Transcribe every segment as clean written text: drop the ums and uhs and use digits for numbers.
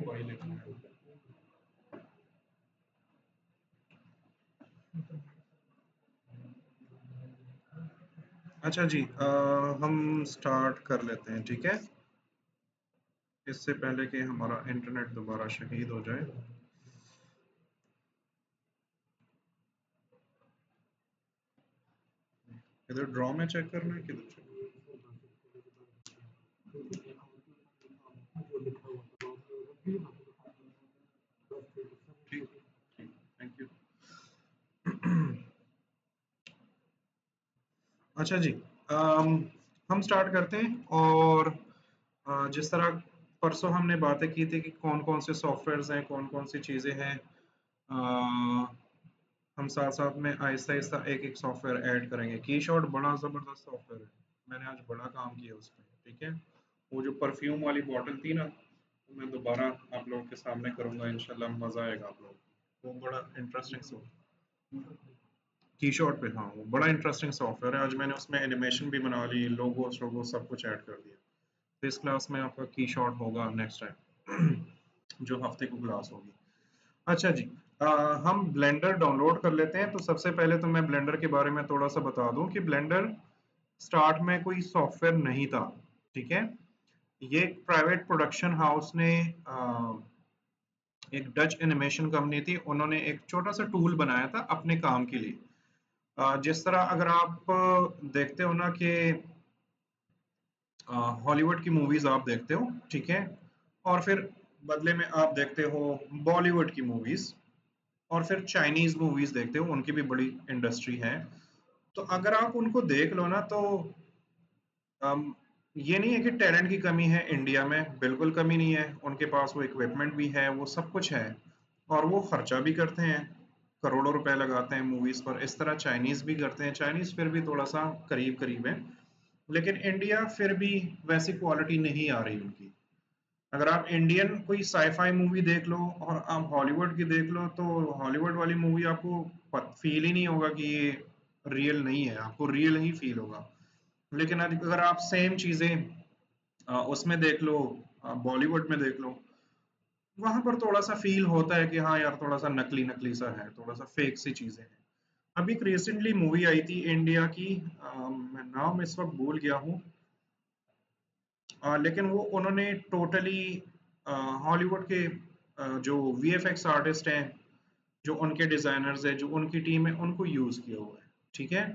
वही लिखना है। अच्छा जी, हम स्टार्ट कर लेते हैं, ठीक है। इससे पहले कि हमारा इंटरनेट दोबारा शहीद हो जाए। इधर ड्रॉ में चेक करना है, किधर चेक? ठीक, ठीक, थैंक यू। अच्छा जी, हम स्टार्ट करते हैं। और जिस तरह परसों हमने बातें की थी कि कौन कौन से सॉफ्टवेयर्स हैं, कौन कौन सी चीज़ें हैं, हम साथ साथ में आहिस्ता आहिस्ता एक एक सॉफ्टवेयर ऐड करेंगे। की शॉट बड़ा ज़बरदस्त सॉफ्टवेयर है, मैंने आज बड़ा काम किया उस पर, ठीक है। वो जो परफ्यूम वाली बॉटल थी ना, वो मैं दोबारा आप लोगों के सामने करूंगा, इंशाल्लाह मज़ा आएगा आप लोग। वो बड़ा इंटरेस्टिंग की शॉट पे, हाँ वो बड़ा इंटरेस्टिंग सॉफ्टवेयर है। आज मैंने उसमें एनिमेशन भी बना ली, लोगोस लोगो सब कुछ ऐड कर दिया। तो इस क्लास में आपका की शॉट होगा नेक्स्ट टाइम, जो हफ्ते को क्लास होगी। अच्छा जी, हम ब्लेंडर डाउनलोड कर लेते हैं। तो सबसे पहले तो मैं ब्लेंडर के बारे में थोड़ा सा बता दूं कि ब्लेंडर स्टार्ट में कोई सॉफ्टवेयर नहीं था, ठीक है। ये एक प्राइवेट प्रोडक्शन हाउस ने, एक डच एनिमेशन कंपनी थी, उन्होंने एक छोटा सा टूल बनाया था अपने काम के लिए। जिस तरह अगर आप देखते हो ना कि हॉलीवुड की मूवीज आप देखते हो, ठीक है, और फिर बदले में आप देखते हो बॉलीवुड की मूवीज, और फिर चाइनीज मूवीज देखते हो, उनकी भी बड़ी इंडस्ट्री है। तो अगर आप उनको देख लो ना, तो ये नहीं है कि टैलेंट की कमी है इंडिया में, बिल्कुल कमी नहीं है। उनके पास वो इक्विपमेंट भी है, वो सब कुछ है, और वो खर्चा भी करते हैं, करोड़ों रुपए लगाते हैं मूवीज पर। इस तरह चाइनीज भी करते हैं, चाइनीज फिर भी थोड़ा सा करीब करीब है, लेकिन इंडिया फिर भी वैसी क्वालिटी नहीं आ रही उनकी। अगर आप इंडियन कोई साईफाई मूवी देख लो और आप हॉलीवुड की देख लो, तो हॉलीवुड वाली मूवी आपको फील ही नहीं होगा कि ये रियल नहीं है, आपको रियल ही फील होगा। लेकिन अगर आप सेम चीजें उसमें देख लो, बॉलीवुड में देख लो, वहां पर थोड़ा सा फील होता है कि हाँ यार, थोड़ा सा नकली नकली सा है, थोड़ा सा फेक सी चीजें हैं। अभी एक रिसेंटली मूवी आई थी इंडिया की, मैं नाम इस वक्त भूल गया हूँ, लेकिन वो उन्होंने टोटली हॉलीवुड के जो वीएफएक्स आर्टिस्ट हैं, जो उनके डिजाइनर्स हैं, जो उनकी टीम है, उनको यूज किया हुआ है, ठीक है।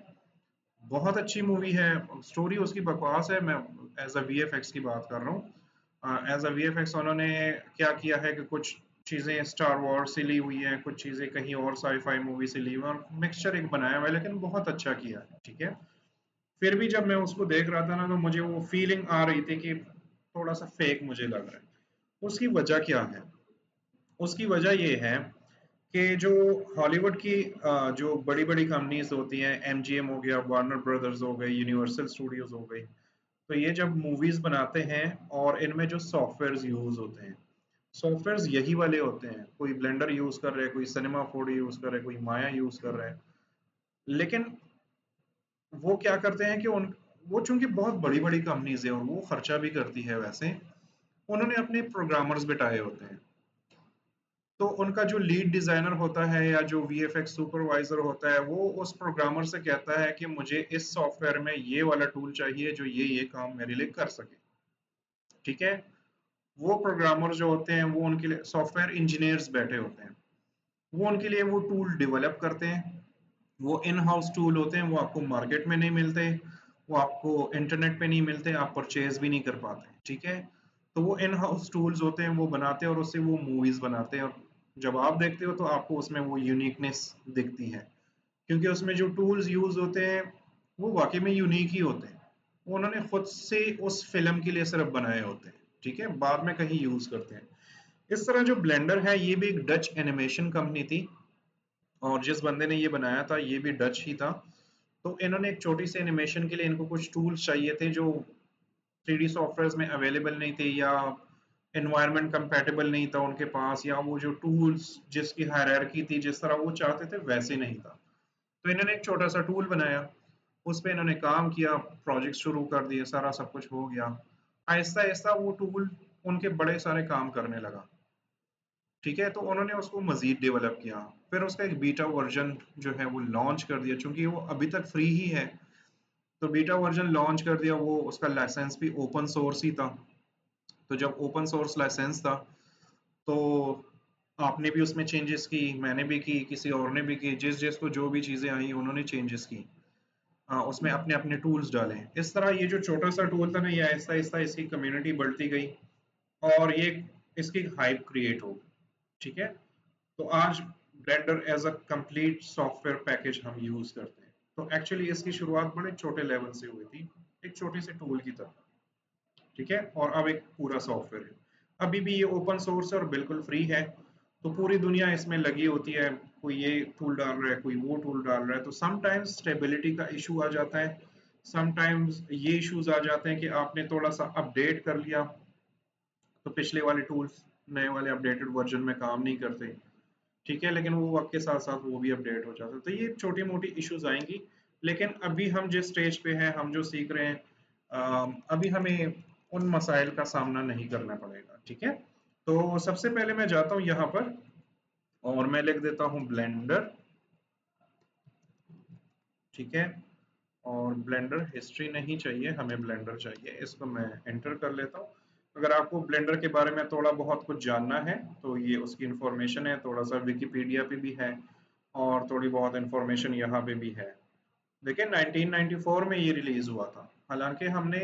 बहुत अच्छी मूवी है, स्टोरी उसकी बकवास है, मैं एज अ वीएफएक्स की बात कर रहा हूँ। एज अ वीएफएक्स उन्होंने क्या किया है कि कुछ चीजें स्टार वॉर्स से ली हुई हैं, कुछ चीजें कहीं और साईफाई मूवी से ली हुई हैं, और मिक्सचर एक बनाया हुआ है, लेकिन बहुत अच्छा किया है, ठीक है। फिर भी जब मैं उसको देख रहा था ना, तो मुझे वो फीलिंग आ रही थी कि थोड़ा सा फेक मुझे लग रहा है। उसकी वजह क्या है? उसकी वजह ये है कि जो हॉलीवुड की जो बड़ी बड़ी कंपनीज होती हैं, एमजीएम हो गया, वार्नर ब्रदर्स हो गई, यूनिवर्सल स्टूडियोज हो गई, तो ये जब मूवीज बनाते हैं और इनमें जो सॉफ्टवेयर यूज होते हैं, सॉफ्टवेयर यही वाले होते हैं। कोई ब्लेंडर यूज कर रहा है, कोई सिनेमा 4D यूज कर रहा है, कोई माया यूज कर रहा है। लेकिन वो क्या करते हैं कि उन वो चूंकि बहुत बड़ी बड़ी कंपनीज है और वो खर्चा भी करती है वैसे, उन्होंने अपने प्रोग्रामर्स बिठाए होते हैं। तो उनका जो लीड डिजाइनर होता है या जो वीएफएक्स सुपरवाइजर होता है, वो उस प्रोग्रामर से कहता है कि मुझे इस सॉफ्टवेयर में ये वाला टूल चाहिए जो ये काम मेरे लिए कर सके, ठीक है। वो प्रोग्रामर जो होते हैं, वो उनके लिए सॉफ्टवेयर इंजीनियर्स बैठे होते हैं, वो उनके लिए वो टूल डेवलप करते हैं। वो इन हाउस टूल होते हैं, वो आपको मार्केट में नहीं मिलते, वो आपको इंटरनेट पे नहीं मिलते, आप परचेज भी नहीं कर पाते, ठीक है। तो वो इन हाउस टूल्स होते हैं, वो बनाते हैं और उससे वो मूवीज बनाते हैं। और जब आप देखते हो तो आपको उसमें वो यूनिकनेस दिखती है, क्योंकि उसमें जो टूल्स यूज होते हैं वो वाकई में यूनिक ही होते हैं। वो उन्होंने खुद से उस फिल्म के लिए सिर्फ बनाए होते हैं, ठीक है, बाद में कहीं यूज करते हैं। इस तरह जो ब्लेंडर है, ये भी एक डच एनिमेशन कंपनी थी, और जिस बंदे ने ये बनाया था ये भी डच ही था। तो इन्होंने एक छोटी सी एनिमेशन के लिए इनको कुछ टूल्स चाहिए थे जो 3D सॉफ्टवेयर में अवेलेबल नहीं थे, या एनवायरनमेंट कंपेटेबल नहीं था उनके पास, या वो जो टूल्स जिसकी हायरार्की थी, जिस तरह वो चाहते थे वैसे नहीं था। तो इन्होंने एक छोटा सा टूल बनाया, उस पर इन्होंने काम किया, प्रोजेक्ट शुरू कर दिए, सारा सब कुछ हो गया। आहिस्ता आहिस्ता वो टूल उनके बड़े सारे काम करने लगा। ठीक है, तो उन्होंने उसको मजीद डेवलप किया, फिर उसका एक बीटा वर्जन जो है वो लॉन्च कर दिया, चूंकि वो अभी तक फ्री ही है, तो बीटा वर्जन लॉन्च कर दिया। वो उसका लाइसेंस भी ओपन सोर्स ही था। तो जब ओपन सोर्स लाइसेंस था, तो आपने भी उसमें चेंजेस की, मैंने भी की, किसी और ने भी की, जिस जिसको जो भी चीजें आई उन्होंने चेंजेस की। उसमें अपने अपने टूल्स डाले। इस तरह ये जो छोटा सा टूल था ना, ये आहिस्ता आहिस्ता इसकी कम्युनिटी बढ़ती गई और ये इसकी हाइप क्रिएट हो गई। ठीक है, तो आज Blender as a complete software package हम यूज करते हैं। तो एक्चुअली इसकी शुरुआत बड़े छोटे लेवल से हुई थी, एक छोटे से टूल की तरह। ठीक है, और अब एक पूरा सॉफ्टवेयर है। अभी भी ये ओपन सोर्स है और बिल्कुल फ्री है। तो पूरी दुनिया इसमें लगी होती है, कोई ये टूल डाल रहा है, कोई वो टूल डाल रहा है। तो समटाइम्स स्टेबिलिटी का इशू आ जाता है, समटाइम्स ये इश्यूज आ जाते हैं कि आपने थोड़ा सा अपडेट कर लिया, तो पिछले वाले टूल्स नए वाले अपडेटेड वर्जन में काम नहीं करते। ठीक है, लेकिन वो वक्त के साथ साथ वो भी अपडेट हो जाता है। तो ये छोटी मोटी इश्यूज आएंगी, लेकिन अभी हम जिस स्टेज पे हैं, हम जो सीख रहे हैं, अभी हमें उन मसाइल का सामना नहीं करना पड़ेगा। ठीक है, तो सबसे पहले मैं जाता हूँ यहाँ पर और मैं लिख देता हूँ ब्लेंडर। ठीक है, और ब्लेंडर हिस्ट्री नहीं चाहिए, हमें ब्लेंडर चाहिए, इसको मैं एंटर कर लेता हूँ। अगर आपको ब्लेंडर के बारे में थोड़ा बहुत कुछ जानना है, तो ये उसकी इंफॉर्मेशन है, थोड़ा सा विकिपीडिया पे भी है और थोड़ी बहुत इंफॉर्मेशन यहाँ पे भी है। देखिए 1994 में ये रिलीज हुआ था, हालांकि हमने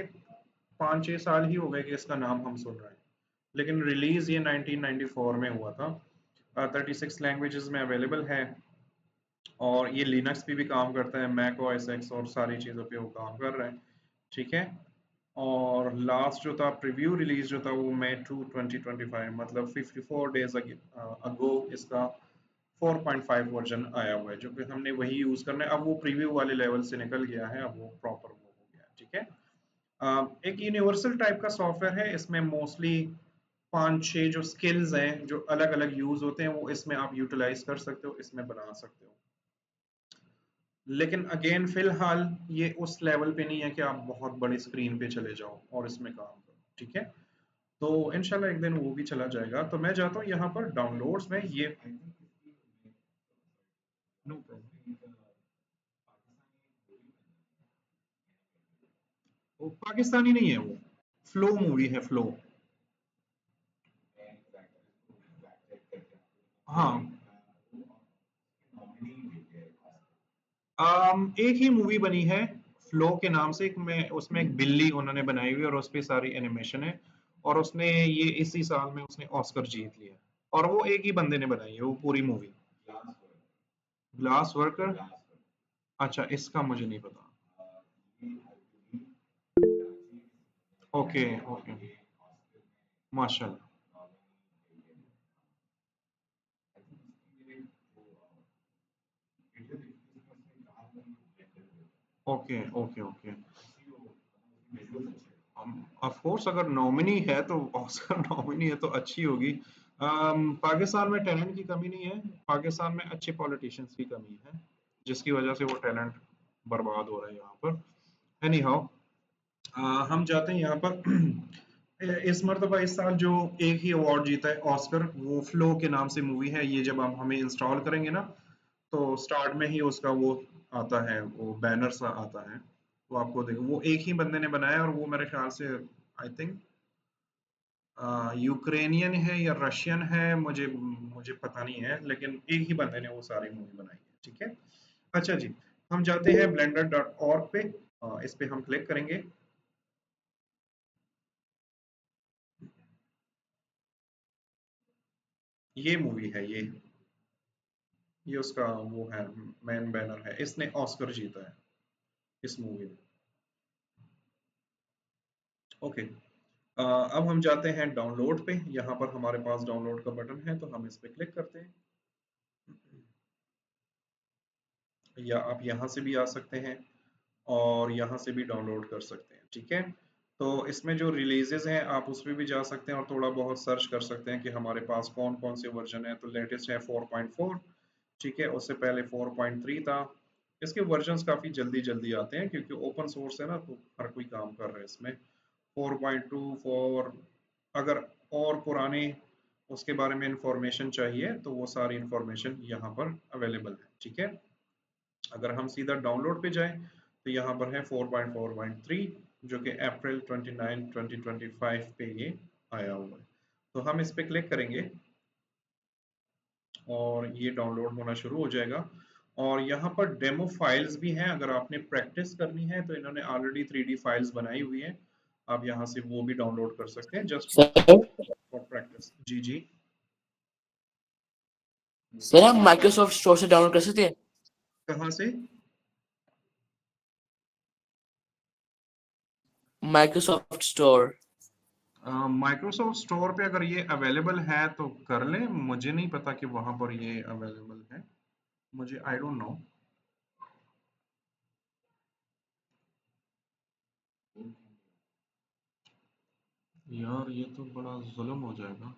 5-6 साल ही हो गए कि इसका नाम हम सुन रहे हैं, लेकिन रिलीज ये 1994 में हुआ था। 36 लैंग्वेजेस में अवेलेबल है और ये लिनक्स पे भी काम करता है, मैक ओएस एक्स और सारी चीज़ों पे वो काम कर रहा है। ठीक है, और लास्ट जो था प्रीव्यू रिलीज जो था वो मई 2 2025, मतलब 54 डेज अगो इसका 4.5 वर्जन आया हुआ है, जो कि हमने वही यूज करना है। अब वो प्रीव्यू वाले लेवल से निकल गया है, अब वो प्रॉपर वो हो गया है। ठीक है, एक यूनिवर्सल टाइप का सॉफ्टवेयर है, इसमें मोस्टली 5-6 जो स्किल्स हैं जो अलग अलग यूज होते हैं, वो इसमें आप यूटिलाइज कर सकते हो, इसमें बना सकते हो। लेकिन अगेन फिलहाल ये उस लेवल पे नहीं है कि आप बहुत बड़ी स्क्रीन पे चले जाओ और इसमें काम करो। ठीक है, तो इंशाल्लाह एक दिन वो भी चला जाएगा। तो मैं जाता हूँ यहाँ पर डाउनलोड्स में, ये नो प्रॉब्लम। वो पाकिस्तानी नहीं है, वो फ्लो मूवी है, फ्लो। हाँ, एक ही मूवी बनी है फ्लो के नाम से, एक में उसमें एक बिल्ली उन्होंने बनाई हुई है और उस पे सारी एनिमेशन है, और उसने ये इसी साल में उसने ऑस्कर जीत लिया, और वो एक ही बंदे ने बनाई है वो पूरी मूवी। Glass worker. अच्छा, इसका मुझे नहीं पता। ओके ओके, माशाल्लाह। Okay okay okay. Of course अगर नॉमिनी है तो ऑस्कर नॉमिनी है तो अच्छी होगी। पाकिस्तान में टैलेंट की कमी नहीं है, पाकिस्तान में अच्छे पॉलिटिशियंस की कमी है, जिसकी वजह से वो टैलेंट बर्बाद हो रहा है यहाँ पर। एनी हाउ, हम जाते हैं यहाँ पर इस मरतबा इस साल जो एक ही अवार्ड जीता है ऑस्कर, वो फ्लो के नाम से मूवी है। ये जब हम हमें इंस्टॉल करेंगे ना, तो स्टार्ट में ही उसका वो आता है, वो बैनर सा आता है। वो आपको देखो, वो एक ही बंदे ने बनाया है और वो मेरे ख्याल से आई थिंक यूक्रेनियन है या रशियन है, मुझे मुझे पता नहीं है, लेकिन एक ही बंदे ने वो सारी मूवी बनाई है। ठीक है, अच्छा जी, हम जाते हैं blender.org पे। इस पे हम क्लिक करेंगे। ये मूवी है, ये उसका वो है, मेन बैनर है, इसने ऑस्कर जीता है इस मूवी में। ओके, अब हम जाते हैं डाउनलोड पे। यहाँ पर हमारे पास डाउनलोड का बटन है, तो हम इस पे क्लिक करते हैं, या आप यहाँ से भी आ सकते हैं और यहाँ से भी डाउनलोड कर सकते हैं। ठीक है, तो इसमें जो रिलीजेस हैं आप उस पर भी जा सकते हैं और थोड़ा बहुत सर्च कर सकते हैं कि हमारे पास कौन कौन से वर्जन है। तो लेटेस्ट है 4.4। ठीक है, उससे पहले 4.3 था। इसके वर्जन्स काफ़ी जल्दी जल्दी आते हैं क्योंकि ओपन सोर्स है ना, तो हर कोई काम कर रहा है इसमें। 4.2, 4, अगर और पुराने उसके बारे में इंफॉर्मेशन चाहिए तो वो सारी इंफॉर्मेशन यहाँ पर अवेलेबल है, ठीक है। अगर हम सीधा डाउनलोड पे जाएं तो यहाँ पर है 4.4.3 जो कि अप्रैल 29 2025 पे ये आया हुआ है। तो हम इस पे क्लिक करेंगे और ये डाउनलोड होना शुरू हो जाएगा। और यहाँ पर डेमो फाइल्स भी हैं, अगर आपने प्रैक्टिस करनी है तो इन्होंने ऑलरेडी 3D फाइल्स बनाई हुई है, आप यहाँ से वो भी डाउनलोड कर सकते हैं जस्ट सर फॉर प्रैक्टिस। जी जी। सर हम माइक्रोसॉफ्ट स्टोर से डाउनलोड कर सकते हैं? कहाँ से? Microsoft store. माइक्रोसॉफ्ट स्टोर पे अगर ये अवेलेबल है तो कर लें, मुझे नहीं पता कि वहां पर ये अवेलेबल है, मुझे आई डोंट नो। यार ये तो बड़ा जुल्म हो जाएगा,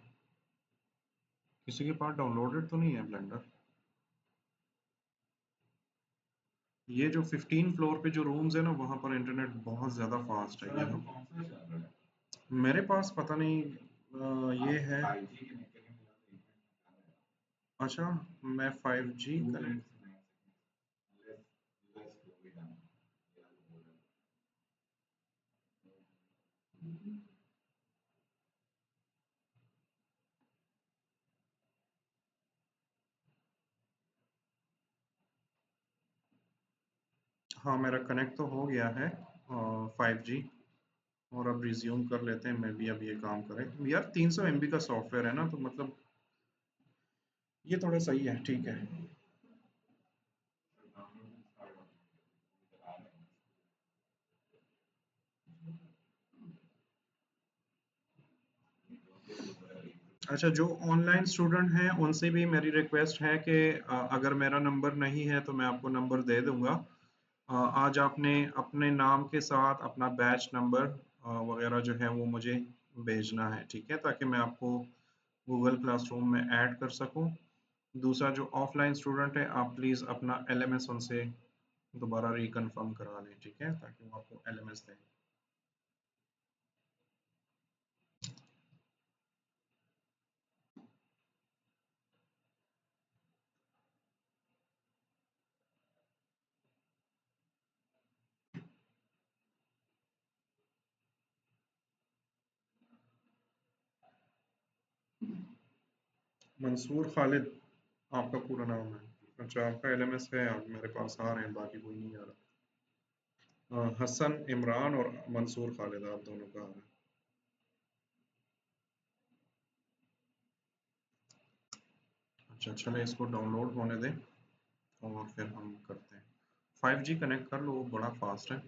किसी के पास डाउनलोडेड तो नहीं है ब्लेंडर। ये जो 15 फ्लोर पे जो रूम्स है ना वहां पर इंटरनेट बहुत ज्यादा फास्ट है यहाँ। मेरे पास पता नहीं ये है। अच्छा, मैं 5G कनेक्ट। हाँ मेरा कनेक्ट तो हो गया है 5G। और अब रिज्यूम कर लेते हैं, मैं भी अब ये काम करें यार। 300 MB का सॉफ्टवेयर है ना, तो मतलब ये थोड़ा सही है, ठीक है। अच्छा, जो ऑनलाइन स्टूडेंट हैं उनसे भी मेरी रिक्वेस्ट है कि अगर मेरा नंबर नहीं है तो मैं आपको नंबर दे दूंगा। आज आपने अपने नाम के साथ अपना बैच नंबर वगैरह जो है वो मुझे भेजना है, ठीक है, ताकि मैं आपको गूगल क्लासरूम में ऐड कर सकूं। दूसरा, जो ऑफलाइन स्टूडेंट है आप प्लीज़ अपना LMS उनसे दोबारा रिकन्फर्म करा लें, ठीक है, ताकि वो आपको LMS दें। मंसूर खालिद आपका पूरा नाम है? अच्छा, आपका LMS है, आप मेरे पास आ रहे हैं, बाकी कोई नहीं आ रहा। हसन इमरान और मंसूर खालिद आप दोनों का आ रहा है। अच्छा चले, इसको डाउनलोड होने दें और फिर हम करते हैं। 5G कनेक्ट कर लो, वो बड़ा फास्ट है।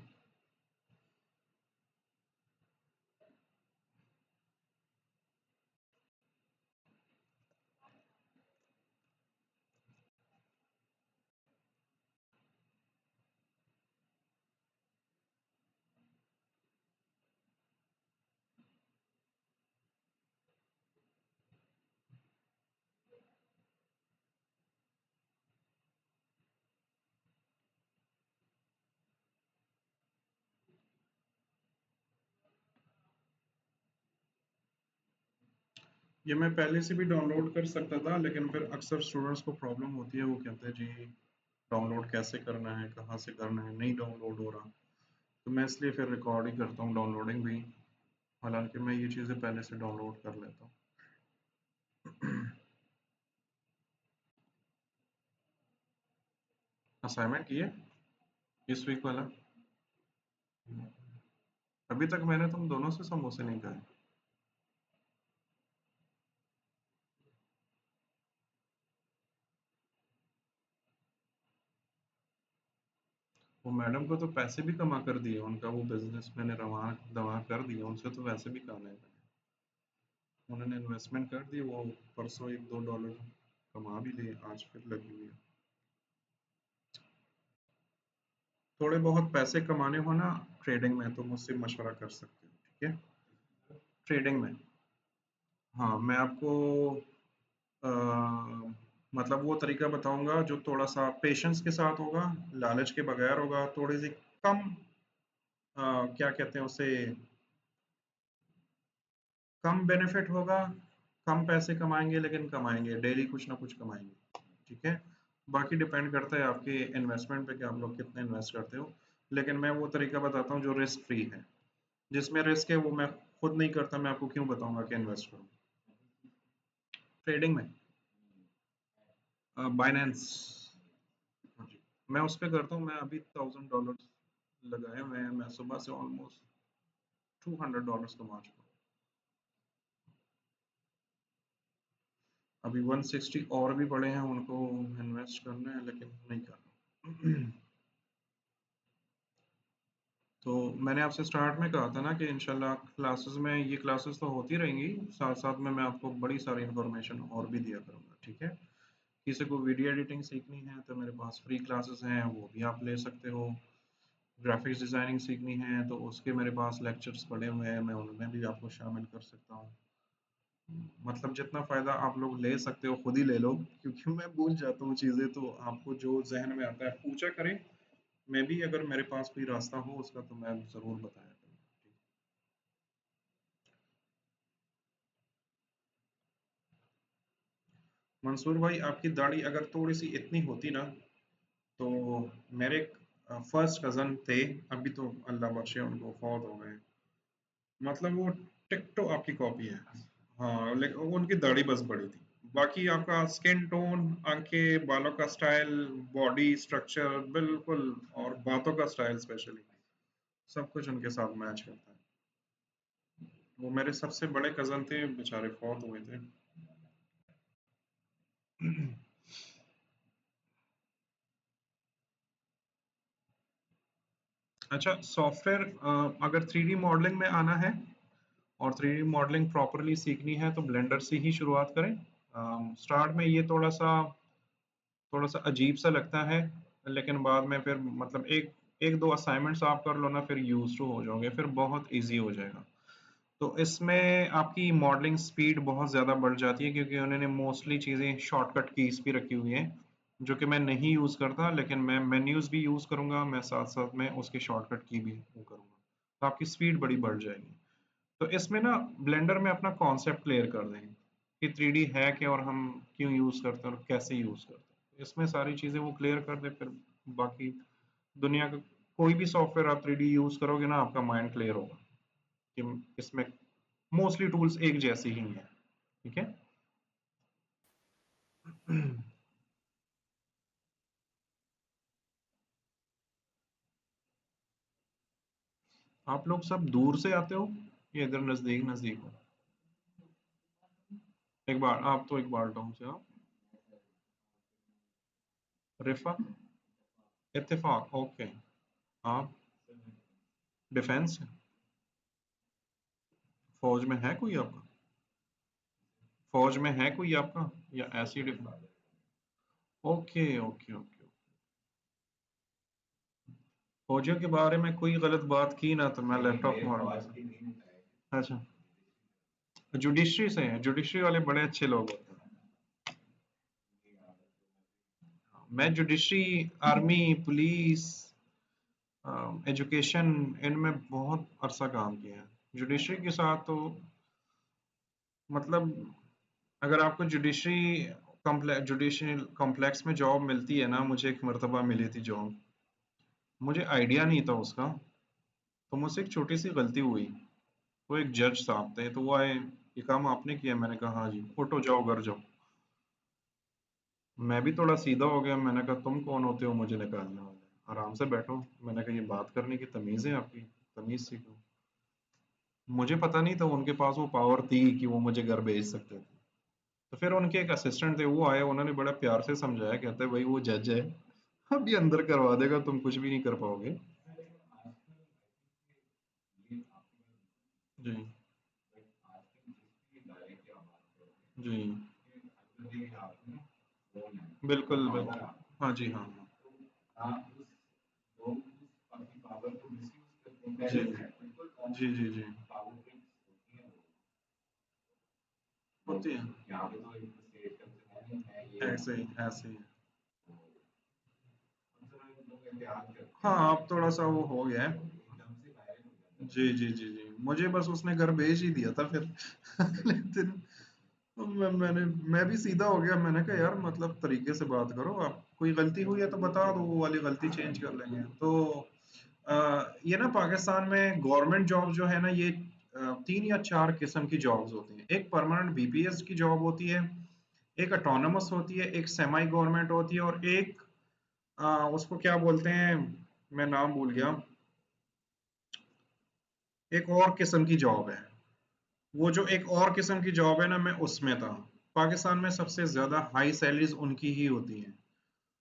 ये मैं पहले से भी डाउनलोड कर सकता था, लेकिन फिर अक्सर स्टूडेंट्स को प्रॉब्लम होती है, वो कहते हैं जी डाउनलोड कैसे करना है, कहाँ से करना है, नहीं डाउनलोड हो रहा। तो मैं इसलिए फिर रिकॉर्ड ही करता हूँ डाउनलोडिंग भी, हालांकि मैं ये चीज़ें पहले से डाउनलोड कर लेता हूँ। असाइनमेंट किए इस वीक वाला? अभी तक मैंने तुम दोनों से समोसे नहीं खाए। वो मैडम को तो पैसे भी कमा कर दिए, उनका वो बिजनेस मैंने रवा दवा कर दिया, उनसे तो वैसे भी काम है। उन्होंने इन्वेस्टमेंट कर दी, वो परसों $1-2 कमा भी लिए, आज फिर लगी हुई है। थोड़े बहुत पैसे कमाने हो ना ट्रेडिंग में तो मुझसे मशवरा कर सकते हो, ठीक है। ट्रेडिंग में, हाँ मैं आपको अ, मतलब वो तरीका बताऊंगा जो थोड़ा सा पेशेंस के साथ होगा, लालच के बगैर होगा, थोड़ी सी कम क्या कहते हैं उसे, कम बेनिफिट होगा, कम पैसे कमाएंगे लेकिन कमाएंगे, डेली कुछ ना कुछ कमाएंगे। ठीक है, बाकी डिपेंड करता है आपके इन्वेस्टमेंट पे कि आप लोग कितना इन्वेस्ट करते हो। लेकिन मैं वो तरीका बताता हूँ जो रिस्क फ्री है। जिसमें रिस्क है वो मैं खुद नहीं करता, मैं आपको क्यों बताऊंगा कि इन्वेस्ट करूँ ट्रेडिंग में। बाइनेंस, मैं उस पर करता हूँ। मैं अभी $1000 लगाए हुए हैं, मैं सुबह से ऑलमोस्ट $200 कमा चुका हूँ। अभी 160 और भी पड़े हैं, उनको इन्वेस्ट करना है लेकिन नहीं कर रहा। तो मैंने आपसे स्टार्ट में कहा था ना कि इंशाल्लाह क्लासेस में, ये क्लासेस तो होती रहेंगी, साथ साथ में मैं आपको बड़ी सारी इन्फॉर्मेशन और भी दिया करूँगा। ठीक है, किसी को वीडियो एडिटिंग सीखनी है तो मेरे पास फ्री क्लासेस हैं, वो भी आप ले सकते हो। ग्राफिक्स डिज़ाइनिंग सीखनी है तो उसके मेरे पास लेक्चर्स पड़े हुए हैं, मैं उनमें भी आपको शामिल कर सकता हूँ। मतलब जितना फ़ायदा आप लोग ले सकते हो खुद ही ले लो, क्योंकि मैं भूल जाता हूँ चीज़ें, तो आपको जो जहन में आता है पूछा करें। मैं भी अगर मेरे पास कोई रास्ता हो उसका तो मैं ज़रूर बताया करूँगा। मंसूर भाई, आपकी दाढ़ी अगर थोड़ी सी इतनी होती ना, तो मेरे फर्स्ट कज़न थे, अभी तो अल्लाह बख्शे उनको, फौत हो गए। मतलब वो टिकटो आपकी कॉपी है। हाँ, लेकिन उनकी दाढ़ी बस बड़ी थी। बाकी आपका स्किन टोन, आंखें, बालों का स्टाइल, बॉडी स्ट्रक्चर बिल्कुल, और बातों का स्टाइल स्पेशली, सब कुछ उनके साथ मैच करता है। वो मेरे सबसे बड़े कज़न थे, बेचारे फौत हुए थे। अच्छा, सॉफ्टवेयर, अगर 3D मॉडलिंग में आना है और 3D मॉडलिंग प्रॉपरली सीखनी है तो ब्लेंडर से ही शुरुआत करें। स्टार्ट में ये थोड़ा सा अजीब सा लगता है, लेकिन बाद में फिर मतलब एक एक दो असाइनमेंट्स आप कर लो ना, फिर यूज टू हो जाओगे, फिर बहुत इजी हो जाएगा। तो इसमें आपकी मॉडलिंग स्पीड बहुत ज़्यादा बढ़ जाती है, क्योंकि उन्होंने मोस्टली चीज़ें शॉर्टकट कीज भी रखी हुई हैं, जो कि मैं नहीं यूज़ करता, लेकिन मैं मेन्यूज़ भी यूज़ करूँगा, मैं साथ साथ में उसके शॉर्टकट की भी वो करूँगा, तो आपकी स्पीड बड़ी बढ़ जाएगी। तो इसमें ना ब्लेंडर में अपना कॉन्सेप्ट क्लियर कर दें कि 3D है क्या, और हम क्यों यूज़ करते हैं और कैसे यूज़ करते हैं, इसमें सारी चीज़ें वो क्लियर कर दे, फिर बाकी दुनिया का कोई भी सॉफ्टवेयर आप 3D यूज़ करोगे ना, आपका माइंड क्लियर होगा कि इसमें मोस्टली टूल्स एक जैसे ही हैं। ठीक है। आप लोग सब दूर से आते हो या इधर नजदीक नजदीक हो? एक बार आप तो एक बार टाउन से हो। रिफा, इत्तेफाक, ओके। आप डिफेंस, फौज में है कोई आपका? फौज में है कोई आपका या ऐसी डिफेंस? Okay okay okay. फौजियों के बारे में कोई गलत बात की ना तो मैं लैपटॉप मारूंगा। अच्छा, जुडिशरी से हैं, जुडिशरी वाले बड़े अच्छे लोग होते हैं। मैं जुडिशरी, आर्मी, पुलिस, एजुकेशन, इनमें बहुत अरसा काम किया है। जुडिशरी के साथ तो मतलब, अगर आपको जुडिशरी कॉम्प्लेक्स में जॉब मिलती है ना, मुझे एक मर्तबा मिली थी जॉब, मुझे आइडिया नहीं था उसका, तो मुझसे एक छोटी सी गलती हुई। वो एक जज साहब थे, तो वो आए, ये काम आपने किया? मैंने कहा हाँ जी। उठो जाओ घर जाओ। मैं भी थोड़ा सीधा हो गया, मैंने कहा तुम कौन होते हो मुझे निकालने वाले, आराम से बैठो। मैंने कहा ये बात करने की तमीज़ है आपकी, तमीज़ सीखो। मुझे पता नहीं था उनके पास वो पावर थी कि वो मुझे घर भेज सकते थे। तो फिर उनके एक असिस्टेंट थे, वो आए, उन्होंने बड़ा प्यार से समझाया, कहते भाई वो जज है, अभी अंदर करवा देगा, तुम कुछ भी नहीं कर पाओगे। जी जी, बिल्कुल बिल्कुल। हाँ जी, हाँ हाँ। जी जी जी जी, होती है, ऐसे ही ऐसे ही। हाँ, अब थोड़ा सा वो हो गया है। जी जी जी जी, मुझे बस उसने घर भेज ही दिया था फिर अगले दिन। मैं भी सीधा हो गया, मैंने कहा यार मतलब तरीके से बात करो, आप कोई गलती हुई है तो बता दो, वो वाली गलती चेंज कर लेंगे। तो ये ना पाकिस्तान में गवर्नमेंट जॉब जो है ना, ये 3 या 4 किस्म की जॉब्स होती हैं। एक परमानेंट बीपीएस की जॉब होती है, एक ऑटोनमस होती है, एक सेमी गवर्नमेंट होती है, और एक उसको क्या बोलते हैं, मैं नाम भूल गया, एक और किस्म की जॉब है। वो जो एक और किस्म की जॉब है ना, मैं उसमें था। पाकिस्तान में सबसे ज्यादा हाई सैलरीज उनकी ही होती हैं,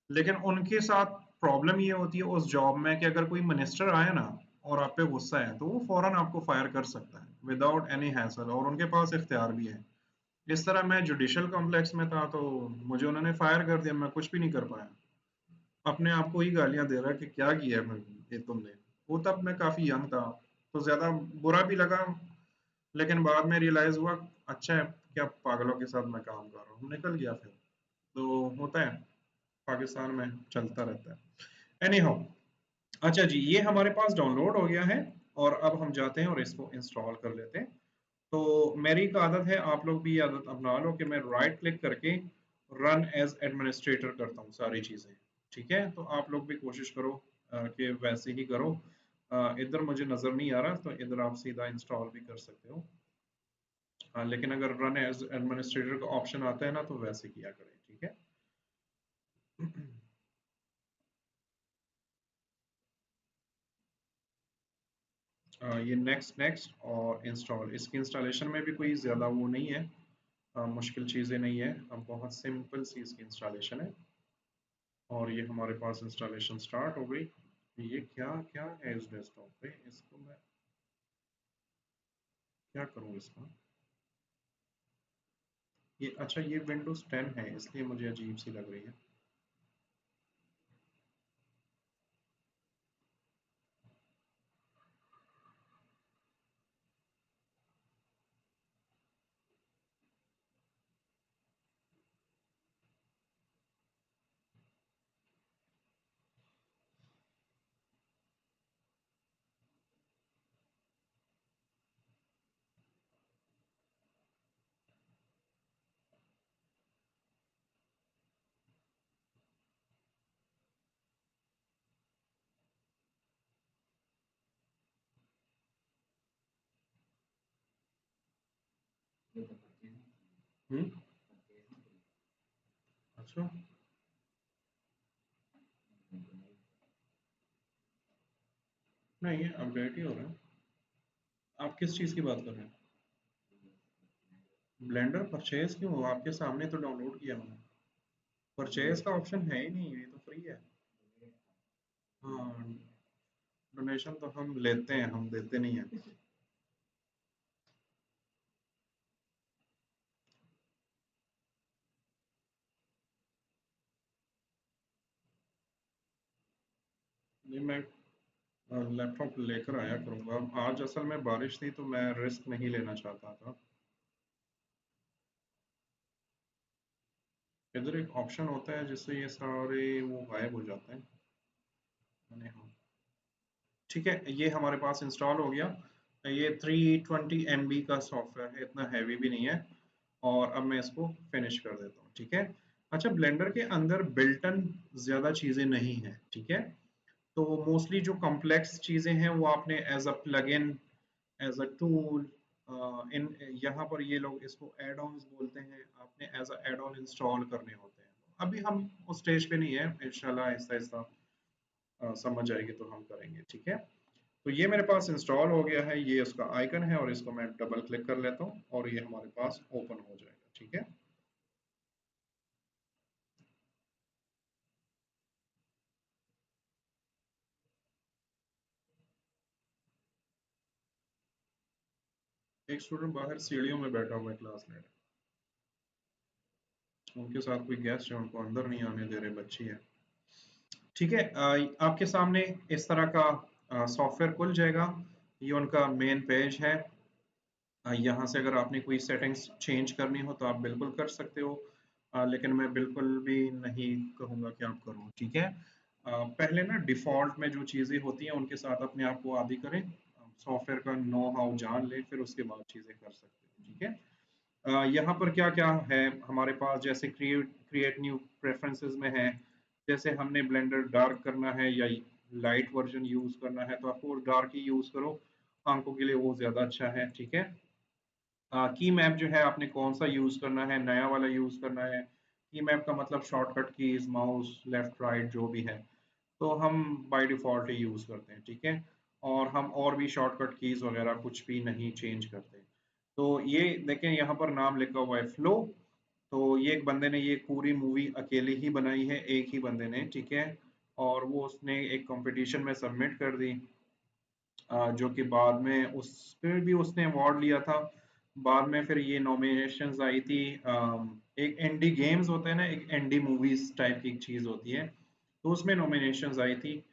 लेकिन उनके साथ प्रॉब्लम ये होती है उस जॉब में कि अगर कोई मिनिस्टर आए ना और आप पे गुस्सा है, तो वो फौरन आपको फायर कर सकता है विदाउट एनी हैसल, और उनके पास इख्तियार भी है। इस तरह मैं जुडिशल कॉम्प्लेक्स में था, तो मुझे उन्होंने फायर कर दिया, मैं कुछ भी नहीं कर पाया। अपने आप को ही गालियां दे रहा है कि क्या किया है ये तुमने। वो तब मैं काफी यंग था, तो ज्यादा बुरा भी लगा, लेकिन बाद में रियलाइज हुआ अच्छा है, क्या पागलों के साथ मैं काम कर रहा हूँ, निकल गया फिर। तो होता है, पाकिस्तान में चलता रहता है। एनी हाउ, अच्छा जी, ये हमारे पास डाउनलोड हो गया है, और अब हम जाते हैं और इसको इंस्टॉल कर लेते हैं। तो मेरी एक आदत है, आप लोग भी ये आदत अपना लो कि मैं राइट क्लिक करके रन एज एडमिनिस्ट्रेटर करता हूँ सारी चीजें। ठीक है, तो आप लोग भी कोशिश करो कि वैसे ही करो। इधर मुझे नजर नहीं आ रहा, तो इधर आप सीधा इंस्टॉल भी कर सकते हो। लेकिन अगर रन एज एडमिनिस्ट्रेटर का ऑप्शन आता है ना, तो वैसे किया करें, ठीक है। ये नेक्स्ट नेक्स्ट और इंस्टॉल, इसकी इंस्टॉलेशन में भी कोई ज़्यादा वो नहीं है, मुश्किल चीज़ें नहीं है, अब बहुत सिंपल सी इसकी इंस्टॉलेशन है। और ये हमारे पास इंस्टॉलेशन स्टार्ट हो गई। ये क्या क्या है इस डेस्कटॉप पे, इसको मैं क्या करूँ इसका। ये अच्छा, ये विंडोज 10 है, इसलिए मुझे अजीब सी लग रही है। हम्म, अच्छा, नहीं ये अपडेट ही हो रहा है। आप किस चीज़ की बात कर रहे हैं? ब्लेंडर परचेज क्यों, आपके सामने तो डाउनलोड किया मैंने। परचेज का ऑप्शन है ही नहीं, ये तो फ्री है। हाँ, डोनेशन तो हम लेते हैं, हम देते नहीं हैं। नहीं, मैं लैपटॉप लेकर आया करूंगा। आज असल में बारिश थी, तो मैं रिस्क नहीं लेना चाहता था। इधर एक ऑप्शन होता है जिससे ये सारे वो गायब हो जाते हैं। मैंने हाँ, ठीक है, ये हमारे पास इंस्टॉल हो गया। ये 320 MB का सॉफ्टवेयर है, इतना हैवी भी नहीं है। और अब मैं इसको फिनिश कर देता हूँ, ठीक है। अच्छा, ब्लेंडर के अंदर बिल्टन ज्यादा चीजें नहीं है, ठीक है। तो मोस्टली जो कॉम्प्लेक्स चीजें हैं वो आपने as a plugin, as a tool, इन यहाँ पर ये लोग इसको एड ऑन्स बोलते हैं, आपने as a add on install करने होते हैं। अभी हम उस स्टेज पे नहीं है, इंशाल्लाह आहिस्ता आहिस्ता समझ आएगी तो हम करेंगे, ठीक है। तो ये मेरे पास इंस्टॉल हो गया है, ये उसका आइकन है, और इसको मैं डबल क्लिक कर लेता हूँ और ये हमारे पास ओपन हो जाएगा, ठीक है। एक स्टूडेंट बाहर सीढ़ियों में बैठा हुआ है, क्लास ले रहा है, उनके साथ कोई गेस्ट है, उनको अंदर नहीं आने दे रहे, बच्ची है। ठीक है, आपके सामने इस तरह का सॉफ्टवेयर खुल जाएगा। ये उनका मेन पेज है। यहाँ से अगर आपने कोई सेटिंग्स चेंज करनी हो तो आप बिल्कुल कर सकते हो, लेकिन मैं बिल्कुल भी नहीं कहूँगा कि आप करो, ठीक है। पहले ना डिफ़ॉल्ट में जो चीज़ें होती हैं उनके साथ अपने आप को आदी करें, सॉफ्टवेयर का नो हाउ जान लें, फिर उसके बाद चीज़ें कर सकते हो, ठीक है। यहाँ पर क्या क्या है हमारे पास, जैसे क्रिएट न्यू प्रेफरेंसेस में है, जैसे हमने ब्लेंडर डार्क करना है या लाइट वर्जन यूज करना है तो आपको डार्क ही यूज करो, आंखों के लिए वो ज्यादा अच्छा है, ठीक है। की मैप जो है आपने कौन सा यूज करना है, नया वाला यूज करना है। की मैप का मतलब shortcut keys, mouse left right जो भी है, तो हम बाय डिफॉल्ट ही यूज करते हैं, ठीक है। और हम और भी शॉर्टकट कीज वगैरह कुछ भी नहीं चेंज करते। तो ये देखें यहाँ पर नाम लिखा हुआ है फ्लो। तो ये एक बंदे ने ये पूरी मूवी अकेले ही बनाई है, एक ही बंदे ने, ठीक है। और वो उसने एक कंपटीशन में सबमिट कर दी, जो कि बाद में उस पे भी उसने अवार्ड लिया था। बाद में फिर ये नॉमिनेशंस आई थी, एक एंडी गेम्स होता है ना, एक एंडी मूवीज टाइप की एक चीज होती है, तो उसमें नॉमिनेशंस आई थी।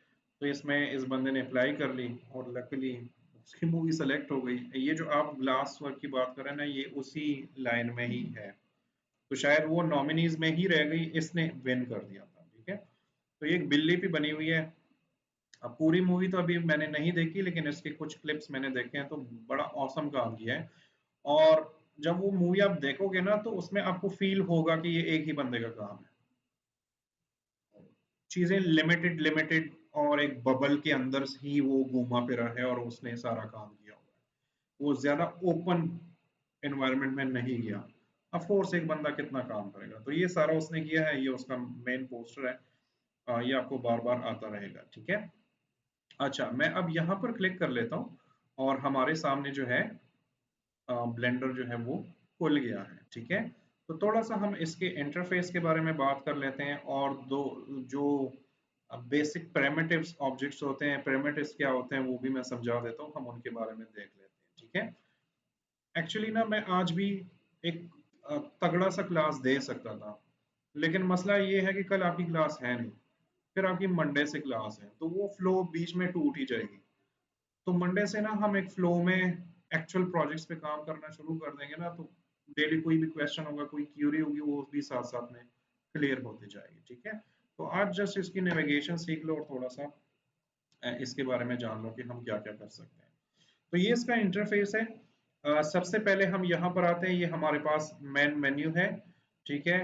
तो इसमें इस बंदे ने अप्लाई कर ली और लकीली उसकी मूवी सेलेक्ट हो गई। ये जो आप ग्लास वर्क की बात कर रहे हैं ना, ये उसी लाइन में ही है। तो शायद वो नॉमिनीज में ही रह गई, इसने विन कर दिया था, ठीक है। तो ये एक बिल्ली भी बनी हुई है। अब पूरी मूवी तो अभी मैंने नहीं देखी, लेकिन इसके कुछ क्लिप्स मैंने देखे हैं, तो बड़ा औसम काम किया है। और जब वो मूवी आप देखोगे ना, तो उसमें आपको फील होगा कि ये एक ही बंदे का काम है। चीजें लिमिटेड लिमिटेड और एक बबल के अंदर ही वो घूमा फिरा है और उसने सारा काम किया हुआ है। वो ज्यादा ओपन एनवायरनमेंट में नहीं गया। ऑफ कोर्स एक बंदा कितना काम करेगा, तो ये सारा उसने किया है, ये उसका मेन पोस्टर है। ये आपको बार बार आता रहेगा, ठीक है। अच्छा, मैं अब यहाँ पर क्लिक कर लेता हूँ और हमारे सामने जो है ब्लेंडर जो है वो खुल गया है, ठीक है। तो थोड़ा सा हम इसके इंटरफेस के बारे में बात कर लेते हैं, और दो जो बेसिक प्रिमिटिव्स ऑब्जेक्ट्स होते हैं, प्रिमिटिव्स क्या होते हैं वो भी मैं समझा देता हूँ, हम उनके बारे में देख लेते हैं, ठीक है। एक्चुअली ना मैं आज भी एक तगड़ा सा क्लास दे सकता था, लेकिन मसला ये है कि कल आपकी क्लास है नहीं, फिर आपकी मंडे से क्लास है, तो वो फ्लो बीच में टूट ही जाएगी। तो मंडे से ना हम एक फ्लो में एक्चुअल प्रोजेक्ट्स पे काम करना शुरू कर देंगे ना, तो डेली कोई भी क्वेश्चन होगा, कोई क्यूरी होगी, वो भी साथ साथ में क्लियर होती जाएगी, ठीक है। तो आज जस्ट इसकी नेविगेशन सीख लो और थोड़ा सा इसके बारे में जान लो कि हम क्या क्या कर सकते हैं। तो ये इसका इंटरफेस है। सबसे पहले हम यहाँ पर आते हैं, ये हमारे पास मेन मेन्यू है, ठीक है।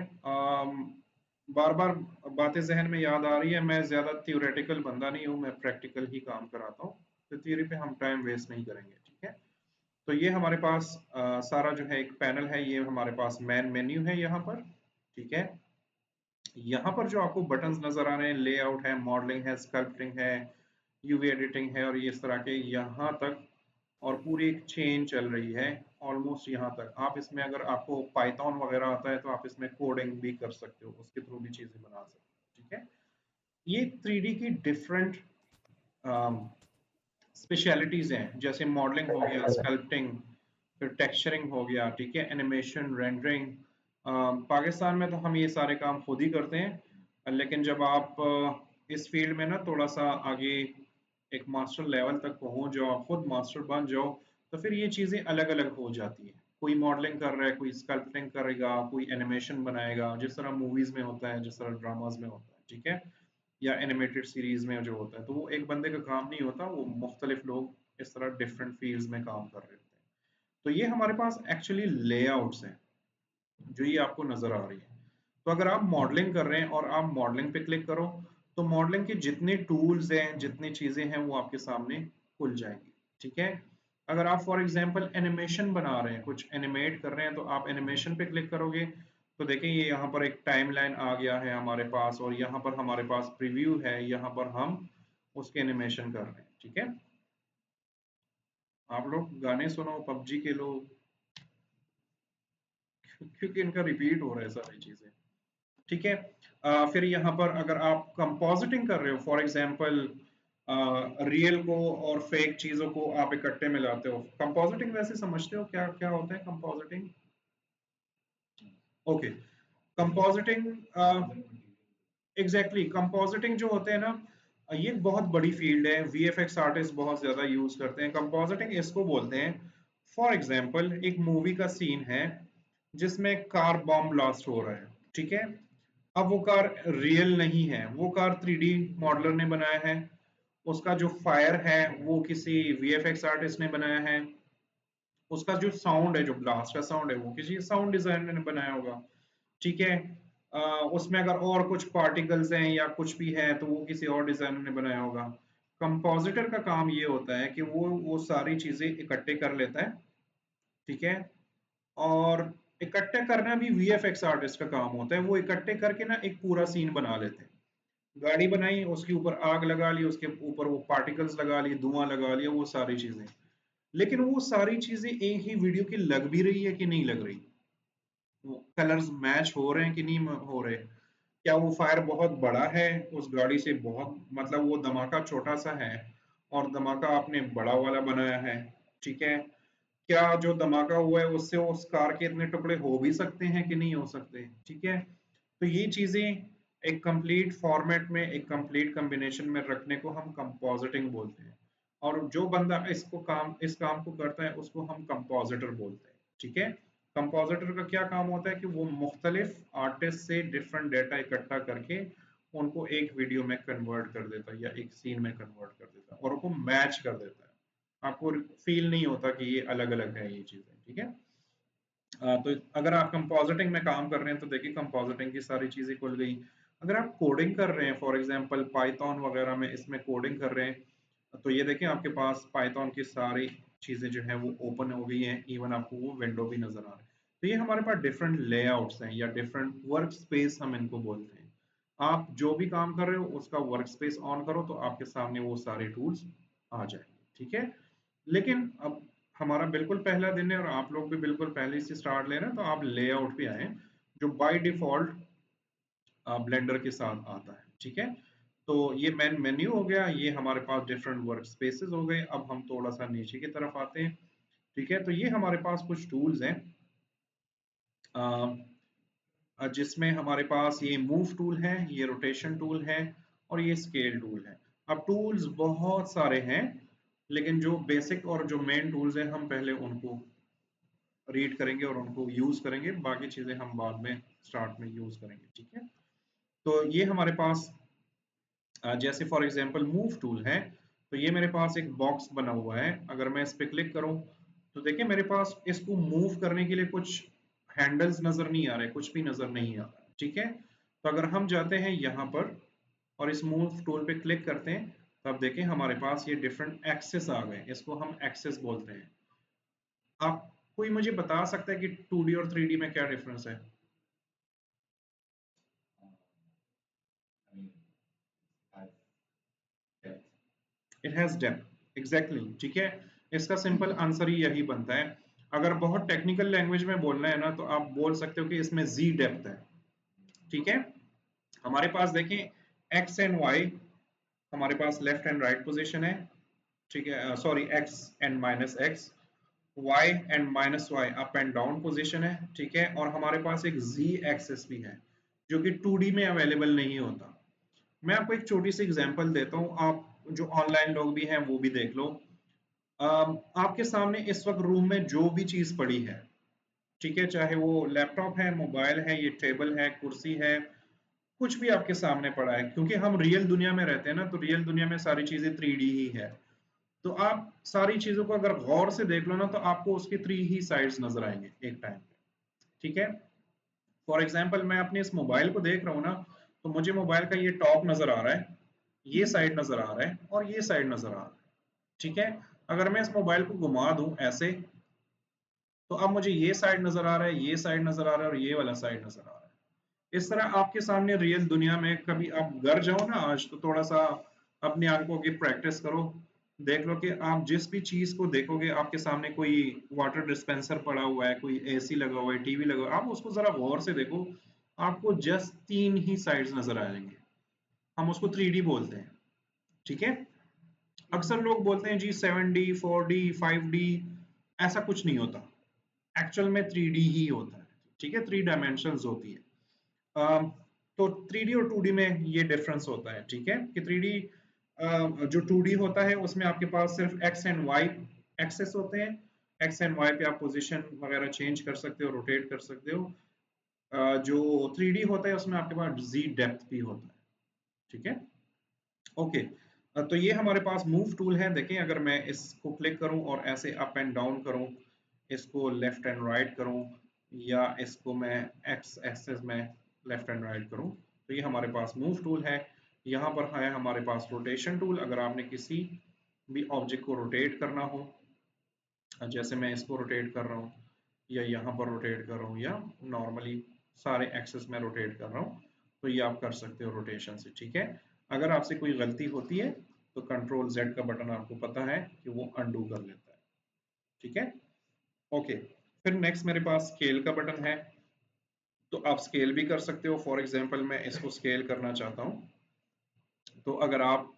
बार बार बातें जहन में याद आ रही है, मैं ज्यादा थ्योरेटिकल बंदा नहीं हूँ, मैं प्रैक्टिकल ही काम कराता हूँ, तो थ्योरी पे हम टाइम वेस्ट नहीं करेंगे, ठीक है। तो ये हमारे पास सारा जो है एक पैनल है, ये हमारे पास मेन मेन्यू है यहाँ पर, ठीक है। यहाँ पर जो आपको बटन्स नजर आ रहे हैं, लेआउट है, मॉडलिंग है, स्कल्पटिंग है, यूवी एडिटिंग है, और ये इस तरह के यहाँ तक, और पूरी एक चेन चल रही है ऑलमोस्ट यहाँ तक। आप इसमें अगर आपको पाइथन वगैरह आता है तो आप इसमें कोडिंग भी कर सकते हो, उसके थ्रू भी चीजें बना सकते हो, ठीक है। ये 3D की डिफरेंट स्पेशलिटीज हैं, जैसे मॉडलिंग हो गया, स्कल्पटिंग, फिर टेक्सचरिंग हो गया, ठीक है, एनिमेशन, रेंडरिंग। पाकिस्तान में तो हम ये सारे काम खुद ही करते हैं, लेकिन जब आप इस फील्ड में ना थोड़ा सा आगे एक मास्टर लेवल तक पहुंच जाओ, आप खुद मास्टर बन जाओ, तो फिर ये चीजें अलग अलग हो जाती हैं। कोई मॉडलिंग कर रहा है, कोई स्कल्पटिंग करेगा, कोई एनिमेशन बनाएगा, जिस तरह मूवीज में होता है, जिस तरह ड्रामाज में होता है, ठीक है, या एनिमेटेड सीरीज में जो होता है, तो वो एक बंदे का काम नहीं होता, वो मुख्तलिफ लोग इस तरह डिफरेंट फील्ड्स में काम कर रहे होते हैं। तो ये हमारे पास एक्चुअली लेआउट्स हैं जो ये आपको नजर आ रही है। तो अगर आप मॉडलिंग कर रहे हैं और आप मॉडलिंग पे क्लिक करो, तो मॉडलिंग के जितने टूल्स हैं, जितनी चीजें हैं, वो आपके सामने खुल जाएंगी, ठीक है। अगर आप फॉर एग्जांपल एनिमेशन बना रहे हैं, कुछ एनिमेट कर रहे हैं, तो आप एनिमेशन पे क्लिक करोगे, तो देखिए ये यहाँ पर एक टाइमलाइन आ गया है हमारे पास, और यहाँ पर हमारे पास प्रीव्यू है, यहाँ पर हम उसके एनिमेशन कर रहे हैं, ठीक है। आप लोग गाने सुनो, पबजी के लोग, क्योंकि इनका रिपीट हो रहा है सारी चीजें, ठीक है। फिर यहाँ पर अगर आप कंपोजिटिंग कर रहे हो, फॉर एग्जांपल रियल को और फेक चीजों को आप इकट्ठे मिलाते हो, कंपोजिटिंग वैसे समझते हो क्या क्या होता है compositing? Okay, compositing, exactly compositing जो होते हैं ना, ये बहुत बड़ी फील्ड है, वीएफएक्स आर्टिस्ट बहुत ज्यादा यूज करते हैं कंपोजिटिंग, इसको बोलते हैं। फॉर एग्जांपल एक मूवी का सीन है जिसमें कार बॉम्ब ब्लास्ट हो रहा है, ठीक है। अब वो कार रियल नहीं है, वो कार 3D मॉडलर ने बनाया है, उसका जो फायर है वो किसी वीएफएक्स आर्टिस्ट ने बनाया है, उसका जो साउंड है, जो ब्लास्ट का साउंड है, वो किसी साउंड डिजाइनर ने बनाया होगा, ठीक है। उसमें अगर और कुछ पार्टिकल्स हैं या कुछ भी है तो वो किसी और डिजाइनर ने बनाया होगा। कंपोजिटर का काम ये होता है कि वो सारी चीजें इकट्ठे कर लेता है, ठीक है। और इकट्ठे करना भी वीएफएक्स आर्टिस्ट का काम होता है, वो इकट्ठे करके ना एक पूरा सीन बना लेते हैं। गाड़ी बनाई, उसके ऊपर आग लगा ली, उसके ऊपर वो पार्टिकल्स लगा लिए, धुआं लगा लिया, वो सारी चीजें। लेकिन वो सारी चीजें एक ही वीडियो की लग भी रही है कि नहीं लग रही, कलर्स मैच हो रहे हैं कि नहीं हो रहे, क्या वो फायर बहुत बड़ा है उस गाड़ी से, बहुत मतलब वो धमाका छोटा सा है और धमाका आपने बड़ा वाला बनाया है, ठीक है। क्या जो धमाका हुआ है उससे उस कार के इतने टुकड़े हो भी सकते हैं कि नहीं हो सकते, ठीक है। तो ये चीजें एक कंप्लीट फॉर्मेट में, एक कंप्लीट कॉम्बिनेशन में रखने को हम कंपोजिटिंग बोलते हैं। और जो बंदा इस काम को करता है उसको हम कंपोजिटर बोलते हैं, ठीक है। कंपोजिटर का क्या काम होता है कि वो मुख्तलिफ आर्टिस्ट से डिफरेंट डेटा इकट्ठा करके उनको एक वीडियो में कन्वर्ट कर देता है या एक सीन में कन्वर्ट कर देता है और उनको मैच कर देता है। आपको फील नहीं होता कि ये अलग अलग है ये चीजें, ठीक है। तो अगर आप कंपोजिटिंग में काम कर रहे हैं तो देखिए कंपोजिटिंग की सारी चीजें खुल गई। अगर आप कोडिंग कर रहे हैं, फॉर एग्जांपल पाइथन वगैरह में इसमें कोडिंग कर रहे हैं, तो ये देखें आपके पास पाइथन की सारी चीजें जो है वो ओपन हो गई हैं, इवन आपको वो विंडो भी नजर आ रहा है। तो ये हमारे पास डिफरेंट लेआउट्स हैं या डिफरेंट वर्क स्पेस हम इनको बोलते हैं। आप जो भी काम कर रहे हो उसका वर्क स्पेस ऑन करो तो आपके सामने वो सारे टूल्स आ जाएंगे, ठीक है। लेकिन अब हमारा बिल्कुल पहला दिन है और आप लोग भी बिल्कुल पहले से स्टार्ट ले रहे हैं, तो आप लेआउट पे आए जो बाय डिफॉल्ट ब्लेंडर के साथ आता है, ठीक है। तो ये मेन मेन्यू हो गया, ये हमारे पास डिफरेंट वर्क स्पेसेस हो गए। अब हम थोड़ा सा नीचे की तरफ आते हैं, ठीक है। तो ये हमारे पास कुछ टूल्स हैं जिसमें हमारे पास ये मूव टूल है, ये रोटेशन टूल है और ये स्केल टूल है। अब टूल्स बहुत सारे हैं, लेकिन जो बेसिक और जो मेन टूल्स हैं हम पहले उनको रीड करेंगे और उनको यूज करेंगे, बाकी चीजें हम बाद में स्टार्ट में यूज करेंगे, ठीक है। तो ये हमारे पास जैसे फॉर एग्जांपल मूव टूल है, तो ये मेरे पास एक बॉक्स बना हुआ है। अगर मैं इस पे क्लिक करूं तो देखिए मेरे पास इसको मूव करने के लिए कुछ हैंडल्स नजर नहीं आ रहे, कुछ भी नजर नहीं आ रहा, ठीक है। तो अगर हम जाते हैं यहाँ पर और इस मूव टूल पे क्लिक करते हैं, तब देखें हमारे पास ये डिफरेंट एक्सेस आ गए, इसको हम एक्सेस बोलते हैं। आप कोई मुझे बता सकता है कि 2D और 3D में क्या डिफरेंस है? इट हैज डेप्थ, एग्जैक्टली, ठीक है। इसका सिंपल आंसर ही यही बनता है। अगर बहुत टेक्निकल लैंग्वेज में बोलना है ना तो आप बोल सकते हो कि इसमें जी डेप्थ है, ठीक है। हमारे पास देखें एक्स एंड वाई, हमारे पास लेफ्ट एंड राइट पोजीशन है, ठीक है। Sorry, x and minus x, y and minus y up and down position है, ठीक है। और हमारे पास एक जी एक्सेस भी है जो कि 2D में अवेलेबल नहीं होता। मैं आपको एक छोटी सी एग्जांपल देता हूँ, आप जो ऑनलाइन लोग भी हैं वो भी देख लो। आपके सामने इस वक्त रूम में जो भी चीज पड़ी है, ठीक है, चाहे वो लैपटॉप है, मोबाइल है, ये टेबल है, कुर्सी है, कुछ भी आपके सामने पड़ा है, क्योंकि हम रियल दुनिया में रहते हैं ना, तो रियल दुनिया में सारी चीजें 3D ही है। तो आप सारी चीजों को अगर गौर से देख लो ना तो आपको उसके 3 ही साइड्स नजर आएंगे एक टाइम पे, ठीक है। फॉर एग्जाम्पल मैं अपने इस मोबाइल को देख रहा हूँ ना, तो मुझे मोबाइल का ये टॉप नजर आ रहा है, ये साइड नजर आ रहा है और ये साइड नजर आ रहा है, ठीक है। अगर मैं इस मोबाइल को घुमा दूं ऐसे, तो अब मुझे ये साइड नजर आ रहा है, ये साइड नजर आ रहा है और ये वाला साइड नजर आ रहा है। इस तरह आपके सामने रियल दुनिया में कभी आप घर जाओ ना आज, तो थोड़ा सा अपनी आंखों की प्रैक्टिस करो, देख लो कि आप जिस भी चीज को देखोगे आपके सामने कोई वाटर डिस्पेंसर पड़ा हुआ है, कोई एसी लगा हुआ है, टीवी लगा हुआ है, आप उसको जरा गौर से देखो, आपको जस्ट 3 ही साइड्स नजर आ जाएंगे। हम उसको 3D बोलते हैं, ठीक है। अक्सर लोग बोलते हैं जी 7D 4D 5D, ऐसा कुछ नहीं होता, एक्चुअल में 3D ही होता है, ठीक है, 3 डायमेंशंस होती है। तो 3D और 2D में ये डिफरेंस होता है, ठीक है, कि 3D जो 2D होता है उसमें आपके पास सिर्फ एक्स एंड वाई एक्सेस होते हैं। एक्स एंड वाई पे आप पोजीशन वगैरह चेंज कर सकते हो, रोटेट कर सकते हो। जो 3D होता है उसमें आपके पास जी डेप्थ भी होता है, ठीक है। ओके, तो ये हमारे पास मूव टूल है। देखें अगर मैं इसको क्लिक करूं और ऐसे अप एंड डाउन करूं, इसको लेफ्ट एंड राइट करूं, या इसको मैं एक्स एक्सेस में लेफ्ट एंड राइट करूं, तो ये हमारे पास मूव टूल है। यहाँ पर है हमारे पास रोटेशन टूल, अगर आपने किसी भी ऑब्जेक्ट को रोटेट करना हो, जैसे मैं इसको रोटेट कर रहा हूँ, या यहाँ पर रोटेट कर रहा हूँ, या नॉर्मली सारे एक्सेस में रोटेट कर रहा हूँ, तो ये आप कर सकते हो रोटेशन से। ठीक है, अगर आपसे कोई गलती होती है तो कंट्रोल जेड का बटन आपको पता है कि वो अंडू कर लेता है। ठीक है, ओके। फिर नेक्स्ट मेरे पास स्केल का बटन है, तो आप स्केल भी कर सकते हो। फॉर एग्जांपल मैं इसको स्केल करना चाहता हूँ, तो अगर आप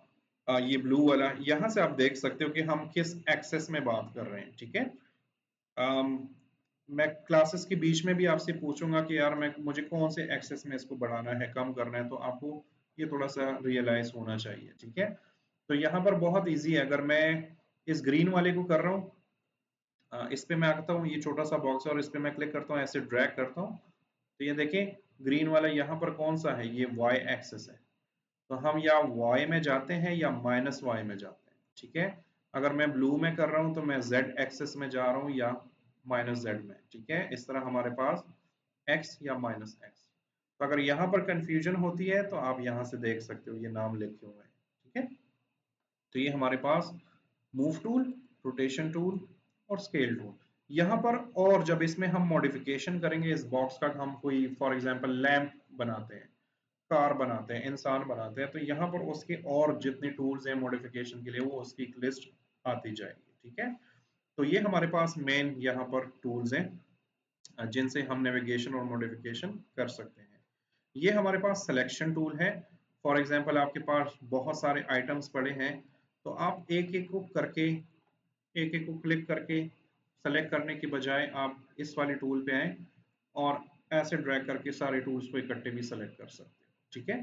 ये ब्लू वाला यहाँ से आप देख सकते हो कि हम किस एक्सेस में बात कर रहे हैं। ठीक है, अम, मैं क्लासेस के बीच में भी आपसे पूछूंगा कि यार मैं मुझे कौन से एक्सेस में इसको बढ़ाना है, कम करना है, तो आपको ये थोड़ा सा रियलाइज होना चाहिए। ठीक है, तो यहाँ पर बहुत इजी है। अगर मैं इस ग्रीन वाले को कर रहा हूँ, इस पे मैं आता हूँ, ये छोटा सा बॉक्स है और इस पे मैं क्लिक करता हूँ, ऐसे ड्रैग करता हूँ, तो ये देखें ग्रीन वाला यहाँ पर कौन सा है, ये y एक्सेस है। तो हम या y में जाते हैं या माइनस y में जाते हैं। ठीक है, अगर मैं ब्लू में कर रहा हूँ तो मैं z एक्सेस में जा रहा हूँ या माइनस z में। ठीक है, इस तरह हमारे पास x या माइनस x। तो अगर यहाँ पर कंफ्यूजन होती है तो आप यहाँ से देख सकते हो, ये नाम लिखे हुए हैं। ठीक है, तो ये हमारे पास मूव टूल, रोटेशन टूल और स्केल टूल यहाँ पर। और जब इसमें हम मॉडिफिकेशन करेंगे इस बॉक्स का, हम कोई फॉर एग्जांपल लैंप बनाते हैं, कार बनाते हैं, इंसान बनाते हैं, तो यहाँ पर उसके और जितने टूल्स हैं मॉडिफिकेशन के लिए, वो उसकी एक लिस्ट आती जाएगी। ठीक है, तो ये हमारे पास मेन यहाँ पर टूल्स हैं जिनसे हम नेविगेशन और मॉडिफिकेशन कर सकते हैं। ये हमारे पास सिलेक्शन टूल है। फॉर एग्जांपल आपके पास बहुत सारे आइटम्स पड़े हैं, तो आप एक एक को करके, एक एक को क्लिक करके सेलेक्ट करने के बजाय आप इस वाले टूल पे आए और ऐसे ड्रैग करके सारे टूल्स को इकट्ठे भी सेलेक्ट कर सकते हो। ठीक है,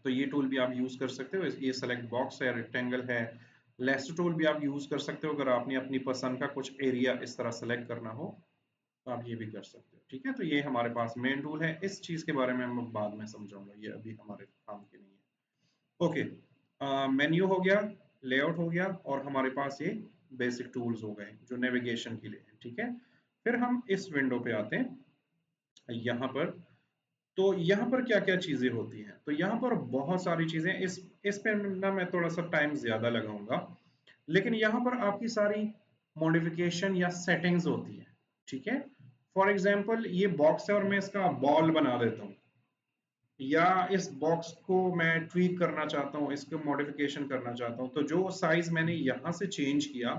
तो ये टूल भी आप यूज कर सकते हो। ये सेलेक्ट बॉक्स है, रेक्टेंगल है। लेस्ट टूल भी आप यूज कर सकते हो, अगर आपने अपनी पसंद का कुछ एरिया इस तरह सेलेक्ट करना हो तो आप ये भी कर सकते हो। ठीक है, तो ये हमारे पास मेन टूल है। इस चीज के बारे में मैं बाद में समझाऊंगा, ये अभी हमारे काम की नहीं है। ओके, मेन्यू हो गया, लेआउट हो गया, और हमारे पास ये बेसिक टूल्स हो गए जो नेविगेशन के लिए है। ठीक है, फिर हम इस विंडो पे आते हैं यहाँ पर। तो यहाँ पर क्या क्या चीजें होती हैं, तो यहाँ पर बहुत सारी चीजें, इस पे ना मैं थोड़ा सा टाइम ज्यादा लगाऊंगा, लेकिन यहाँ पर आपकी सारी मॉडिफिकेशन या सेटिंग्स होती है। ठीक है, फॉर एग्जांपल ये बॉक्स है और मैं इसका बॉल बना देता हूँ, या इस बॉक्स को मैं ट्वीक करना चाहता हूँ, इसको मॉडिफिकेशन करना चाहता हूँ, तो जो साइज मैंने यहाँ से चेंज किया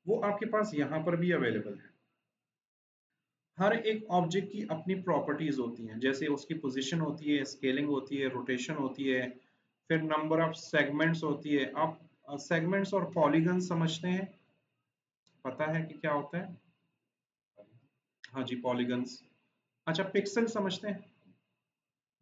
वो आपके पास यहाँ पर भी अवेलेबल है। हर एक ऑब्जेक्ट की अपनी प्रॉपर्टीज होती हैं, जैसे उसकी पोजीशन होती है, स्केलिंग होती है, रोटेशन होती है, फिर नंबर ऑफ सेगमेंट्स होती है। आप सेगमेंट्स और पॉलीगन समझते हैं, पता है कि क्या होता है? हाँ जी, पॉलीगन्स। अच्छा, पिक्सल समझते हैं,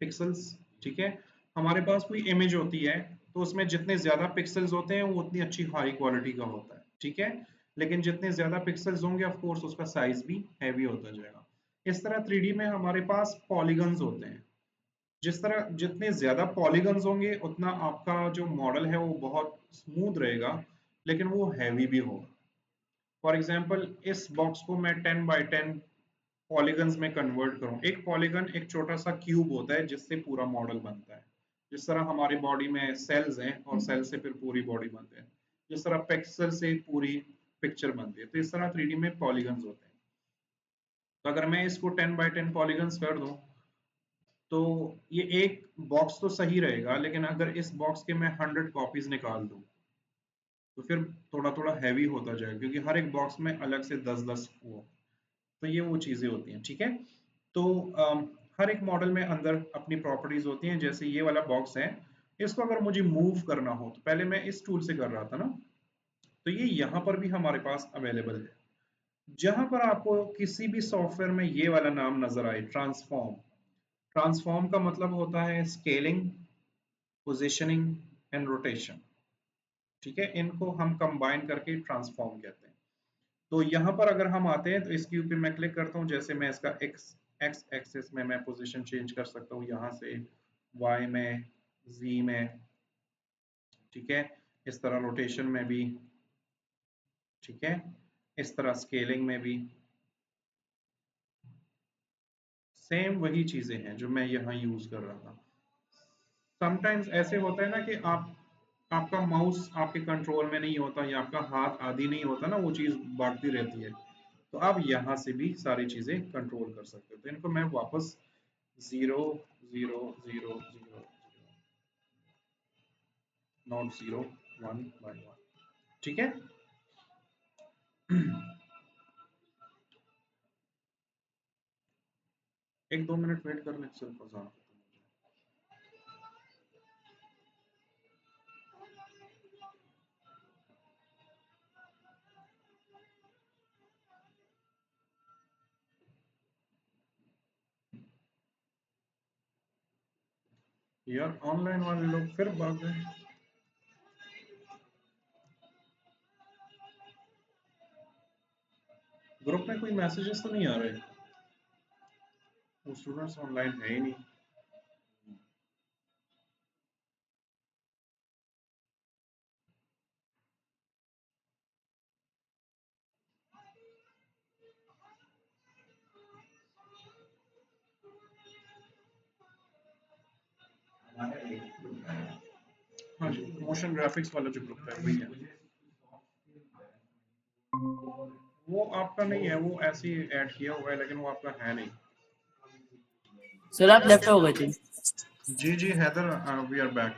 पिक्सल्स। ठीक है, हमारे पास कोई इमेज होती है तो उसमें जितने ज्यादा पिक्सल्स होते हैं वो उतनी अच्छी हाई क्वालिटी का होता है। ठीक है, लेकिन जितने ज्यादा पिक्सल्स होंगे ऑफ कोर्स उसका साइज भी हैवी होता जाएगा। इस तरह 3D में हमारे पास पॉलीगन्स होते हैं। जिस तरह जितने ज्यादा पॉलीगन्स होंगे उतना आपका जो मॉडल है वो बहुत स्मूथ रहेगा, लेकिन वो हैवी भी होगा। फॉर एग्जांपल इस बॉक्स को मैं 10 बाय 10 पॉलीगन्स में कन्वर्ट करूं। एक पॉलीगन एक छोटा सा क्यूब होता है जिससे पूरा मॉडल बनता है। जिस तरह हमारी बॉडी में सेल्स हैं और सेल से फिर पूरी बॉडी बनते हैं, जिस तरह पिक्सल से पूरी पिक्चर बनती है, तो इस तरह 3D में पॉलीगन्स होते हैं। तो अगर मैं इसको 10 बाय 10 पॉलीगन्स कर दूं तो ये एक बॉक्स तो सही रहेगा, लेकिन अगर इस बॉक्स के मैं 100 कॉपीज निकाल दूं तो फिर थोड़ा थोड़ा हैवी होता जाएगा, क्योंकि हर एक बॉक्स में अलग से 10-10 वो, तो ये वो चीजें होती हैं। ठीक है, तो हर एक मॉडल में अंदर अपनी प्रॉपर्टीज होती हैं। जैसे ये वाला बॉक्स है, इसको अगर मुझे मूव करना हो तो पहले मैं इस टूल से कर रहा था ना, तो ये यहाँ पर भी हमारे पास अवेलेबल है। जहां पर आपको किसी भी सॉफ्टवेयर में ये वाला नाम नजर आए, ट्रांसफॉर्म। ट्रांसफॉर्म का मतलब होता है स्केलिंग, पोजिशनिंग एंड रोटेशन। ठीक है, इनको हम कंबाइन करके ट्रांसफॉर्म कहते हैं। तो यहाँ पर अगर हम आते हैं तो इसके ऊपर मैं क्लिक करता हूँ, जैसे मैं इसका एक्स एक्सिस में मैं पोजीशन चेंज कर सकता हूँ यहाँ से, वाई में, जी में। ठीक है, इस तरह रोटेशन में भी। ठीक है, इस तरह स्केलिंग में भी सेम वही चीजें हैं जो मैं यहाँ यूज कर रहा था। समटाइम्स ऐसे होता है ना कि आपका माउस आपके कंट्रोल में नहीं होता या आपका हाथ आदि नहीं होता ना, वो चीज भागती रहती है, तो आप यहाँ से भी सारी चीजें कंट्रोल कर सकते हो। तो इनको मैं वापस 0 0 0 0 नॉट 0 1 बाय 1, ठीक है। एक दो मिनट वेट कर ले, सिर्फ अजान यार, ऑनलाइन वाले लोग फिर भाग गए। ग्रुप में कोई मैसेजेस तो नहीं आ रहे, वो स्टूडेंट्स ऑनलाइन है ही नहीं। हाँ जी, मोशन ग्राफिक्स वाला जो ग्रुप है वही है। वो आपका नहीं है, वो ऐसे ही ऐड किया हुआ है, लेकिन वो आपका है नहीं। सर आप लेफ्ट हो गए थे। जी जी हैदर, वी आर बैक।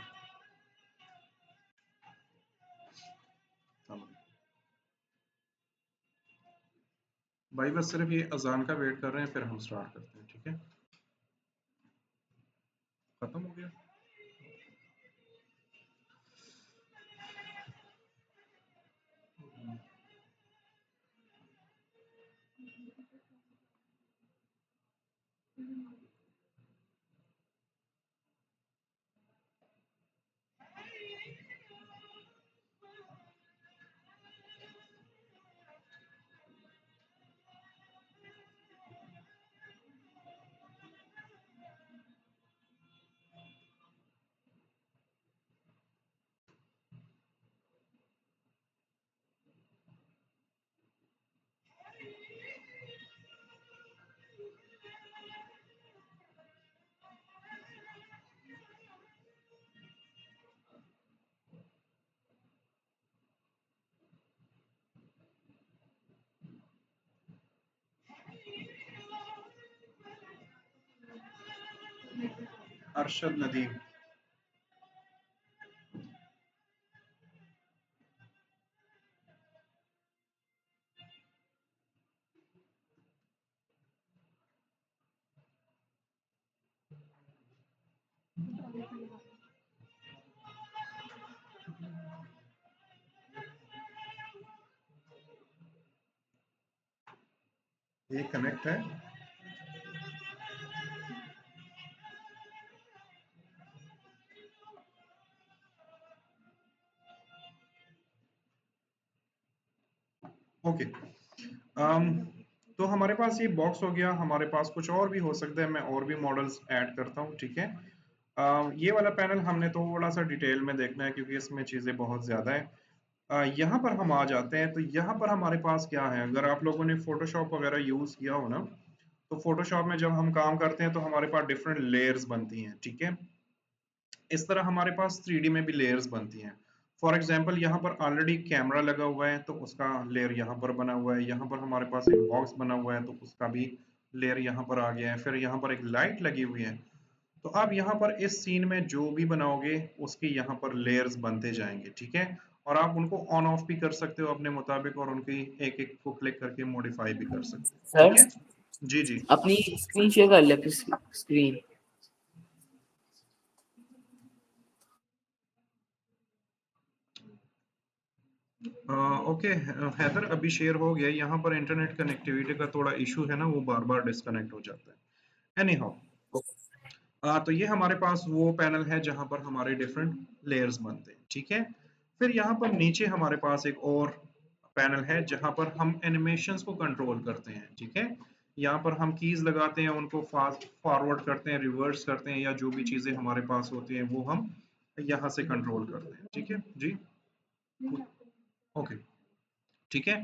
भाई बस सिर्फ ये अजान का वेट कर रहे हैं, फिर हम स्टार्ट करते हैं, ठीक है। खत्म हो गया। अरशद नदीम। ये कनेक्ट है। ओके। तो हमारे पास ये बॉक्स हो गया, हमारे पास कुछ और भी हो सकता है, मैं और भी मॉडल्स ऐड करता हूँ, ठीक है। ये वाला पैनल हमने थोड़ा सा डिटेल में देखना है क्योंकि इसमें चीज़ें बहुत ज़्यादा है। यहाँ पर हम आ जाते हैं, तो यहाँ पर हमारे पास क्या है, अगर आप लोगों ने फोटोशॉप वगैरह यूज़ किया हो ना, तो फोटोशॉप में जब हम काम करते हैं तो हमारे पास डिफरेंट लेयर्स बनती हैं, ठीक है। इस तरह हमारे पास 3D में भी लेयर्स बनती हैं। फॉर एग्जांपल यहाँ पर ऑलरेडी कैमरा लगा हुआ है तो उसका लेयर यहाँ पर बना हुआ है, यहाँ पर हमारे पास एक बॉक्स बना हुआ है तो उसका भी लेयर यहाँ पर आ गया है, फिर यहाँ पर एक लाइट लगी हुई है। तो आप यहाँ पर इस सीन में जो भी बनाओगे उसके यहाँ पर लेयर्स बनते जाएंगे, ठीक है। और आप उनको ऑन ऑफ भी कर सकते हो अपने मुताबिक, और उनकी एक एक को क्लिक करके मॉडिफाई भी कर सकते हो, सर ठीक है। जी जी। अपनी स्क्रीन शेयर कर ले, अपनी स्क्रीन। ओके हैदर, अभी शेयर हो गया। यहाँ पर इंटरनेट कनेक्टिविटी का थोड़ा इशू है ना, वो बार बार डिस्कनेक्ट हो जाता है। एनी हाउ, तो ये हमारे पास वो पैनल है जहां पर हमारे डिफरेंट लेयर्स बनते हैं, ठीक है। फिर यहाँ पर नीचे हमारे पास एक और पैनल है जहां पर हम एनिमेशंस को कंट्रोल करते हैं, ठीक है। यहाँ पर हम कीज लगाते हैं, उनको फास्ट फॉरवर्ड करते हैं, रिवर्स करते हैं, या जो भी चीजें हमारे पास होती हैं वो हम यहाँ से कंट्रोल करते हैं, ठीक है जी। ओके, ठीक है।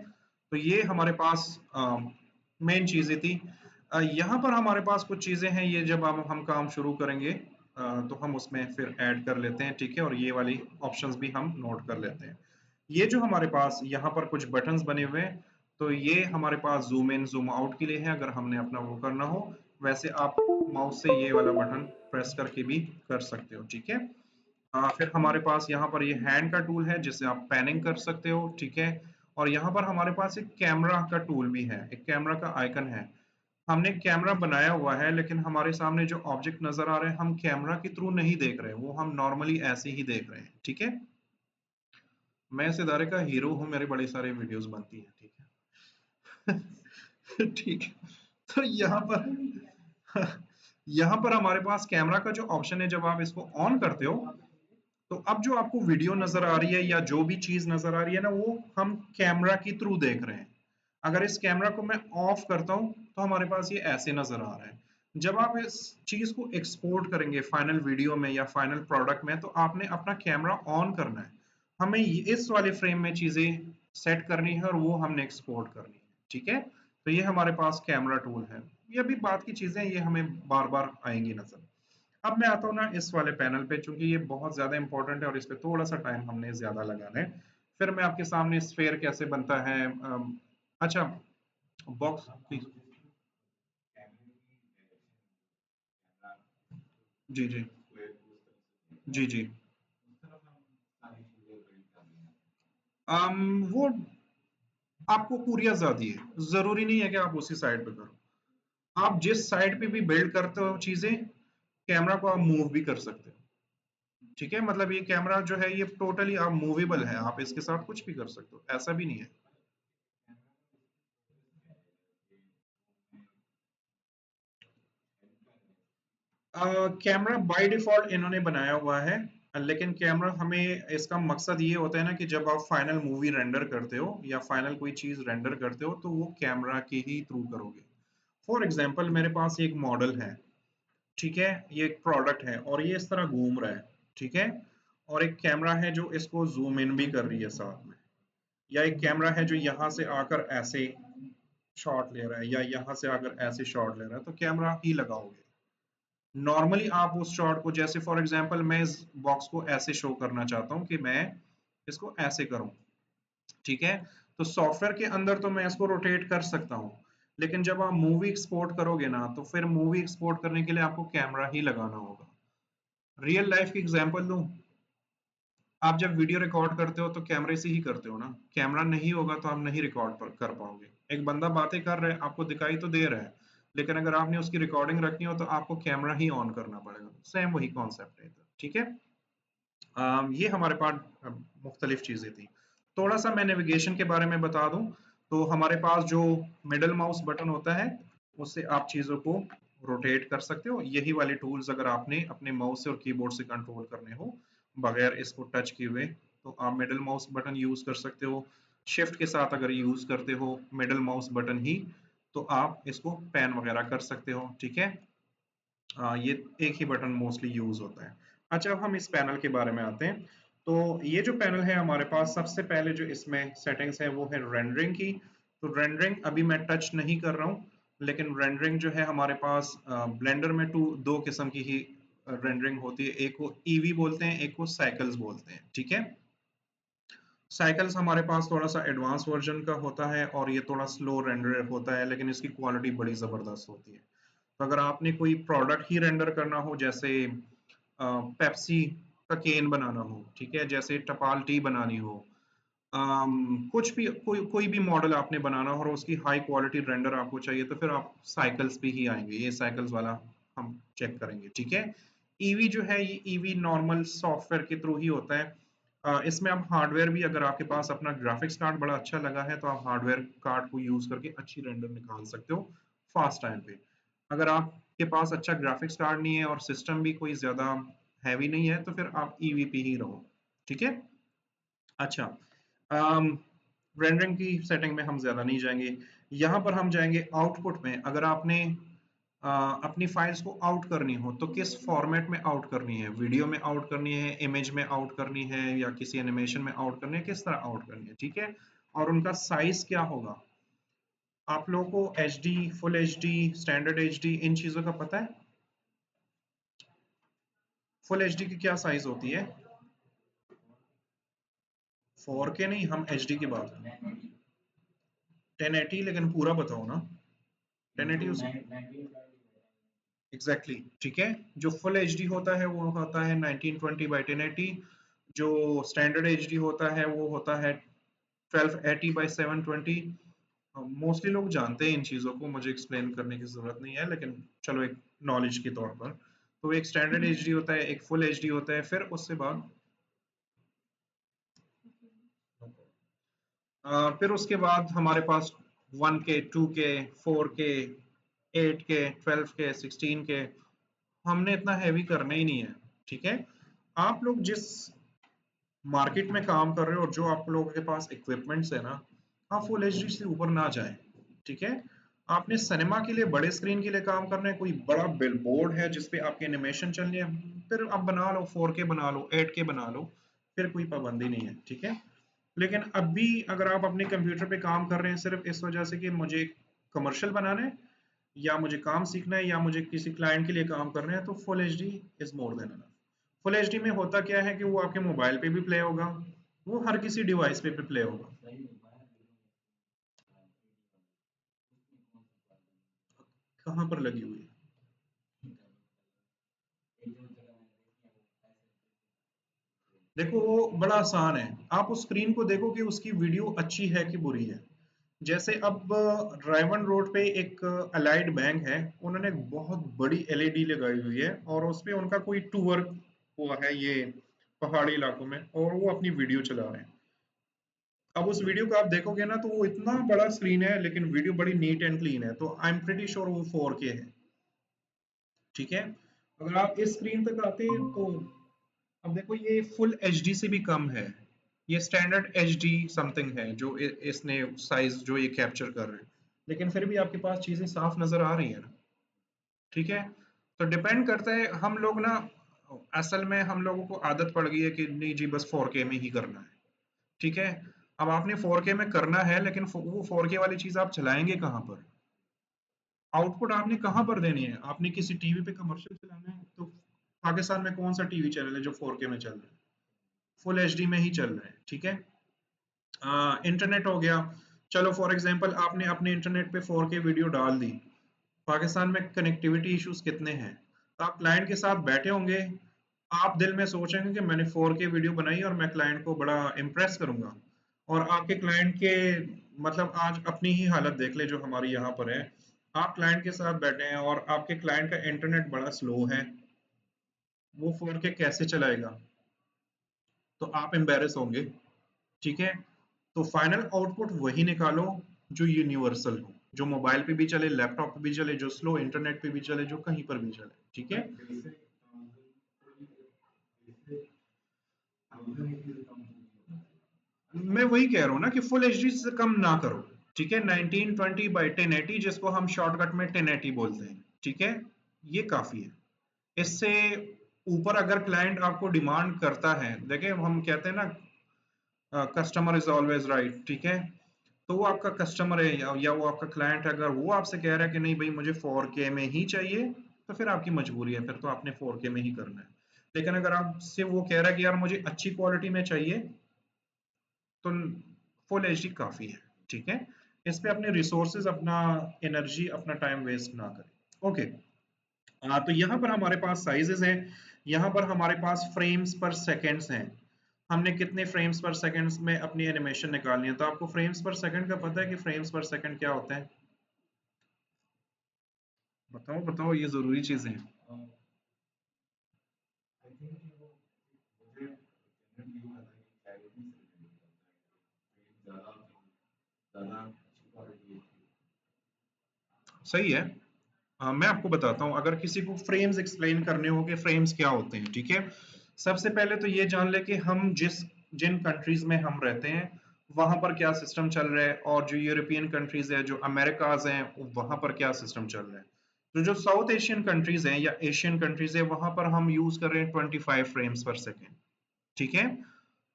तो ये हमारे पास मेन चीजें थी। यहाँ पर हमारे पास कुछ चीजें हैं, ये जब हम काम शुरू करेंगे तो हम उसमें फिर ऐड कर लेते हैं, ठीक है, और ये वाली ऑप्शंस भी हम नोट कर लेते हैं। ये जो हमारे पास यहाँ पर कुछ बटन्स बने हुए हैं, तो ये हमारे पास जूम इन जूम आउट के लिए है, अगर हमने अपना वो करना हो। वैसे आप माउस से ये वाला बटन प्रेस करके भी कर सकते हो, ठीक है। फिर हमारे पास यहाँ पर ये हैंड का टूल है जिससे आप पैनिंग कर सकते हो, ठीक है। और यहाँ पर हमारे पास एक कैमरा का टूल भी है, एक कैमरा का आइकन है। हमने कैमरा बनाया हुआ है लेकिन हमारे सामने जो ऑब्जेक्ट नजर आ रहे हैं हम कैमरा के थ्रू नहीं देख रहे हैं, वो हम नॉर्मली ऐसे ही देख रहे हैं, ठीक है। मैं इस इदारे का हीरो हूँ, मेरे बड़े सारे वीडियोस बनती हैं, ठीक है। ठीक है। तो यहाँ पर हमारे पास कैमरा का जो ऑप्शन है, जब आप इसको ऑन करते हो तो अब जो आपको वीडियो नजर आ रही है या जो भी चीज नजर आ रही है ना, वो हम कैमरा के थ्रू देख रहे हैं। अगर इस कैमरा को मैं ऑफ करता हूं तो हमारे पास ये ऐसे नजर आ रहा है। जब आप इस चीज को एक्सपोर्ट करेंगे फाइनल वीडियो में या फाइनल प्रोडक्ट में, तो आपने अपना कैमरा ऑन करना है। हमें इस वाले फ्रेम में चीजें सेट करनी है और वो हमने एक्सपोर्ट करनी है, ठीक है। तो ये हमारे पास कैमरा टूल है। ये भी बात की चीजें, ये हमें बार बार आएंगी नजर। अब मैं आता हूँ ना इस वाले पैनल पे, चूंकि ये बहुत ज्यादा इंपॉर्टेंट है और इस पे थोड़ा सा टाइम हमने ज्यादा लगाना है। फिर मैं आपके सामने स्फेयर कैसे बनता है। अच्छा, बॉक्स प्लीज। जी जी जी जी। वो आपको पूरी आजादी है, जरूरी नहीं है कि आप उसी साइड पे करो। आप जिस साइड पे भी बिल्ड करते हो चीजें, कैमरा को आप मूव भी कर सकते हो, ठीक है। मतलब ये कैमरा जो है ये टोटली आप मूवेबल है, आप इसके साथ कुछ भी कर सकते हो, ऐसा भी नहीं है। कैमरा बाय डिफॉल्ट इन्होंने बनाया हुआ है, लेकिन कैमरा हमें इसका मकसद ये होता है ना कि जब आप फाइनल मूवी रेंडर करते हो या फाइनल कोई चीज रेंडर करते हो तो वो कैमरा के ही थ्रू करोगे। फॉर एग्जांपल मेरे पास एक मॉडल है, ठीक है, ये एक प्रोडक्ट है और ये इस तरह घूम रहा है, ठीक है। और एक कैमरा है जो इसको जूम इन भी कर रही है साथ में, या एक कैमरा है जो यहाँ से आकर ऐसे शॉट ले रहा है या यहाँ से आकर ऐसे शॉट ले रहा है, तो कैमरा ही लगाओगे। नॉर्मली आप उस शॉट को, जैसे फॉर एग्जांपल मैं इस बॉक्स को ऐसे शो करना चाहता हूँ कि मैं इसको ऐसे करूँ, ठीक है। तो सॉफ्टवेयर के अंदर तो मैं इसको रोटेट कर सकता हूँ, लेकिन जब आप मूवी एक्सपोर्ट करोगे ना, तो फिर मूवी एक्सपोर्ट करने के लिए आपको कैमरा ही लगाना होगा। रियल लाइफ की एग्जांपल दूं, आप जब वीडियो रिकॉर्ड करते हो तो कैमरे से ही करते हो ना। कैमरा नहीं होगा तो आप नहीं रिकॉर्ड कर पाओगे। एक बंदा बातें कर रहा है, आपको दिखाई तो दे रहा है, लेकिन अगर आपने उसकी रिकॉर्डिंग रखनी हो तो आपको कैमरा ही ऑन करना पड़ेगा। सेम वही कॉन्सेप्ट है इधर, ठीक है। ये हमारे पास मुख्तलिफ चीजें थी। थोड़ा सा मैं नेविगेशन के बारे में बता दूं, तो हमारे पास जो मिडल माउस बटन होता है, उससे आप चीजों को रोटेट कर सकते हो। यही वाले टूल्स अगर आपने अपने माउस से और कीबोर्ड से कंट्रोल करने हो बगैर इसको टच किए हुए, तो आप मिडल माउस बटन यूज कर सकते हो। शिफ्ट के साथ अगर यूज करते हो मिडल माउस बटन ही, तो आप इसको पैन वगैरह कर सकते हो, ठीक है। ये एक ही बटन मोस्टली यूज होता है। अच्छा, अब हम इस पैनल के बारे में आते हैं। तो ये जो पैनल है हमारे पास, सबसे पहले जो इसमें सेटिंग्स है वो है रेंडरिंग की। तो रेंडरिंग अभी मैं टच नहीं कर रहा हूँ, लेकिन रेंडरिंग जो है हमारे पास ब्लेंडर में दो किस्म की ही रेंडरिंग होती है। एक को ईवी बोलते हैं, एक को साइकिल्स बोलते हैं, ठीक है। साइकिल्स हमारे पास थोड़ा सा एडवांस वर्जन का होता है और ये थोड़ा स्लो रेंडर होता है, लेकिन इसकी क्वालिटी बड़ी जबरदस्त होती है। तो अगर आपने कोई प्रोडक्ट ही रेंडर करना हो, जैसे पेप्सी का केन बनाना हो, ठीक है, जैसे टपाल टी बनानी हो, कुछ भी कोई भी मॉडल आपने बनाना हो और उसकी हाई क्वालिटी रेंडर आपको चाहिए, तो फिर आप साइकिल्स पे ही आएंगे। ये साइकिल्स वाला हम चेक करेंगे, ठीक है। ईवी जो है ये ईवी नॉर्मल सॉफ्टवेयर के थ्रू ही होता है। इसमें आप हार्डवेयर भी, अगर आपके पास अपना ग्राफिक्स कार्ड बड़ा अच्छा लगा है तो आप हार्डवेयर कार्ड को यूज करके अच्छी रेंडर निकाल सकते हो फास्ट टाइम पे। अगर आपके पास अच्छा ग्राफिक्स कार्ड नहीं है और सिस्टम भी कोई ज्यादा हैवी नहीं है, तो फिर आप ईवी पे ही रहो, ठीक है। अच्छा, रेंडरिंग की सेटिंग में हम ज्यादा नहीं जाएंगे। यहाँ पर हम जाएंगे आउटपुट में। अगर आपने अपनी फाइल्स को आउट करनी हो तो किस फॉर्मेट में आउट करनी है, वीडियो में आउट करनी है, इमेज में आउट करनी है, या किसी एनिमेशन में आउट करनी है, किस तरह आउट करनी है, ठीक है। और उनका साइज क्या होगा। आप लोगों को H D, full H D, standard H D, इन चीजों का पता है? फुल एच डी की क्या साइज होती है? 4K नहीं, हम एच डी की बात करें। 1080, लेकिन पूरा बताओ ना। 1080 उस एग्जैक्टली ठीक है। जो फुल एच डी होता है वो होता है 1920 बाई 1080। जो स्टैंडर्ड एच डी होता है वो होता है 1280 बाई 720। मोस्टली लोग जानते हैं इन चीज़ों को, मुझे एक्सप्लेन करने की ज़रूरत नहीं है, लेकिन चलो एक नॉलेज के तौर पर। तो एक स्टैंडर्ड एच डी होता है, एक फुल एच डी होता है, फिर उससे बाद फिर उसके बाद हमारे पास 1K, 2K, 4K, 8K, 12K, 16K। हमने इतना हैवी करना ही नहीं है, ठीक है। आप लोग जिस मार्केट में काम कर रहे हो और जो आप लोगों के पास इक्विपमेंट्स है ना, आप फुल एच डी से ऊपर ना जाएं, ठीक है। आपने सिनेमा के लिए, बड़े स्क्रीन के लिए काम करना है, कोई बड़ा बिलबोर्ड है जिसपे आपकी एनिमेशन चलनी है, फिर आप बना लो, 4K बना लो, 8K बना लो, फिर कोई पाबंदी नहीं है, ठीक है। लेकिन अभी अगर आप अपने कंप्यूटर पे काम कर रहे हैं सिर्फ इस वजह से कि मुझे कमर्शियल बनाना है, या मुझे काम सीखना है, या मुझे किसी क्लाइंट के लिए काम करना है, तो full H D is more than enough. Full H D में होता क्या है कि वो आपके मोबाइल पे भी प्ले होगा, वो हर किसी डिवाइस पे भी प्ले होगा। कहाँ पर लगी हुई है? देखो वो बड़ा आसान है, आप उस स्क्रीन को देखो कि उसकी वीडियो अच्छी है कि बुरी है। जैसे अब ड्राइवन रोड पे एक अलाइड बैंक है, उन्होंने एक बहुत बड़ी एलईडी लगाई हुई है और उस पे उनका कोई टूर हुआ है ये पहाड़ी इलाकों में, और वो अपनी वीडियो चला रहे हैं। अब उस वीडियो को आप देखोगे ना तो वो इतना बड़ा स्क्रीन है लेकिन वीडियो बड़ी नीट एंड क्लीन है, तो आई एम प्रीटी श्योर वो 4K है, ठीक है। अगर आप इस स्क्रीन तक आते हैं तो अब देखो ये फुल एचडी से भी कम है, ये स्टैंडर्ड एचडी समथिंग है जो इसने साइज जो ये कैप्चर कर रहे हैं, लेकिन फिर भी आपके पास चीजें साफ नजर आ रही है ना, ठीक है। तो डिपेंड करता है, हम लोग ना असल में हम लोगों को आदत पड़ गई है कि नहीं जी बस 4K में ही करना है, ठीक है। अब आपने 4K में करना है लेकिन वो 4K वाली चीज आप चलाएंगे कहाँ पर? आउटपुट आपने कहाँ पर देनी है? आपने किसी टीवी पे कमर्शियल चलाना है तो पाकिस्तान में कौन सा टीवी चैनल है जो 4K में चल रहा है? फुल एचडी में ही चल रहा है, ठीक है। इंटरनेट हो गया, चलो फॉर एग्जांपल आपने अपने इंटरनेट पे 4K वीडियो डाल दी, पाकिस्तान में कनेक्टिविटी इश्यूज कितने हैं, तो आप क्लाइंट के साथ बैठे होंगे, आप दिल में सोचेंगे कि मैंने 4K वीडियो बनाई और मैं क्लाइंट को बड़ा इम्प्रेस करूंगा, और आपके क्लाइंट के मतलब आज अपनी ही हालत देख ले जो हमारी यहाँ पर है। आप क्लाइंट के साथ बैठे हैं और आपके क्लाइंट का इंटरनेट बड़ा स्लो है, वो 4K कैसे चलाएगा? तो आप एम्बेरस होंगे, ठीक है। तो फाइनल आउटपुट वही निकालो जो यूनिवर्सल हो, जो मोबाइल पे भी चले, लैपटॉप पे भी चले, जो स्लो इंटरनेट पे भी चले, जो कहीं पर भी चले, ठीक है। मैं वही कह रहा हूँ ना कि फुल एचडी से कम ना करो, ठीक है। 1920 बाई 1080 जिसको हम शॉर्टकट में 1080 बोलते हैं, ठीक है, ये काफी है। इससे ऊपर अगर क्लाइंट आपको डिमांड करता है, देखिए हम कहते हैं ना कस्टमर इज ऑलवेज राइट, ठीक है। तो वो आपका कस्टमर है या वो आपका क्लाइंट है, अगर वो आपसे कह रहा है कि नहीं भाई मुझे 4K में ही चाहिए, तो फिर आपकी मजबूरी है, फिर तो आपने 4K में ही करना है। लेकिन अगर आपसे वो कह रहा है कि यार मुझे अच्छी क्वालिटी में चाहिए, तो फुल एचडी काफी है, ठीक है। इस पे अपने रिसोर्सेज, अपना एनर्जी, अपना टाइम वेस्ट ना करें, ओके। तो यहाँ पर हमारे पास साइजेस हैं, यहाँ पर हमारे पास फ्रेम्स पर सेकेंड्स हैं, हमने कितने फ्रेम्स पर सेकंड्स में अपनी एनिमेशन निकालनी है। तो आपको फ्रेम्स पर सेकंड का पता है कि फ्रेम्स पर सेकंड क्या होता है? बताओ बताओ, ये जरूरी चीजें हैं। सही है। मैं आपको बताता हूँ, अगर किसी को फ्रेम्स एक्सप्लेन करने हो कि फ्रेम्स क्या होते हैं, ठीक है। सबसे पहले तो ये जान ले कि हम जिन कंट्रीज में हम रहते हैं वहां पर क्या सिस्टम चल रहा है, और जो यूरोपियन कंट्रीज है, जो अमेरिकाज हैं, वहां पर क्या सिस्टम चल रहा है। तो जो साउथ एशियन कंट्रीज हैं या एशियन कंट्रीज है, वहां पर हम यूज कर रहे हैं 25 फ्रेम्स पर सेकेंड, ठीक है।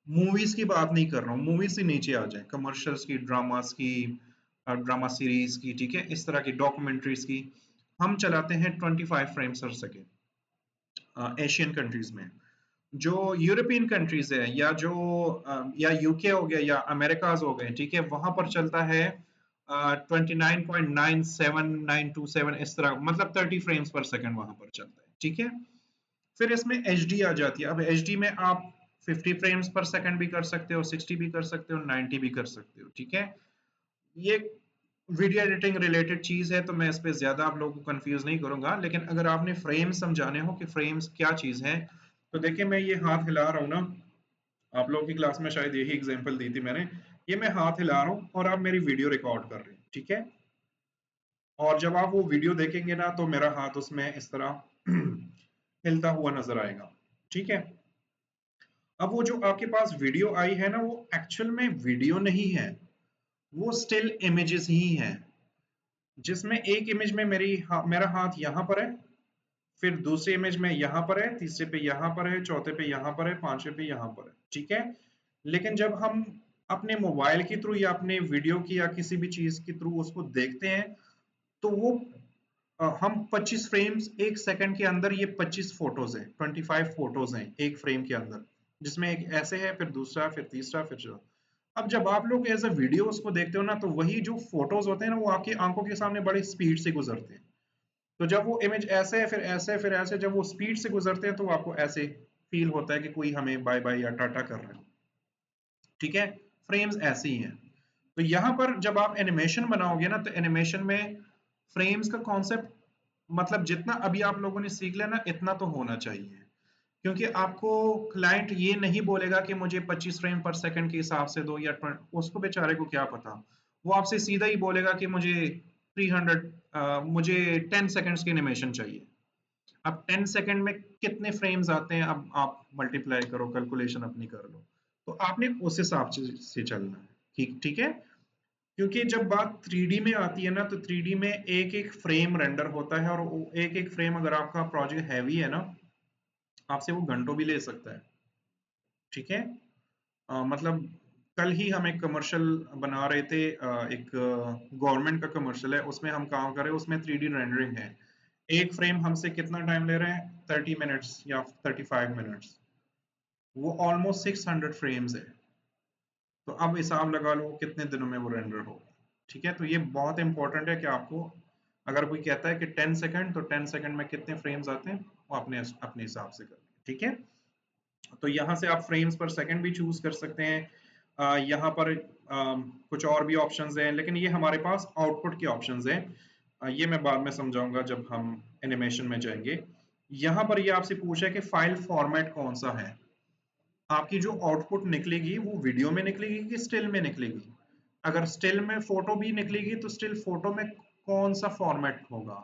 मूवीज की बात नहीं कर रहा हूँ, मूवीज से नीचे आ जाए, कमर्शियल्स की, ड्रामास की, ड्रामा सीरीज की, ठीक है, इस तरह की डॉक्यूमेंट्रीज की, हम चलाते हैं 25 फ्रेम्स पर सेकेंड एशियन कंट्रीज में। जो यूरोपियन कंट्रीज है या जो या यूके हो गया या अमेरिकाज हो गए, ठीक है, वहां पर चलता है 29.97927, इस तरह, मतलब 30 फ्रेम्स पर सेकंड वहां पर चलता है, ठीक है। फिर इसमें एच डी आ जाती है। अब एच डी में आप 50 फ्रेम्स पर सेकंड भी कर सकते हो, 60 भी कर सकते हो, 90 भी कर सकते हो, ठीक है। ये वीडियो एडिटिंग रिलेटेड चीज है, तो मैं इस पे ज्यादा आप लोगों को कंफ्यूज नहीं करूंगा, लेकिन अगर आपने फ्रेम समझाने हो कि फ्रेम्स क्या चीज है, तो देखिए मैं ये हाथ हिला रहा हूँ ना, आप लोगों की क्लास में शायद यही एग्जांपल दी थी मैंने, ये मैं हाथ हिला रहा हूँ और आप मेरी वीडियो रिकॉर्ड कर रहे हैं, ठीक है। और जब आप वो वीडियो देखेंगे ना, तो मेरा हाथ उसमें इस तरह हिलता हुआ नजर आएगा, ठीक है। अब वो जो आपके पास वीडियो आई है ना, वो एक्चुअल में वीडियो नहीं है, वो स्टिल इमेजेस ही हैं, जिसमें एक इमेज में मेरा हाथ यहाँ पर है, फिर दूसरे इमेज में यहाँ पर है, तीसरे पे यहाँ पर है, चौथे पे यहाँ पर है, पांचवे पे यहाँ पर है, ठीक है। लेकिन जब हम अपने मोबाइल के थ्रू या अपने वीडियो की या किसी भी चीज के थ्रू उसको देखते हैं, तो वो हम 25 फ्रेम्स एक सेकंड के अंदर, ये 25 फोटोज हैं, 25 फोटोज हैं एक फ्रेम के अंदर, जिसमें एक ऐसे है, फिर दूसरा, फिर तीसरा, फिर चौथा। अब जब आप लोग एज अ वीडियो उसको देखते हो ना, तो वही जो फोटोज होते हैं ना, वो आपकी आंखों के सामने बड़ी स्पीड से गुजरते हैं। तो जब वो इमेज ऐसे है, फिर ऐसे, फिर ऐसे, जब वो स्पीड से गुजरते हैं, तो आपको ऐसे फील होता है कि कोई हमें बाय बाय या टाटा कर रहा है, ठीक है। फ्रेम्स ऐसे ही हैं। तो यहाँ पर जब आप एनिमेशन बनाओगे ना, तो एनिमेशन में फ्रेम्स का कॉन्सेप्ट, मतलब जितना अभी आप लोगों ने सीख लिया ना, इतना तो होना चाहिए, क्योंकि आपको क्लाइंट ये नहीं बोलेगा कि मुझे 25 फ्रेम पर सेकंड के हिसाब से दो, या उसको बेचारे को क्या पता, वो आपसे सीधा ही बोलेगा कि मुझे 300 मुझे 10 सेकंड्स की एनिमेशन चाहिए। अब 10 सेकंड में कितने फ्रेम्स आते हैं, अब आप मल्टीप्लाई करो, कैलकुलेशन अपनी कर लो, तो आपने उस हिसाब से चलना है, ठीक ठीक है। क्योंकि जब बात 3D में आती है ना, तो 3D में एक एक फ्रेम रेंडर होता है, और एक एक फ्रेम, अगर आपका प्रोजेक्ट हैवी है ना, आपसे वो घंटों भी ले सकता है, ठीक है। मतलब कल ही हम एक कमर्शियल बना रहे थे, एक गवर्नमेंट का कमर्शियल है, उसमें हम काम कर रहे हैं, उसमें 3D रेंडरिंग है। एक फ्रेम हमसे कितना टाइम ले रहे हैं, 30 मिनट्स या 35 मिनट्स, वो ऑलमोस्ट 600 फ्रेम्स है। तो अब हिसाब लगा लो कितने दिनों में वो रेंडर होगा, ठीक है। तो ये बहुत इंपॉर्टेंट है कि आपको, अगर कोई कहता है कि 10 सेकंड, तो 10 सेकंड में कितने फ्रेम्स आते हैं, वो अपने अपने हिसाब से करना है, ठीक है। तो यहाँ से आप फ्रेम्स पर सेकंड भी चूज कर सकते हैं। यहाँ पर कुछ और भी ऑप्शंस हैं, लेकिन ये हमारे पास आउटपुट के ऑप्शंस हैं। ये मैं बाद में समझाऊंगा जब हम एनिमेशन में जाएंगे। यहाँ पर ये आपसे पूछा है कि फाइल फॉर्मेट कौन सा है। आपकी जो आउटपुट निकलेगी वो वीडियो में निकलेगी कि स्टिल में निकलेगी। अगर स्टिल में फोटो भी निकलेगी, तो स्टिल फोटो में कौन सा फॉर्मेट होगा,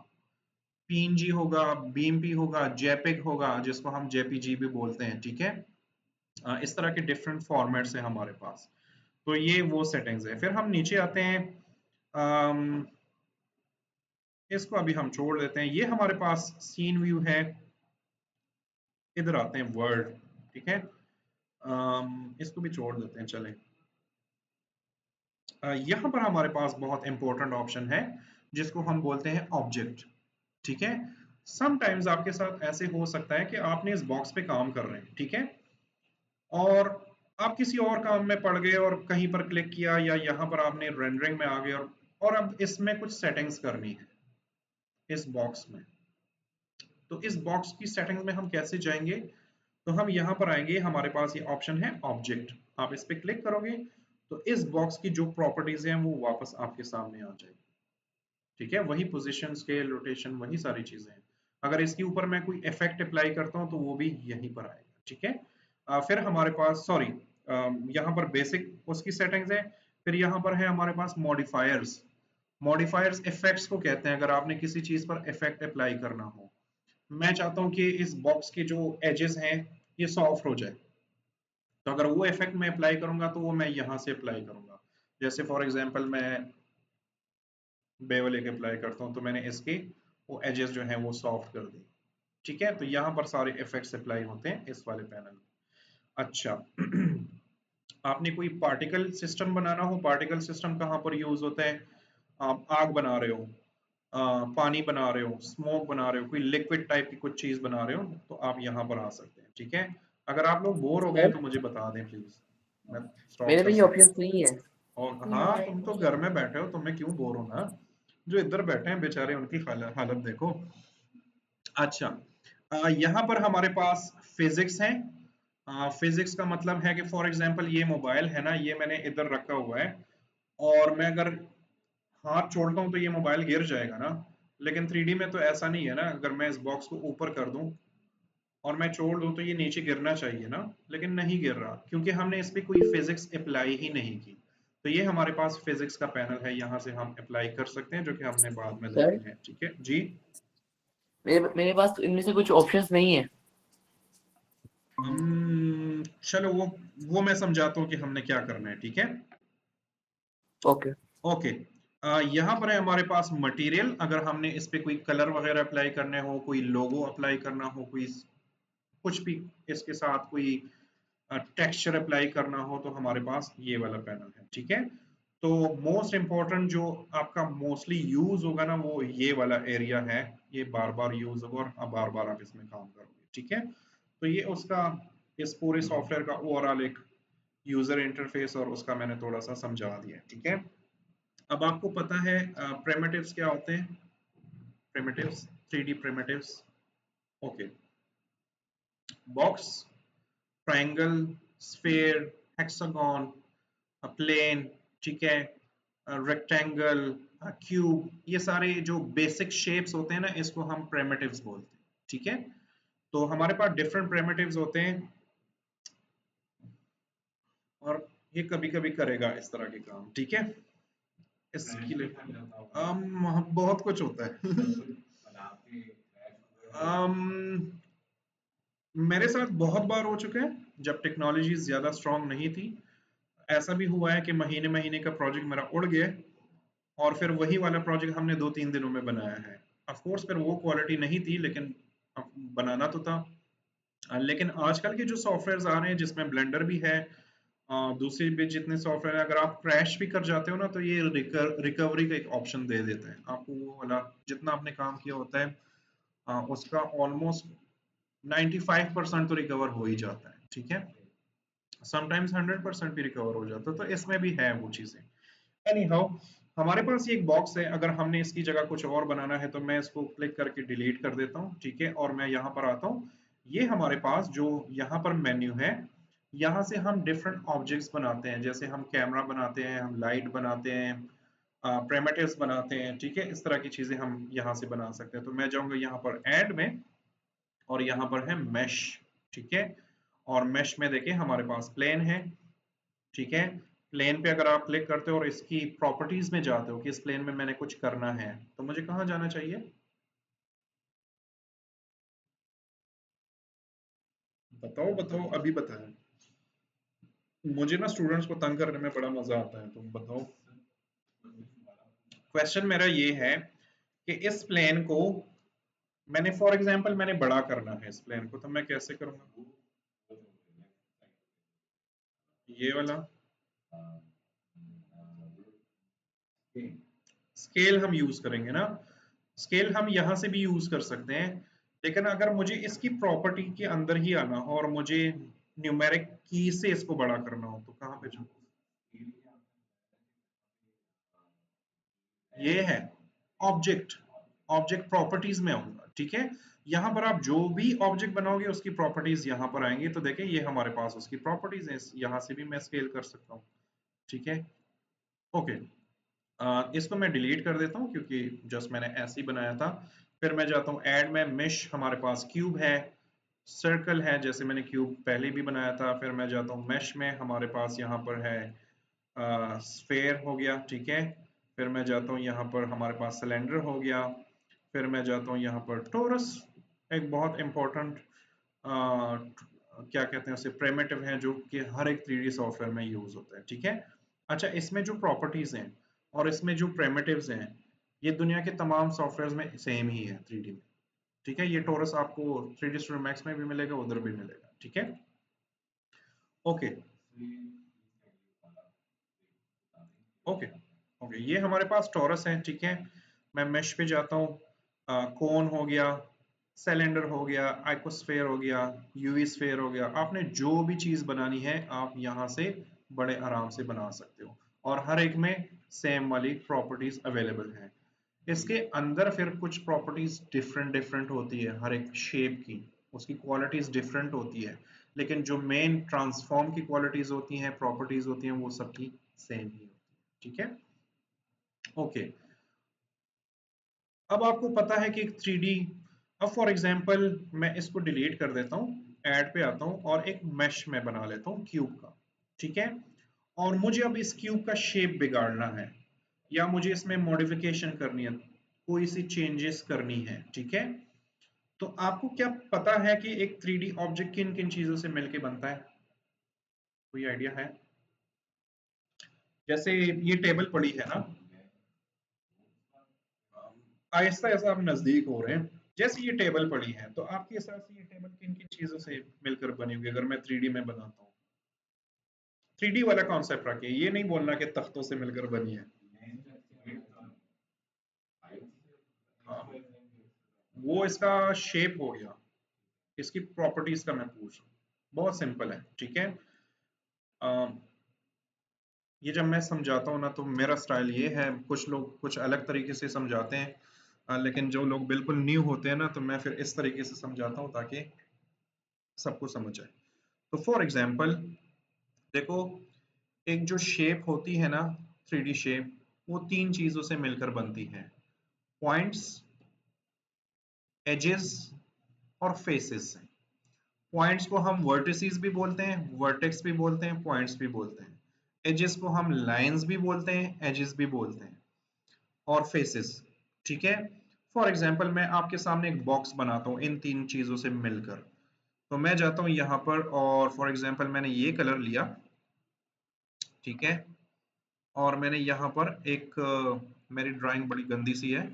पीएनजी होगा, बीएमपी होगा, जेपेग होगा, जिसको हम जेपीजी भी बोलते हैं, ठीक है। इस तरह के डिफरेंट फॉर्मेट्स हैं हमारे पास। तो ये वो सेटिंग्स है। फिर हम नीचे आते हैं, अम, इसको अभी हम छोड़ देते हैं, ये हमारे पास सीन व्यू है। इधर आते हैं वर्ड, ठीक है। इसको भी छोड़ देते हैं, चलें। यहाँ पर हमारे पास बहुत इंपॉर्टेंट ऑप्शन है, जिसको हम बोलते हैं ऑब्जेक्ट, ठीक है। समटाइम्स आपके साथ ऐसे हो सकता है कि आपने इस बॉक्स पे काम कर रहे हैं, ठीक है, और आप किसी और काम में पड़ गए और कहीं पर क्लिक किया, या यहाँ पर आपने रेंडरिंग में आ गए, और अब इसमें कुछ सेटिंग्स करनी है इस बॉक्स में। तो इस बॉक्स की सेटिंग्स में हम कैसे जाएंगे, तो हम यहाँ पर आएंगे, हमारे पास ये ऑप्शन है ऑब्जेक्ट, आप इस पे क्लिक करोगे, तो इस बॉक्स की जो प्रॉपर्टीज हैं वो वापस आपके सामने आ जाएगी, ठीक है। वही पोजीशन, स्केल, रोटेशन, वही सारी चीजें हैं। अगर इसके ऊपर मैं कोई इफेक्ट अप्लाई करता हूँ, तो वो भी यहीं पर आएगा, ठीक है। फिर हमारे पास, सॉरी, यहाँ पर बेसिक उसकी सेटिंग्स है। फिर यहाँ पर है हमारे पास मॉडिफायर्स। मॉडिफायर्स इफेक्ट्स को कहते हैं, अगर आपने किसी चीज पर इफेक्ट अप्लाई करना हो। मैं चाहता हूँ कि इस बॉक्स के जो एजेस हैं ये सॉफ्ट हो जाए, तो अगर वो इफेक्ट मैं अप्लाई करूंगा, तो वो मैं यहाँ से अप्लाई करूंगा। जैसे फॉर एग्जांपल मैं बेवल एक अप्लाई करता हूँ, तो मैंने इसके वो एजेस जो हैं वो सॉफ्ट कर दी, ठीक है। तो यहाँ पर सारे इफेक्ट्स अप्लाई होते हैं इस वाले पैनल में। अच्छा आपने कोई पार्टिकल सिस्टम बनाना हो, पार्टिकल सिस्टम कहाँ पर यूज होता है? आप आग बना रहे हो, पानी बना रहे हो, स्मोक बना रहे हो, कोई लिक्विड टाइप की कुछ चीज बना रहे हो, तो आप यहाँ पर आ सकते हैं। ठीक है, अगर आप लोग बोर हो गए सर तो मुझे बता दें प्लीज, मैं स्टॉप मेरे कर पे ये सकता ऑप्शन नहीं है। हूँ। और हाँ, तुम तो घर में बैठे हो, तुम्हें क्यों बोर होना, जो इधर बैठे हैं बेचारे उनकी हालत देखो। अच्छा, यहाँ पर हमारे पास फिजिक्स है। फिजिक्स का मतलब है कि फॉर एग्जांपल ये मोबाइल है ना, ये मैंने इधर रखा हुआ है, और मैं अगर हाथ छोड़ता हूँ तो ये मोबाइल गिर जाएगा ना, लेकिन 3D में तो ऐसा नहीं है ना, अगर मैं इस बॉक्स को ऊपर कर दूं और मैं छोड़ दूं तो ये नीचे गिरना चाहिए ना, लेकिन नहीं गिर रहा क्योंकि हमने इस पे कोई फिजिक्स अप्लाई ही नहीं की। तो ये हमारे पास फिजिक्स का पैनल है, यहाँ से हम अप्लाई कर सकते हैं, जो कि हमने बाद में सर देखने हैं। ठीक है जी। मेरे पास तो इनमें से कुछ ऑप्शंस नहीं है। चलो वो मैं समझाता हूँ कि हमने क्या करना है। ठीक है, ओके। ओके। यहाँ पर है हमारे पास मटेरियल, अगर हमने इस पे कोई कलर वगैरह अप्लाई करने हो, कोई लोगो अप्लाई करना हो, कोई कुछ भी इसके साथ कोई टेक्सचर अप्लाई करना हो, तो हमारे पास ये वाला पैनल है। ठीक है, तो मोस्ट इम्पोर्टेंट जो आपका मोस्टली यूज होगा ना, वो ये वाला एरिया है, ये बार बार यूज होगा और बार बार आप इसमें काम करोगे। ठीक है, तो ये उसका इस पूरे सॉफ्टवेयर का ओवरऑल एक यूजर इंटरफेस और उसका मैंने थोड़ा सा समझा दिया। ठीक है, अब आपको पता है प्रिमिटिव्स क्या होते हैं? Primitives, 3D primitives. Okay, box, triangle, sphere, hexagon, plane, ठीक है, रेक्टेंगल, क्यूब, ये सारे जो बेसिक शेप्स होते हैं ना, इसको हम प्रिमिटिव्स बोलते हैं। ठीक है, तो हमारे पास डिफरेंट प्रिमिटिव्स होते हैं, और ये कभी कभी करेगा इस तरह के काम। ठीक है, इसके लिए बहुत कुछ होता है। um, मेरे साथ बहुत बार हो चुका है, जब टेक्नोलॉजी ज्यादा स्ट्रांग नहीं थी, ऐसा भी हुआ है कि महीने महीने का प्रोजेक्ट मेरा उड़ गया, और फिर वही वाला प्रोजेक्ट हमने 2-3 दिनों में बनाया है। ऑफ कोर्स फिर वो क्वालिटी नहीं थी, लेकिन बनाना तो था। लेकिन आजकल के जो सॉफ्टवेयर आ रहे हैं जिसमें ब्लेंडर भी है, दूसरे भी जितने सॉफ्टवेयर है, अगर आप क्रैश भी कर जाते हो ना, तो ये रिकवरी का एक ऑप्शन दे देते हैं आपको, वो वाला जितना आपने काम किया होता है उसका ऑलमोस्ट 95% तो रिकवर हो ही जाता है। ठीक है, समटाइम्स 100% भी रिकवर हो जाता है, तो इसमें भी है वो चीजें। एनी हाउ, हमारे पास ये एक बॉक्स है, अगर हमने इसकी जगह कुछ और बनाना है तो मैं इसको क्लिक करके डिलीट कर देता हूँ। ठीक है, और मैं यहाँ पर आता हूँ, ये हमारे पास जो यहाँ पर मेन्यू है, यहाँ से हम डिफरेंट ऑब्जेक्ट्स बनाते हैं, जैसे हम कैमरा बनाते हैं, हम लाइट बनाते हैं, प्रिमिटिव्स बनाते हैं। ठीक है, इस तरह की चीजें हम यहाँ से बना सकते हैं। तो मैं जाऊंगा यहाँ पर ऐड में, और यहाँ पर है मैश। ठीक है, और मैश में देखिए हमारे पास प्लेन है। ठीक है, प्लेन पे अगर आप क्लिक करते हो और इसकी प्रॉपर्टीज में जाते हो कि इस प्लेन में मैंने कुछ करना है, तो मुझे कहाँ जाना चाहिए? बताओ बताओ, अभी बताएं, मुझे ना स्टूडेंट्स को तंग करने में बड़ा मजा आता है, तुम बताओ। क्वेश्चन मेरा ये है कि इस प्लेन को मैंने फॉर एग्जांपल मैंने बड़ा करना है, इस प्लेन को तो मैं कैसे करूंगा? ये वाला स्केल हम यूज करेंगे ना, स्केल हम यहां से भी यूज कर सकते हैं, लेकिन अगर मुझे इसकी प्रॉपर्टी के अंदर ही आना हो और मुझे न्यूमेरिक की से इसको बड़ा करना हो, तो कहाँ पे जाऊँ? ये है ऑब्जेक्ट, ऑब्जेक्ट प्रॉपर्टीज में आऊंगा। ठीक है, यहाँ पर आप जो भी ऑब्जेक्ट बनाओगे उसकी प्रॉपर्टीज यहाँ पर आएंगी, तो देखिए ये हमारे पास उसकी प्रॉपर्टीज है, यहाँ से भी मैं स्केल कर सकता हूँ। ठीक है, ओके। इसको मैं डिलीट कर देता हूँ क्योंकि जस्ट मैंने ऐसे ही बनाया था। फिर मैं जाता हूँ ऐड में, मेश, हमारे पास क्यूब है, सर्कल है, जैसे मैंने क्यूब पहले भी बनाया था। फिर मैं जाता हूँ मैश में, हमारे पास यहाँ पर है स्फेयर हो गया। ठीक है, फिर मैं जाता हूँ यहाँ पर हमारे पास सिलेंडर हो गया। फिर मैं जाता हूँ यहाँ पर टोरस, एक बहुत इंपॉर्टेंट क्या कहते हैं उसे, प्रिमिटिव है, जो कि हर एक 3D सॉफ्टवेयर में यूज होता है। ठीक है, अच्छा, इसमें जो प्रॉपर्टीज हैं और इसमें जो प्रिमिटिव्स हैं, ये दुनिया के तमाम सॉफ्टवेयर में सेम ही है 3D में। ठीक है, ये टोरस आपको 3D स्टूडियो मैक्स में भी मिलेगा, उधर भी मिलेगा। ठीक है, ओके। ओके ओके, ये हमारे पास टॉरस है, ठीक है। मैं मेश पे जाता हूँ, कोन हो गया, सिलेंडर हो गया, आइकोस्फेयर हो गया, यूवी स्फेयर हो गया। आपने जो भी चीज बनानी है आप यहाँ से बड़े आराम से बना सकते हो, और हर एक में सेम वाली प्रॉपर्टीज अवेलेबल हैं। इसके अंदर फिर कुछ प्रॉपर्टीज डिफरेंट डिफरेंट होती है, हर एक शेप की उसकी क्वालिटीज डिफरेंट होती है, लेकिन जो मेन ट्रांसफॉर्म की क्वालिटीज होती हैं, प्रॉपर्टीज होती हैं, वो सबकी सेम ही होती है, ठीक है। ओके, अब आपको पता है कि एक 3D, अब फॉर एग्जांपल मैं इसको डिलीट कर देता हूँ, ऐड पे आता हूँ और एक मैश में बना लेता हूँ क्यूब का, ठीक है। और मुझे अब इस क्यूब का शेप बिगाड़ना है, या मुझे इसमें मॉडिफिकेशन करनी है, कोई सी चेंजेस करनी है, ठीक है। तो आपको क्या पता है कि एक 3D ऑब्जेक्ट किन किन चीजों से मिलके बनता है? कोई आइडिया है? जैसे ये टेबल पड़ी है ना, आहिस्ता आहिस्ता आप नजदीक हो रहे हैं। जैसे ये टेबल पड़ी है, तो आपके हिसाब से ये टेबल किन किन चीजों से मिलकर बनी होगी अगर मैं 3D में बनाता हूँ? 3D वाला कॉन्सेप्ट रखिए, ये नहीं बोलना कि तख्तों से मिलकर बनी है। हाँ, वो इसका शेप हो गया, इसकी प्रॉपर्टीज का मैं पूछ रहा हूँ। बहुत सिंपल है, ठीक है। अम, ये जब मैं समझाता हूँ ना, तो मेरा स्टाइल ये है, कुछ लोग कुछ अलग तरीके से समझाते हैं, लेकिन जो लोग बिल्कुल न्यू होते हैं ना, तो मैं फिर इस तरीके से समझाता हूँ ताकि सबको समझ आए। तो फॉर एग्जाम्पल देखो, एक जो शेप होती है ना, 3D शेप, वो तीन चीजों से मिलकर बनती है: पॉइंट्स, एजेस और फेसेस से। पॉइंट्स को हम वर्टिसेस भी बोलते हैं, वर्टेक्स भी बोलते हैं, पॉइंट्स भी बोलते हैं। एजेस को हम लाइंस भी बोलते हैं, एजेस भी बोलते हैं, और फेसेस, ठीक है। फॉर एग्जाम्पल मैं आपके सामने एक बॉक्स बनाता हूँ इन तीन चीजों से मिलकर। तो मैं जाता हूँ यहाँ पर, और फॉर एग्जाम्पल मैंने ये कलर लिया, ठीक है। और मैंने यहाँ पर एक मेरी ड्राइंग बड़ी गंदी सी है,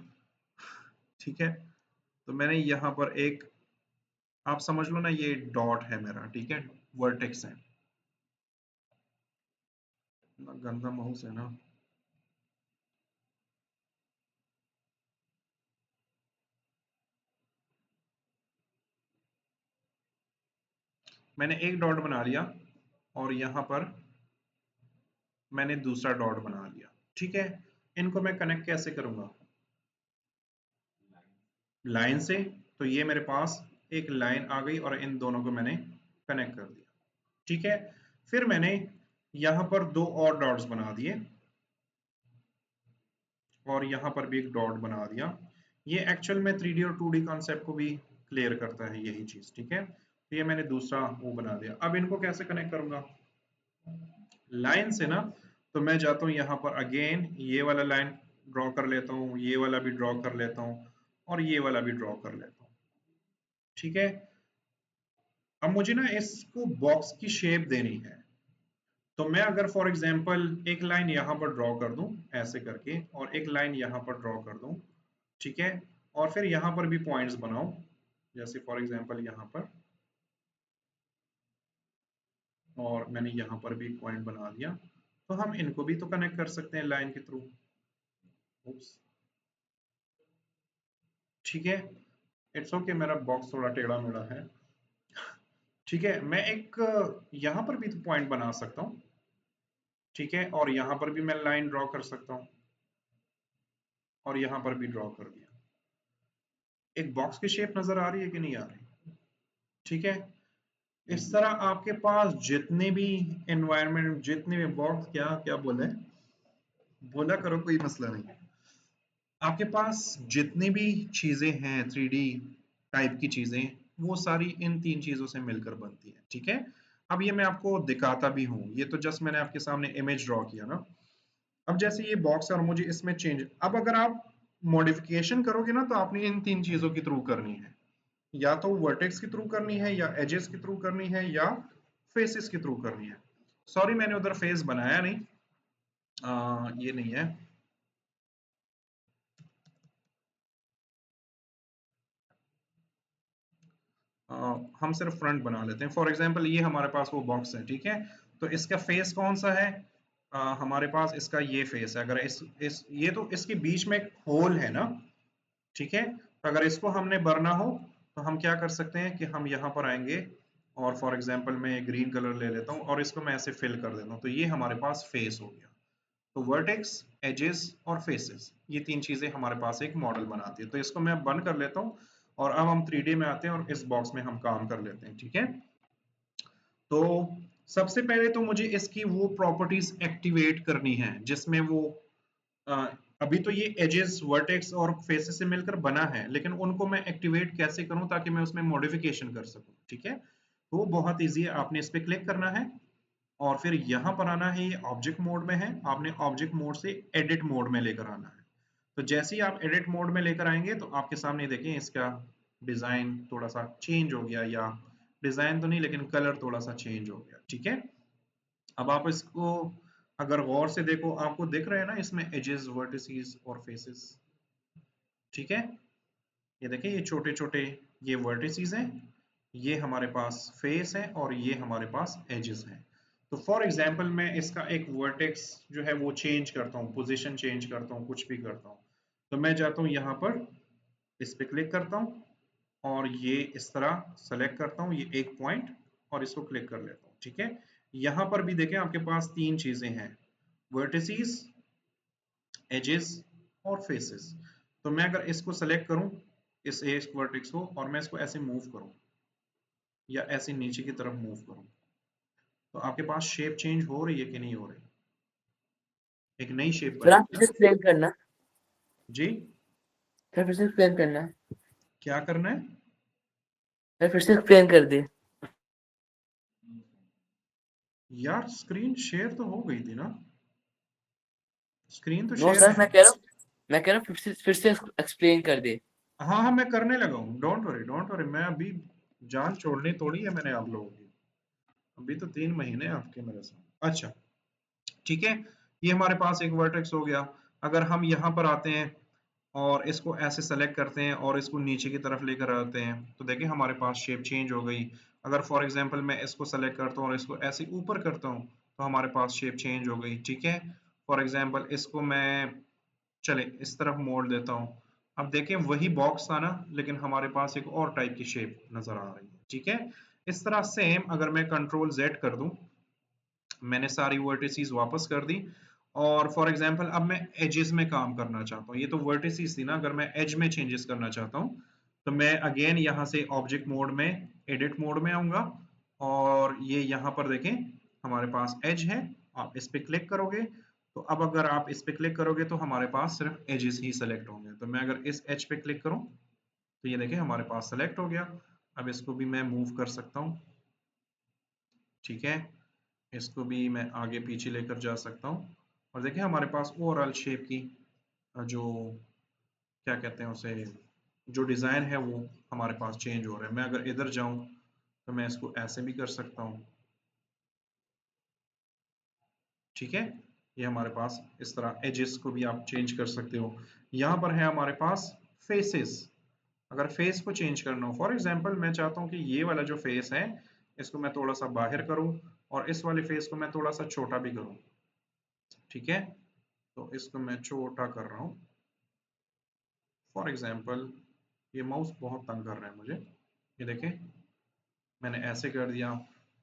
ठीक है। तो मैंने यहाँ पर एक, आप समझ लो ना, ये डॉट है मेरा, ठीक है, वर्टेक्स है ना, गंदा माउस है ना। मैंने एक डॉट बना लिया, और यहाँ पर मैंने दूसरा डॉट बना लिया, ठीक है। इनको मैं कनेक्ट कैसे करूंगा? लाइन से। तो ये मेरे पास एक लाइन आ गई, और इन दोनों को मैंने कनेक्ट कर दिया, ठीक है। फिर मैंने यहाँ पर दो और डॉट्स बना दिए, और यहाँ पर भी एक डॉट बना दिया। ये एक्चुअल में 3D और 2D कॉन्सेप्ट को भी क्लियर करता है, यही चीज, ठीक है। तो ये मैंने दूसरा वो बना दिया। अब इनको कैसे कनेक्ट करूंगा? लाइन से ना। तो मैं जाता हूँ यहाँ पर, अगेन ये वाला लाइन ड्रॉ कर लेता हूँ, ये वाला भी ड्रॉ कर लेता हूँ, और ये वाला भी ड्रॉ कर लेता हूँ, ठीक है। अब मुझे ना इसको बॉक्स की शेप देनी है। तो मैं अगर फॉर एग्जांपल एक लाइन यहाँ पर ड्रॉ कर दूं ऐसे करके, और एक लाइन यहाँ पर ड्रॉ कर दूं, ठीक है, और फिर यहाँ पर भी पॉइंट्स बनाओ, जैसे फॉर एग्जांपल यहाँ पर, और मैंने यहाँ पर भी पॉइंट बना दिया, तो हम इनको भी तो कनेक्ट कर सकते हैं लाइन के थ्रू। ठीक है, इट्स ओके, मेरा बॉक्स थोड़ा टेढ़ा मेढ़ा है, ठीक है। मैं एक यहाँ पर भी तो पॉइंट बना सकता हूँ, ठीक है, और यहाँ पर भी मैं लाइन ड्रॉ कर सकता हूँ, और यहाँ पर भी ड्रॉ कर दिया। एक बॉक्स की शेप नजर आ रही है कि नहीं आ रही? ठीक है। इस तरह आपके पास जितने भी एनवायरनमेंट, जितने भी बॉक्स, क्या क्या बोले, बोला करो, कोई मसला नहीं। आपके पास जितनी भी चीजें हैं 3D टाइप की चीजें, वो सारी इन तीन चीजों से मिलकर बनती है, ठीक है। अब ये मैं आपको दिखाता भी हूँ, ये तो जस्ट मैंने आपके सामने इमेज ड्रॉ किया ना। अब जैसे ये बॉक्स है और मुझे इसमें चेंज, अब अगर आप मॉडिफिकेशन करोगे ना, तो आपने इन तीन चीजों के थ्रू करनी है, या तो वर्टेक्स के थ्रू करनी है, या एजेस के थ्रू करनी है, या फेसेस के थ्रू करनी है। सॉरी, मैंने उधर फेस बनाया नहीं, ये नहीं है। हम सिर्फ फ्रंट बना लेते हैं। फॉर एग्जांपल ये हमारे पास वो बॉक्स है, ठीक है। तो इसका फेस कौन सा है? हमारे पास इसका ये फेस है, अगर इस ये तो इसके बीच में एक होल है ना, ठीक है। तो अगर इसको हमने भरना हो तो हम क्या कर सकते हैं कि हम यहाँ पर आएंगे और फॉर एग्जांपल मैं ग्रीन कलर ले लेता हूँ और इसको मैं ऐसे फिल कर देता हूँ, तो ये हमारे पास फेस हो गया। तो वर्टेक्स, एजेस और फेसेस, ये तीन चीजें हमारे पास एक मॉडल बनाती है। तो इसको मैं बंद कर लेता हूँ और अब हम 3D में आते हैं और इस बॉक्स में हम काम कर लेते हैं, ठीक है। तो सबसे पहले तो मुझे इसकी वो प्रॉपर्टीज एक्टिवेट करनी है जिसमें वो अ, अभी तो ये एजेस, वर्टेक्स और फेसेस से मिलकर बना है, लेकिन उनको मैं एक्टिवेट कैसे करूं ताकि मैं उसमें मॉडिफिकेशन कर सकूं, ठीक है। तो वो बहुत इजी है, आपने इस पे क्लिक करना है और फिर यहाँ पर आना है, ये ऑब्जेक्ट मोड में है, आपने ऑब्जेक्ट मोड से एडिट मोड में लेकर आना है। तो जैसे ही आप एडिट मोड में लेकर आएंगे तो आपके सामने देखें इसका डिजाइन थोड़ा सा चेंज हो गया, या डिजाइन तो नहीं लेकिन कलर थोड़ा सा चेंज हो गया, ठीक है। अब आप इसको अगर गौर से देखो, आपको दिख रहे हैं ना इसमें एजेस, वर्टिसेस और फेसेस, ठीक है। ये देखिए ये छोटे छोटे ये वर्टिसेस हैं, ये हमारे पास फेस है और ये हमारे पास एजेस हैं। तो फॉर एग्जांपल मैं इसका एक वर्टेक्स जो है वो चेंज करता हूँ, पोजीशन चेंज करता हूँ, कुछ भी करता हूँ। तो मैं जाता हूँ यहाँ पर, इस पे क्लिक करता हूँ और ये इस तरह सेलेक्ट करता हूँ, ये एक पॉइंट, और इसको क्लिक कर लेता हूँ, ठीक है। यहाँ पर भी देखें आपके पास तीन चीजें हैं, वर्टिसेस, एजेस और फेसेस। तो मैं अगर इसको सेलेक्ट करूं, इस एक वर्टेक्स को, और मैं इसको ऐसे मूव करूं या ऐसे नीचे की तरफ मूव करूं, तो आपके पास शेप चेंज हो रही है कि नहीं हो रही? एक नई शेप सर आप बनेगी फिर से ना। एक्सप्लेन करना। जी, सर फिर से एक्सप्लेन करना। क्या करना है? सर फिर से एक्सप्लेन कर दे। यार स्क्रीन शेयर तो हो गई थी ना, स्क्रीन तो नो शेयर सर, है। मैं कह रहा हूँ फिर से एक्सप्लेन कर दे। हाँ हाँ, मैं करने लगा हूँ, डोंट वरी डोंट वरी, मैं अभी जान छोड़नी थोड़ी है मैंने आप लोगों की, अभी तो 3 महीने आपके मेरे साथ। अच्छा, ठीक है। ये हमारे पास एक वर्टेक्स हो गया। अगर हम यहाँ पर आते हैं और इसको ऐसे सेलेक्ट करते हैं और इसको नीचे की तरफ लेकर आते हैं, तो देखिए हमारे पास शेप चेंज हो गई। अगर फॉर एग्जांपल मैं इसको सेलेक्ट करता हूँ और इसको ऐसे ऊपर करता हूँ, तो हमारे पास शेप चेंज हो गई, ठीक है। फॉर एग्जांपल इसको मैं, चले इस तरफ मोड़ देता हूँ। अब देखें वही बॉक्स था ना, लेकिन हमारे पास एक और टाइप की शेप नजर आ रही है, ठीक है। इस तरह सेम अगर मैं कंट्रोल जेड कर दूं, मैंने सारी वर्टिसेस वापस कर दी, और फॉर एग्जांपल अब मैं एजेस में काम करना चाहता हूँ, ये तो वर्टिसेस थी ना, अगर मैं एज में चेंजेस करना चाहता हूँ तो मैं अगेन यहाँ से ऑब्जेक्ट मोड में, एडिट मोड में आऊंगा, और ये यहाँ पर देखें हमारे पास एज है, आप इस पे क्लिक करोगे, तो अब अगर आप इस पे क्लिक करोगे तो हमारे पास सिर्फ एजेस ही सेलेक्ट होंगे। तो मैं अगर इस एज पे क्लिक करूँ तो ये देखें हमारे पास सेलेक्ट हो गया। अब इसको भी मैं मूव कर सकता हूँ, ठीक है। इसको भी मैं आगे पीछे लेकर जा सकता हूँ, और देखिए हमारे पास ओवरऑल शेप की जो क्या कहते हैं उसे, जो डिज़ाइन है वो हमारे पास चेंज हो रहा है। मैं अगर इधर जाऊं तो मैं इसको ऐसे भी कर सकता हूँ, ठीक है। ये हमारे पास इस तरह एजेस को भी आप चेंज कर सकते हो। यहाँ पर है हमारे पास फेसेस। अगर फेस को चेंज करना हो, फॉर एग्जांपल मैं चाहता हूँ कि ये वाला जो फेस है इसको मैं थोड़ा सा बाहर करूँ और इस वाले फेस को मैं थोड़ा सा छोटा भी करूँ, ठीक है। तो इसको मैं छोटा कर रहा हूँ, फॉर एग्जांपल ये माउस बहुत तंग कर रहा है मुझे, ये देखें मैंने ऐसे कर दिया।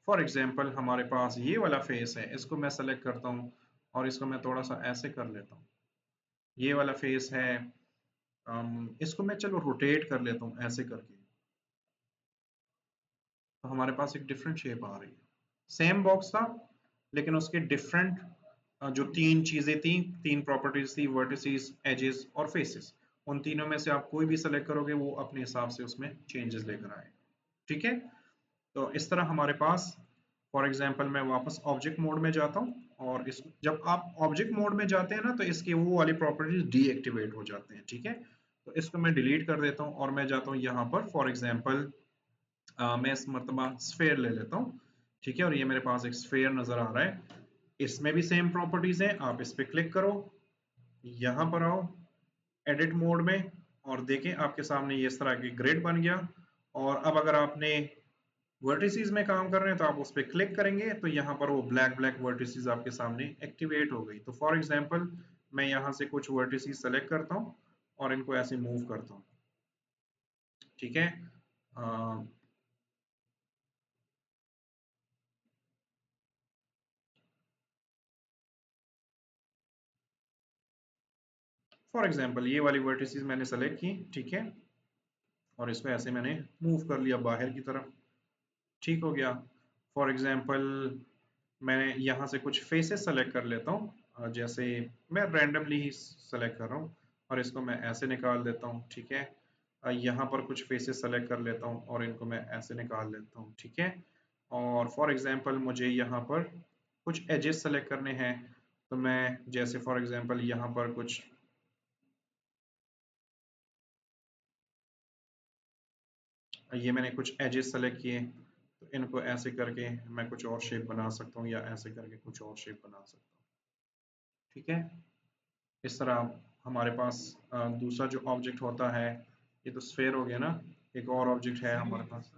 फॉर एग्जांपल हमारे पास ये वाला फेस है, इसको मैं सेलेक्ट करता हूँ और इसको मैं थोड़ा सा ऐसे कर लेता हूँ। ये वाला फेस है, इसको मैं चलो रोटेट कर लेता हूँ ऐसे करके, तो हमारे पास एक डिफरेंट शेप आ रही है। सेम बॉक्स था लेकिन उसके डिफरेंट जो तीन चीजें थी, तीन प्रॉपर्टीज थी, वर्टिसेस, एजेस और फेसेस, उन तीनों में से आप कोई भी सेलेक्ट करोगे वो अपने हिसाब से उसमें चेंजेस लेकर आएगा, ठीक है। तो इस तरह हमारे पास, फॉर एग्जांपल मैं वापस ऑब्जेक्ट मोड में जाता हूँ, और इस जब आप ऑब्जेक्ट मोड में जाते हैं ना तो इसके वो वाली प्रॉपर्टीज डीएक्टिवेट हो जाते हैं, ठीक है। तो इसको मैं डिलीट कर देता हूँ और मैं जाता हूँ यहाँ पर, फॉर एग्जांपल मैं इस मरतबा स्फेयर ले लेता हूँ, ठीक है। और ये मेरे पास एक स्फेयर नजर आ रहा है, इसमें भी सेम प्रॉपर्टीज हैं। आप इस पे क्लिक करो, यहाँ पर आओ एडिट मोड में, और देखें आपके सामने ये इस तरह की ग्रिड बन गया। और अब अगर आपने वर्टिसेस में काम कर रहे हैं तो आप उस पर क्लिक करेंगे तो यहाँ पर वो ब्लैक ब्लैक वर्टिसेस आपके सामने एक्टिवेट हो गई। तो फॉर एग्जांपल मैं यहाँ से कुछ वर्टिसेस सेलेक्ट करता हूँ और इनको ऐसे मूव करता हूँ, ठीक है। फॉर एग्जांपल ये वाली वर्टिसेस मैंने सेलेक्ट की, ठीक है, और इसको ऐसे मैंने मूव कर लिया बाहर की तरफ, ठीक हो गया। फॉर एग्जांपल मैं यहाँ से कुछ फेसेस सेलेक्ट कर लेता हूँ, जैसे मैं रैंडमली ही सेलेक्ट कर रहा हूँ और इसको मैं ऐसे निकाल देता हूँ, ठीक है। यहाँ पर कुछ फेसेस सेलेक्ट कर लेता हूँ और इनको मैं ऐसे निकाल लेता हूँ, ठीक है। और फॉर एग्जांपल मुझे यहाँ पर कुछ एजेस सेलेक्ट करने हैं, तो मैं जैसे फॉर एग्जांपल यहाँ पर कुछ ये मैंने कुछ एजेस सेलेक्ट किए, तो इनको ऐसे करके मैं कुछ और शेप बना सकता हूँ या ऐसे करके कुछ और शेप बना सकता हूँ, ठीक है। इस तरह हमारे पास दूसरा जो ऑब्जेक्ट होता है, ये तो स्फेयर हो गया ना, एक और ऑब्जेक्ट है हमारे पास।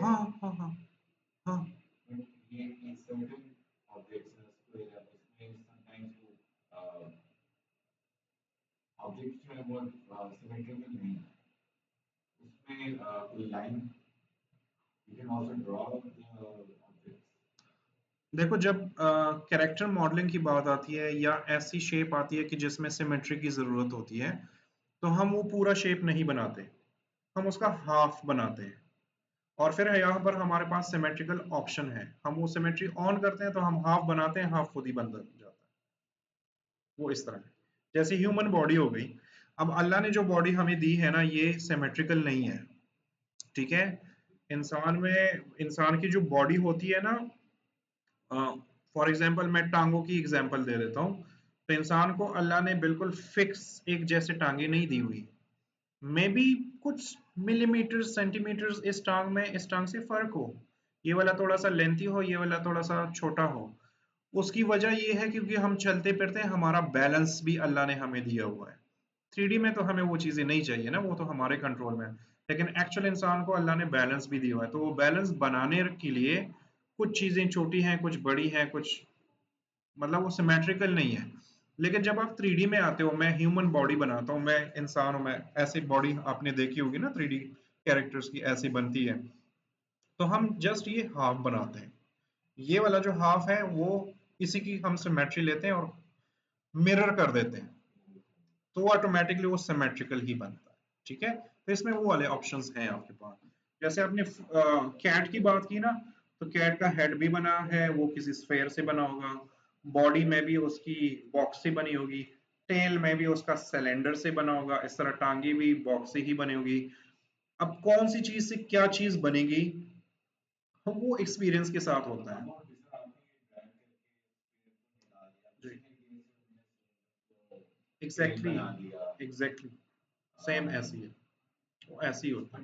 हाँ हाँ हाँ हाँ। देखो जब कैरेक्टर मॉडलिंग की बात आती है या ऐसी शेप आती है कि जिसमें सिमेट्री की जरूरत होती है, तो हम वो पूरा शेप नहीं बनाते, हम उसका हाफ बनाते हैं। और फिर यहाँ पर हमारे पास सिमेट्रिकल ऑप्शन है, हम वो सिमेट्री ऑन करते हैं तो हम हाफ बनाते हैं, हाफ खुद ही बन जाता है। वो इस तरह है, जैसे ह्यूमन बॉडी हो गई। अब अल्लाह ने जो बॉडी हमें दी है ना, ये सिमेट्रिकल नहीं है, ठीक है। इंसान में, इंसान की जो बॉडी होती है ना, फॉर एग्जांपल मैं टांगों की एग्जांपल दे देता हूँ। तो इंसान को अल्लाह ने बिल्कुल फिक्स एक जैसे टांगे नहीं दी हुई, मे बी कुछ मिलीमीटर सेंटीमीटर इस टांग में इस टांग से फर्क हो, ये वाला थोड़ा सा लेंथी हो, ये वाला थोड़ा सा छोटा हो। उसकी वजह ये है क्योंकि हम चलते फिरते हैं, हमारा बैलेंस भी अल्लाह ने हमें दिया हुआ है। 3D में तो हमें वो चीजें नहीं चाहिए ना, वो तो हमारे कंट्रोल में है। लेकिन एक्चुअल इंसान को अल्लाह ने बैलेंस भी दिया हुआ है, तो वो बैलेंस बनाने के लिए कुछ चीजें छोटी हैं, कुछ बड़ी हैं, कुछ मतलब वो सिमेट्रिकल नहीं है। लेकिन जब आप 3D में आते हो, मैं ह्यूमन बॉडी बनाता हूँ, मैं इंसान हूँ, मैं ऐसी बॉडी आपने देखी होगी ना 3D कैरेक्टर्स की ऐसी बनती है, तो हम जस्ट ये हाफ बनाते हैं। ये वाला जो हाफ है वो इसी की हम सिमेट्री लेते हैं और मिरर कर देते हैं, तो ऑटोमेटिकली वो सिमेट्रिकल ही बनता है, ठीक है। तो इसमें वो वाले ऑप्शंस हैं आपके पास। जैसे आपने कैट की बात की ना, तो कैट का हेड भी बना है, वो किसी स्फेयर से बना होगा। बॉडी में भी उसकी बॉक्स से बनी होगी, टेल में भी उसका सिलेंडर से बना होगा, इस तरह टांगे भी बॉक्स से ही बनी होगी। अब कौन सी चीज से क्या चीज बनेगी, वो एक्सपीरियंस के साथ होता है। जी, एग्जैक्टली, एग्जैक्टली, सेम ऐसी है, वो ऐसी ही होता है।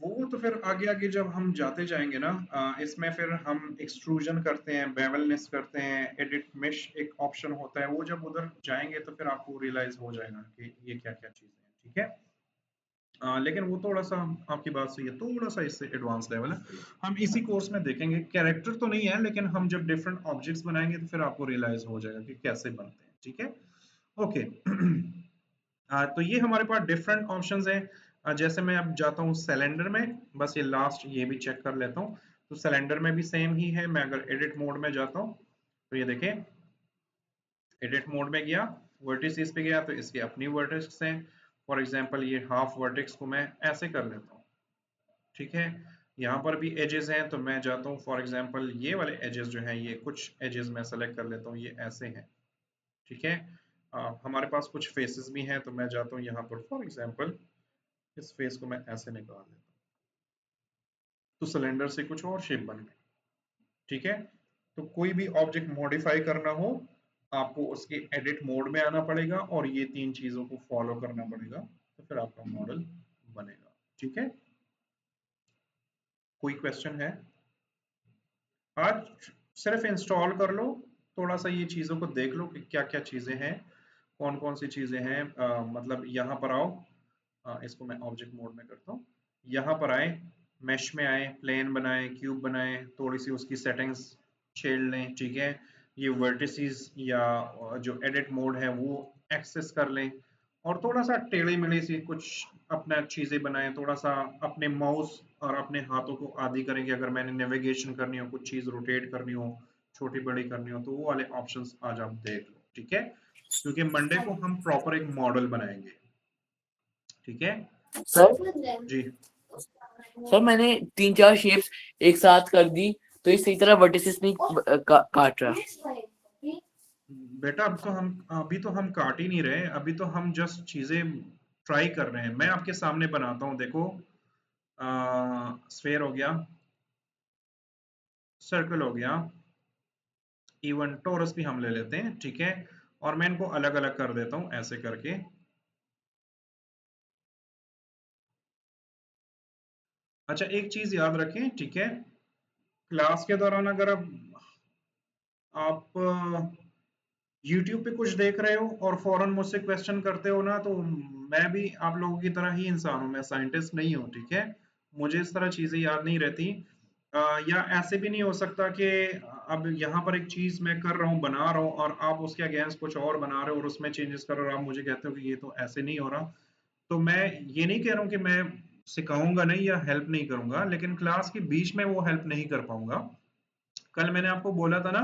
वो तो फिर आगे आगे जब हम जाते जाएंगे ना, इसमें फिर हम एक्सट्रूजन करते हैं, बेवलनेस करते हैं, एडिट मेश एक ऑप्शन होता है, वो जब उधर जाएंगे तो फिर आपको रियलाइज हो जाएगा कि ये क्या क्या चीजें हैं, ठीक है। लेकिन वो थोड़ा सा, आपकी बात सही है, थोड़ा सा इससे एडवांस लेवल है। हम इसी कोर्स में देखेंगे, कैरेक्टर तो नहीं है, लेकिन हम जब डिफरेंट ऑब्जेक्ट्स बनाएंगे तो फिर आपको रियलाइज हो जाएगा कि कैसे बनते हैं, ठीक है। ओके। तो ये हमारे पास डिफरेंट ऑप्शंस हैं। जैसे मैं अब जाता हूँ सिलेंडर में, बस ये लास्ट ये भी चेक कर लेता हूँ। तो सिलेंडर में भी सेम ही है, मैं अगर एडिट मोड में जाता हूँ तो ये देखें, एडिट मोड में गया, वर्टिसेस पे गया तो इसकी अपनी वर्टेक्स हैं। फॉर एग्जांपल ये हाफ वर्टेक्स को मैं ऐसे कर लेता हूँ, ठीक है। यहाँ पर भी एजेस हैं, तो मैं जाता हूँ फॉर एग्जांपल ये वाले एजेस जो हैं, ये कुछ एजेस मैं सेलेक्ट कर लेता हूँ, ये ऐसे हैं, ठीक है। हमारे पास कुछ फेसेस भी हैं, तो मैं जाता हूँ यहाँ पर फॉर एग्जांपल इस फेस को मैं ऐसे निकाल देता हूँ, तो सिलेंडर से कुछ और शेप बन गई, ठीक है। तो कोई भी ऑब्जेक्ट मॉडिफाई करना हो, आपको उसके एडिट मोड में आना पड़ेगा और ये तीन चीजों को फॉलो करना पड़ेगा, तो फिर आपका मॉडल बनेगा, ठीक है। कोई क्वेश्चन है? आज सिर्फ इंस्टॉल कर लो, थोड़ा सा ये चीज़ों को देख लो कि क्या क्या चीज़ें हैं, कौन कौन सी चीज़ें हैं। मतलब यहाँ पर आओ, इसको मैं ऑब्जेक्ट मोड में करता हूँ। यहाँ पर आए, मेश में आए, प्लेन बनाए, क्यूब बनाए, थोड़ी सी उसकी सेटिंग्स छेड़ लें, ठीक है। ये वर्टिसेस या जो एडिट मोड है वो एक्सेस कर लें, और थोड़ा सा टेढ़ी मेढ़ी सी कुछ अपना चीजें बनाएं, थोड़ा सा अपने माउस और अपने हाथों को आदी करें कि अगर मैंने नेविगेशन करनी हो, कुछ चीज रोटेट करनी हो, छोटी बड़ी करनी हो, तो वो वाले ऑप्शंस आज आप देख लो, ठीक है। क्योंकि मंडे को हम प्रॉपर एक मॉडल बनाएंगे, ठीक है सर जी। सर मैंने 3-4 शेप्स एक साथ कर दी, तो ये सही तरह वर्टिसेस नहीं काट रहा। बेटा अभी तो हम काट ही नहीं रहे, अभी तो हम जस्ट चीजें ट्राई कर रहे हैं। मैं आपके सामने बनाता हूँ, देखो, स्फेयर हो गया, सर्कल हो गया, इवन टोरस भी हम ले लेते हैं, ठीक है। और मैं इनको अलग अलग कर देता हूँ ऐसे करके। अच्छा, एक चीज याद रखें, ठीक है, क्लास के दौरान अगर आप YouTube पे कुछ देख रहे हो और फौरन मुझसे क्वेश्चन करते हो ना, तो मैं भी आप लोगों की तरह ही इंसान हूँ, मैं साइंटिस्ट नहीं हूँ, ठीक है। मुझे इस तरह चीजें याद नहीं रहती। या ऐसे भी नहीं हो सकता कि अब यहाँ पर एक चीज मैं कर रहा हूँ, बना रहा हूँ, और आप उसके अगेंस्ट कुछ और बना रहे हो और उसमें चेंजेस कर रहे हो और आप मुझे कहते हो कि ये तो ऐसे नहीं हो रहा। तो मैं ये नहीं कह रहा हूँ कि मैं सिखाऊंगा नहीं या हेल्प नहीं करूंगा, लेकिन क्लास के बीच में वो हेल्प नहीं कर पाऊंगा। कल मैंने आपको बोला था ना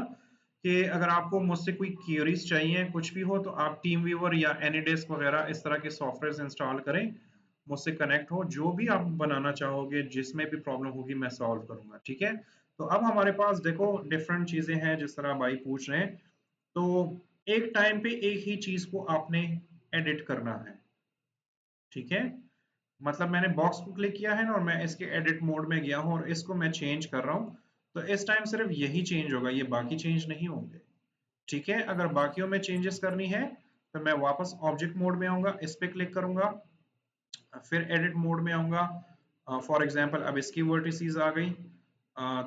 कि अगर आपको मुझसे कोई क्वेरीज चाहिए, कुछ भी हो, तो आप टीम व्यूअर या एनीडेस्क वगैरह इस तरह के सॉफ्टवेयर इंस्टॉल करें, मुझसे कनेक्ट हो, जो भी आप बनाना चाहोगे, जिसमें भी प्रॉब्लम होगी मैं सॉल्व करूंगा, ठीक है। तो अब हमारे पास देखो डिफरेंट चीजें हैं, जिस तरह भाई पूछ रहे हैं। तो एक टाइम पे एक ही चीज को आपने एडिट करना है, ठीक है। मतलब मैंने बॉक्स को क्लिक किया है ना, और मैं इसके एडिट मोड में गया हूँ और इसको मैं चेंज कर रहा हूँ, तो इस टाइम सिर्फ यही चेंज होगा, ये बाकी चेंज नहीं होंगे, ठीक है। अगर बाकियों में चेंजेस करनी है तो मैं वापस ऑब्जेक्ट मोड में आऊंगा, इस पे क्लिक करूंगा, फिर एडिट मोड में आऊंगा। फॉर एग्जांपल अब इसकी वर्टिसेस आ गई,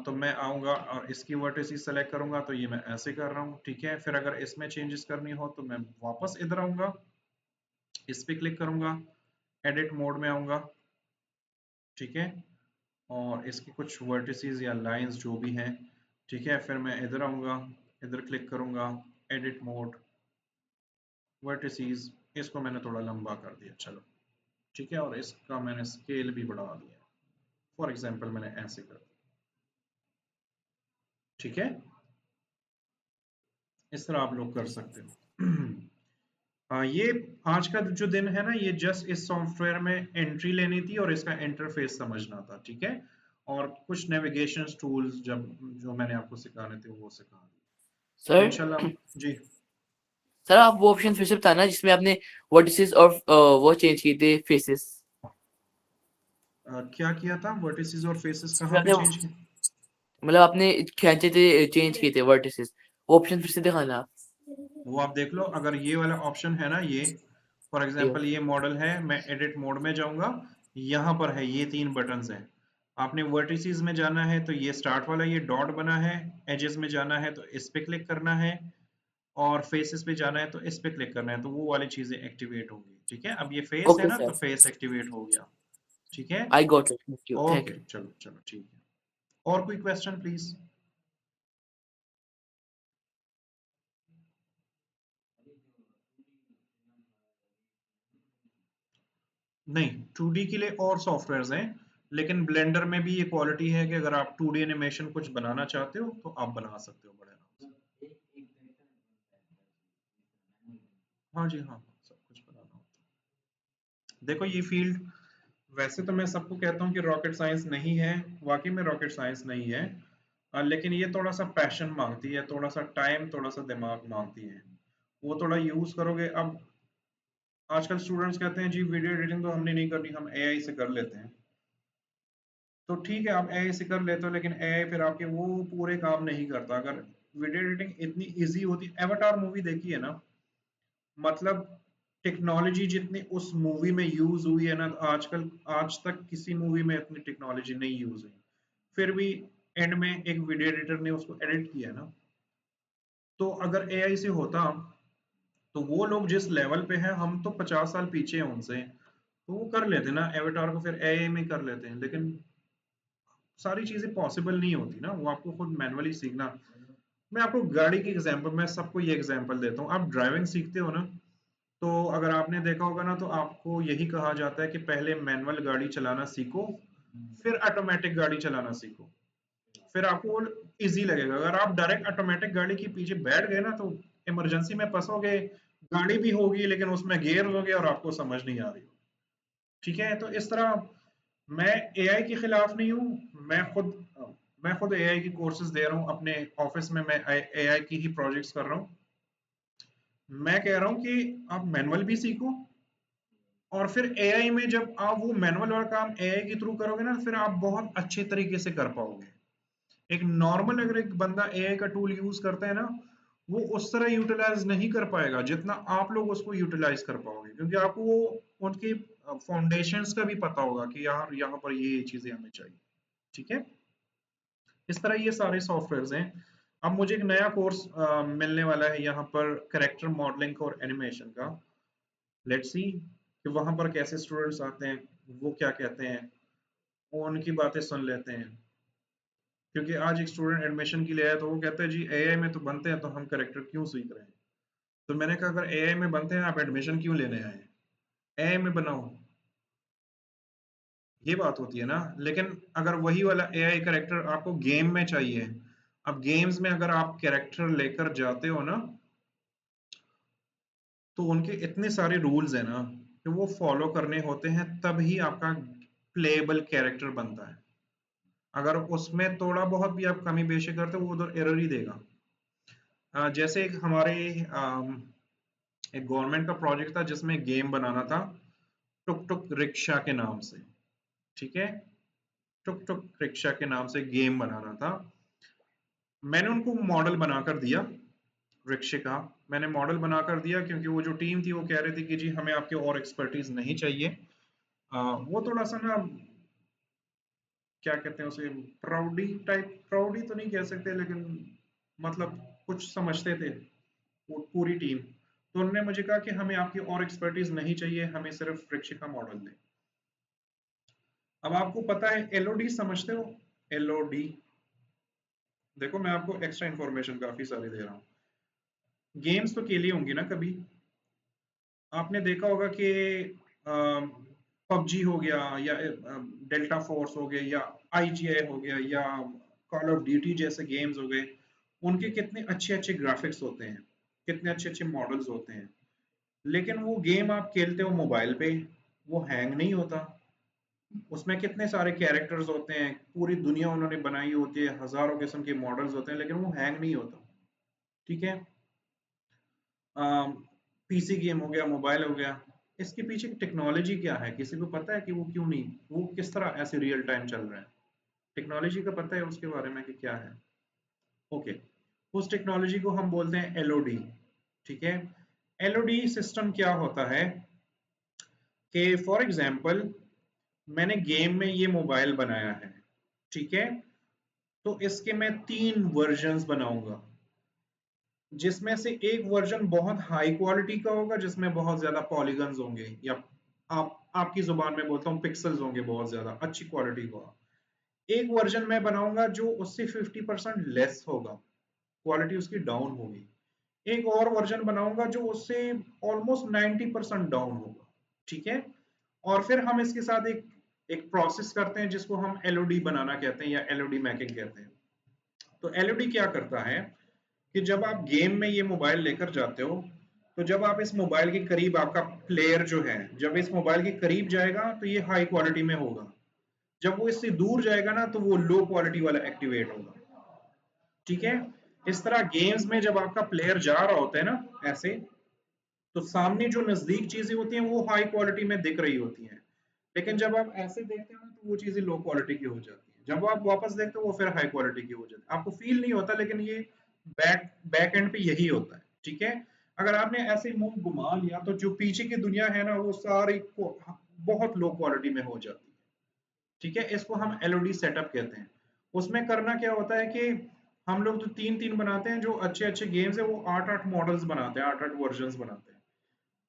तो मैं आऊंगा और इसकी वर्टिसेस सेलेक्ट करूंगा, तो ये मैं ऐसे कर रहा हूँ, ठीक है। फिर अगर इसमें चेंजेस करनी हो तो मैं वापस इधर आऊंगा, इस पे क्लिक करूंगा, एडिट मोड में आऊंगा, ठीक है। और इसकी कुछ वर्टिसेस या लाइंस जो भी हैं, ठीक है। फिर मैं इधर आऊंगा, इधर क्लिक करूंगा, एडिट मोड, वर्टिसेस, इसको मैंने थोड़ा लंबा कर दिया, चलो, ठीक है। और इसका मैंने स्केल भी बढ़ा दिया, फॉर एग्जांपल मैंने ऐसे कर दिया, ठीक है। इस तरह आप लोग कर सकते हो। हाँ, ये आज का जो दिन है ना, ये जस्ट इस सॉफ्टवेयर में एंट्री लेनी थी और इसका इंटरफेस समझना था, ठीक है। और कुछ नेविगेशन टूल्स जब जो मैंने आपको सिखाने थे वो सिखा दिए, तो सर इंशाल्लाह जी। सर आप वो ऑप्शन फिर से बताना जिसमें आपने वर्टिसेस और वो चेंज किए थे फेसेस। क्या किया था, वर्टिसेस और फेसेस जिसमें कहाँ पे आपने चेंज किए? मतलब आपने खींचे थे, चेंज किए थे वर्टिसेस, वो ऑप्शन फिर से दिखाना आप। वो आप देख लो, अगर ये वाला ऑप्शन है ना, ये फॉर एग्जांपल ये मॉडल है, मैं एडिट मोड में जाऊंगा, यहाँ पर है ये 3 बटन्स हैं। आपने वर्टिसेस में जाना है तो ये स्टार्ट वाला ये डॉट बना है, एजेस में जाना है तो इस पे क्लिक करना है, और फेसेस पे जाना है तो इस पे क्लिक करना है, तो वो वाली चीजें एक्टिवेट होंगी, ठीक है। अब ये फेस है ओके ना, सर, तो फेस एक्टिवेट हो गया, ठीक है। I got it, thank okay, you. चलो चलो, ठीक है। और कोई क्वेश्चन प्लीज? नहीं, 2D के लिए और सॉफ्टवेयर्स हैं, लेकिन ब्लेंडर में भी ये क्वालिटी है कि अगर आप 2D एनिमेशन कुछ बनाना चाहते हो तो आप बना सकते हो बड़े आराम से। हाँ जी, हाँ, सब कुछ बनाना होता है। देखो ये फील्ड, वैसे तो मैं सबको कहता हूँ कि रॉकेट साइंस नहीं है, वाकई में रॉकेट साइंस नहीं है, लेकिन ये थोड़ा सा पैशन मांगती है, थोड़ा सा टाइम, थोड़ा सा दिमाग मांगती है। वो थोड़ा यूज करोगे। अब आजकल स्टूडेंट्स कहते हैं जी वीडियो एडिटिंग तो हमने नहीं करनी, हम एआई से कर लेते हैं। तो ठीक है, आप एआई से कर लेते हो, लेकिन एआई फिर आपके वो पूरे काम नहीं करता। अगर वीडियो एडिटिंग इतनी इजी होती, एवाटार मूवी देखी है ना, मतलब टेक्नोलॉजी जितनी उस मूवी में यूज हुई है ना, तो आजकल आज तक किसी मूवी में इतनी टेक्नोलॉजी नहीं यूज हुई। फिर भी एंड में एक वीडियो एडिटर ने उसको एडिट किया ना। तो अगर एआई से होता तो वो लोग जिस लेवल पे हैं हम तो 50 साल पीछे हैं उनसे, तो वो कर लेते ना, एवेटार को फिर एआई में कर लेते हैं। लेकिन सारी चीजें पॉसिबल नहीं होती ना, वो आपको खुद मैनुअली सीखना। मैं आपको गाड़ी की एग्जांपल, मैं सबको ये एग्जांपल देता हूँ। आप ड्राइविंग सीखते हो ना, तो अगर आपने देखा होगा ना, तो आपको यही कहा जाता है कि पहले मैनुअल गाड़ी चलाना सीखो, फिर ऑटोमेटिक गाड़ी चलाना सीखो, फिर आपको वो इजी लगेगा। अगर आप डायरेक्ट ऑटोमेटिक गाड़ी के पीछे बैठ गए ना, तो इमरजेंसी में फंसोगे, गाड़ी भी होगी लेकिन उसमें गियर होगे और आपको समझ नहीं आ रही। ठीक है, तो इस तरह मैं एआई के खिलाफ नहीं हूँ। मैं खुद एआई की कोर्सेज दे रहा हूँ अपने ऑफिस में, मैं एआई की ही प्रोजेक्ट्स कर रहा हूँ। मैं कह रहा हूँ कि आप मैनुअल भी सीखो, और फिर एआई में जब आप वो मैनुअल वाला काम एआई के थ्रू करोगे ना, फिर आप बहुत अच्छे तरीके से कर पाओगे। एक नॉर्मल अगर एक बंदा एआई का टूल यूज करता है ना, वो उस तरह यूटिलाइज नहीं कर पाएगा जितना आप लोग उसको यूटिलाइज कर पाओगे, क्योंकि आपको वो उनकी फाउंडेशंस का भी पता होगा कि यार यहाँ पर ये चीजें हमें चाहिए। ठीक है, इस तरह ये सारे सॉफ्टवेयर्स हैं। अब मुझे एक नया कोर्स मिलने वाला है यहाँ पर, कैरेक्टर मॉडलिंग और एनिमेशन का। लेट्स सी कि वहां पर कैसे स्टूडेंट्स आते हैं, वो क्या कहते हैं, वो उनकी बातें सुन लेते हैं। क्योंकि आज एक स्टूडेंट एडमिशन के लिए आया, तो वो कहता है जी एआई में तो बनते हैं, तो हम करेक्टर क्यों सीख रहे हैं। तो मैंने कहा अगर एआई में बनते हैं, आप एडमिशन क्यों लेने आए हैं, एआई में बनाओ। ये बात होती है ना। लेकिन अगर वही वाला एआई करेक्टर आपको गेम में चाहिए, अब गेम्स में अगर आप कैरेक्टर लेकर जाते हो ना, तो उनके इतने सारे रूल्स हैं ना कि वो फॉलो करने होते हैं, तभी आपका प्लेएबल कैरेक्टर बनता है। अगर उसमें थोड़ा बहुत भी आप कमी पेशी करते हो, वो उधर एरर ही देगा। जैसे एक हमारे एक गवर्नमेंट का प्रोजेक्ट था जिसमें गेम बनाना था, टुक टुक रिक्शा के नाम से। ठीक है, टुक टुक रिक्शा के नाम से गेम बनाना था। मैंने उनको मॉडल बनाकर दिया, रिक्शे का मैंने मॉडल बनाकर दिया, क्योंकि वो जो टीम थी वो कह रही थी कि जी हमें आपके और एक्सपर्टीज नहीं चाहिए। वो थोड़ा सा ना, क्या कहते हैं उसे, प्राउडी तो नहीं कह सकते, लेकिन मतलब कुछ समझते थे वो पूरी टीम। तो उन्होंने मुझे कहा कि हमें आपकी और एक्सपर्टीज नहीं चाहिए, हमें सिर्फ रिक्शे का मॉडल दें। अब आपको पता है एलओडी समझते हो, एलओडी? देखो मैं आपको एक्स्ट्रा इन्फॉर्मेशन काफी सारी दे रहा हूँ। गेम्स तो खेली होंगी ना कभी, आपने देखा होगा कि पबजी हो गया, या डेल्टा फोर्स हो गया, या आईजीआई हो गया, या कॉल ऑफ ड्यूटी जैसे गेम्स हो गए, उनके कितने अच्छे अच्छे ग्राफिक्स होते हैं, कितने अच्छे अच्छे मॉडल्स होते हैं। लेकिन वो गेम आप खेलते हो मोबाइल पे, वो हैंग नहीं होता। उसमें कितने सारे कैरेक्टर्स होते हैं, पूरी दुनिया उन्होंने बनाई होती है, हजारों किस्म के मॉडल्स होते हैं, लेकिन वो हैंग नहीं होता। ठीक है, पीसी गेम हो गया, मोबाइल हो गया, इसके पीछे की टेक्नोलॉजी क्या है, किसी को पता है कि वो क्यों नहीं, वो किस तरह ऐसे रियल टाइम चल रहा है? टेक्नोलॉजी का पता है उसके बारे में कि क्या है? ओके, उस टेक्नोलॉजी को हम बोलते हैं एलओडी। ठीक है, एलओडी सिस्टम क्या होता है कि फॉर एग्जांपल मैंने गेम में ये मोबाइल बनाया है, ठीक है, तो इसके मैं 3 वर्जन्स बनाऊंगा, जिसमें से एक वर्जन बहुत हाई क्वालिटी का होगा, जिसमें बहुत ज्यादा पॉलीगन्स होंगे, या आपकी जुबान में बोलता हूँ पिक्सल्स होंगे, बहुत ज्यादा अच्छी क्वालिटी का। एक वर्जन मैं बनाऊंगा जो उससे 50% लेस होगा, क्वालिटी उसकी डाउन होगी। एक और वर्जन बनाऊंगा जो उससे ऑलमोस्ट 90% डाउन होगा। ठीक है, और फिर हम इसके साथ एक एक प्रोसेस करते हैं जिसको हम एलओडी बनाना कहते हैं, या एलओडी मैकिंग कहते हैं। तो एलओडी क्या करता है कि जब आप गेम में ये मोबाइल लेकर जाते हो, तो जब आप इस मोबाइल के करीब, आपका प्लेयर जो है जब इस मोबाइल के करीब जाएगा तो ये हाई क्वालिटी में होगा, जब वो इससे दूर जाएगा ना तो वो लो क्वालिटी वाला एक्टिवेट होगा। ठीक है, इस तरह गेम्स में जब आपका प्लेयर जा रहा होता है ना ऐसे, तो सामने जो नजदीक चीजें होती हैं वो हाई क्वालिटी में दिख रही होती हैं, लेकिन जब आप ऐसे देखते हो ना तो वो चीजें लो क्वालिटी की हो जाती है, जब आप वापस देखते हो वो फिर हाई क्वालिटी की हो जाती है। आपको फील नहीं होता, लेकिन ये बैक बैक एंड पे यही होता है। ठीक है, अगर आपने ऐसे मुंह घुमा लिया तो जो पीछे की दुनिया है ना वो सारी बहुत लो क्वालिटी में हो जाती है। ठीक है, इसको हम एलओडी सेटअप कहते हैं। उसमें करना क्या होता है कि हम लोग तो 3-3 बनाते हैं, जो अच्छे-अच्छे गेम्स हैं वो 8-8 मॉडल्स बनाते हैं, 8-8 वर्जन्स बनाते हैं।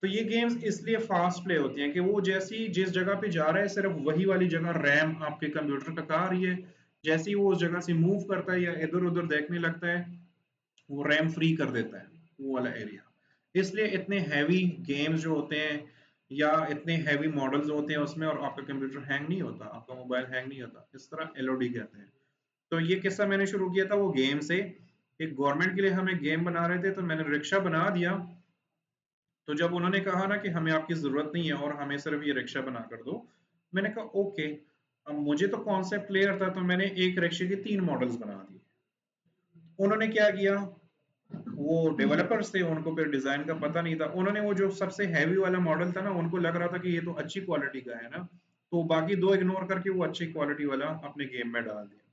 तो ये गेम्स इसलिए फास्ट प्ले होती हैं कि वो जैसी जिस जगह पे जा रहा है सिर्फ वही वाली जगह रैम आपके कंप्यूटर का कहा रही है, जैसे ही वो उस जगह से मूव करता है या इधर-उधर देखने लगता है, वो रैम फ्री कर देता है वो वाला एरिया। इसलिए इतने हैवी गेम्स जो होते हैं या इतने हैवी मॉडल्स होते हैं उसमें, और आपका कंप्यूटर हैंग नहीं होता, आपका मोबाइल हैंग नहीं होता, इस तरह एलओडी कहते हैं। तो ये किस्सा मैंने शुरू किया था वो गेम से। एक गवर्नमेंट के लिए हम एक गेम बना रहे थे, तो मैंने रिक्शा बना दिया। तो जब उन्होंने कहा ना कि हमें आपकी जरूरत नहीं है और हमें सिर्फ ये रिक्शा बना कर दो, मैंने कहा ओके। अब मुझे तो कॉन्सेप्ट क्लियर था, तो मैंने एक रिक्शे के 3 मॉडल्स बना दिए। उन्होंने क्या किया, वो डेवलपर्स थे, उनको फिर डिजाइन का पता नहीं था, उन्होंने वो जो सबसे हैवी वाला मॉडल था ना, उनको लग रहा था कि ये तो अच्छी क्वालिटी का है ना, तो बाकी दो इग्नोर करके वो अच्छी क्वालिटी वाला अपने गेम में डाल दिया।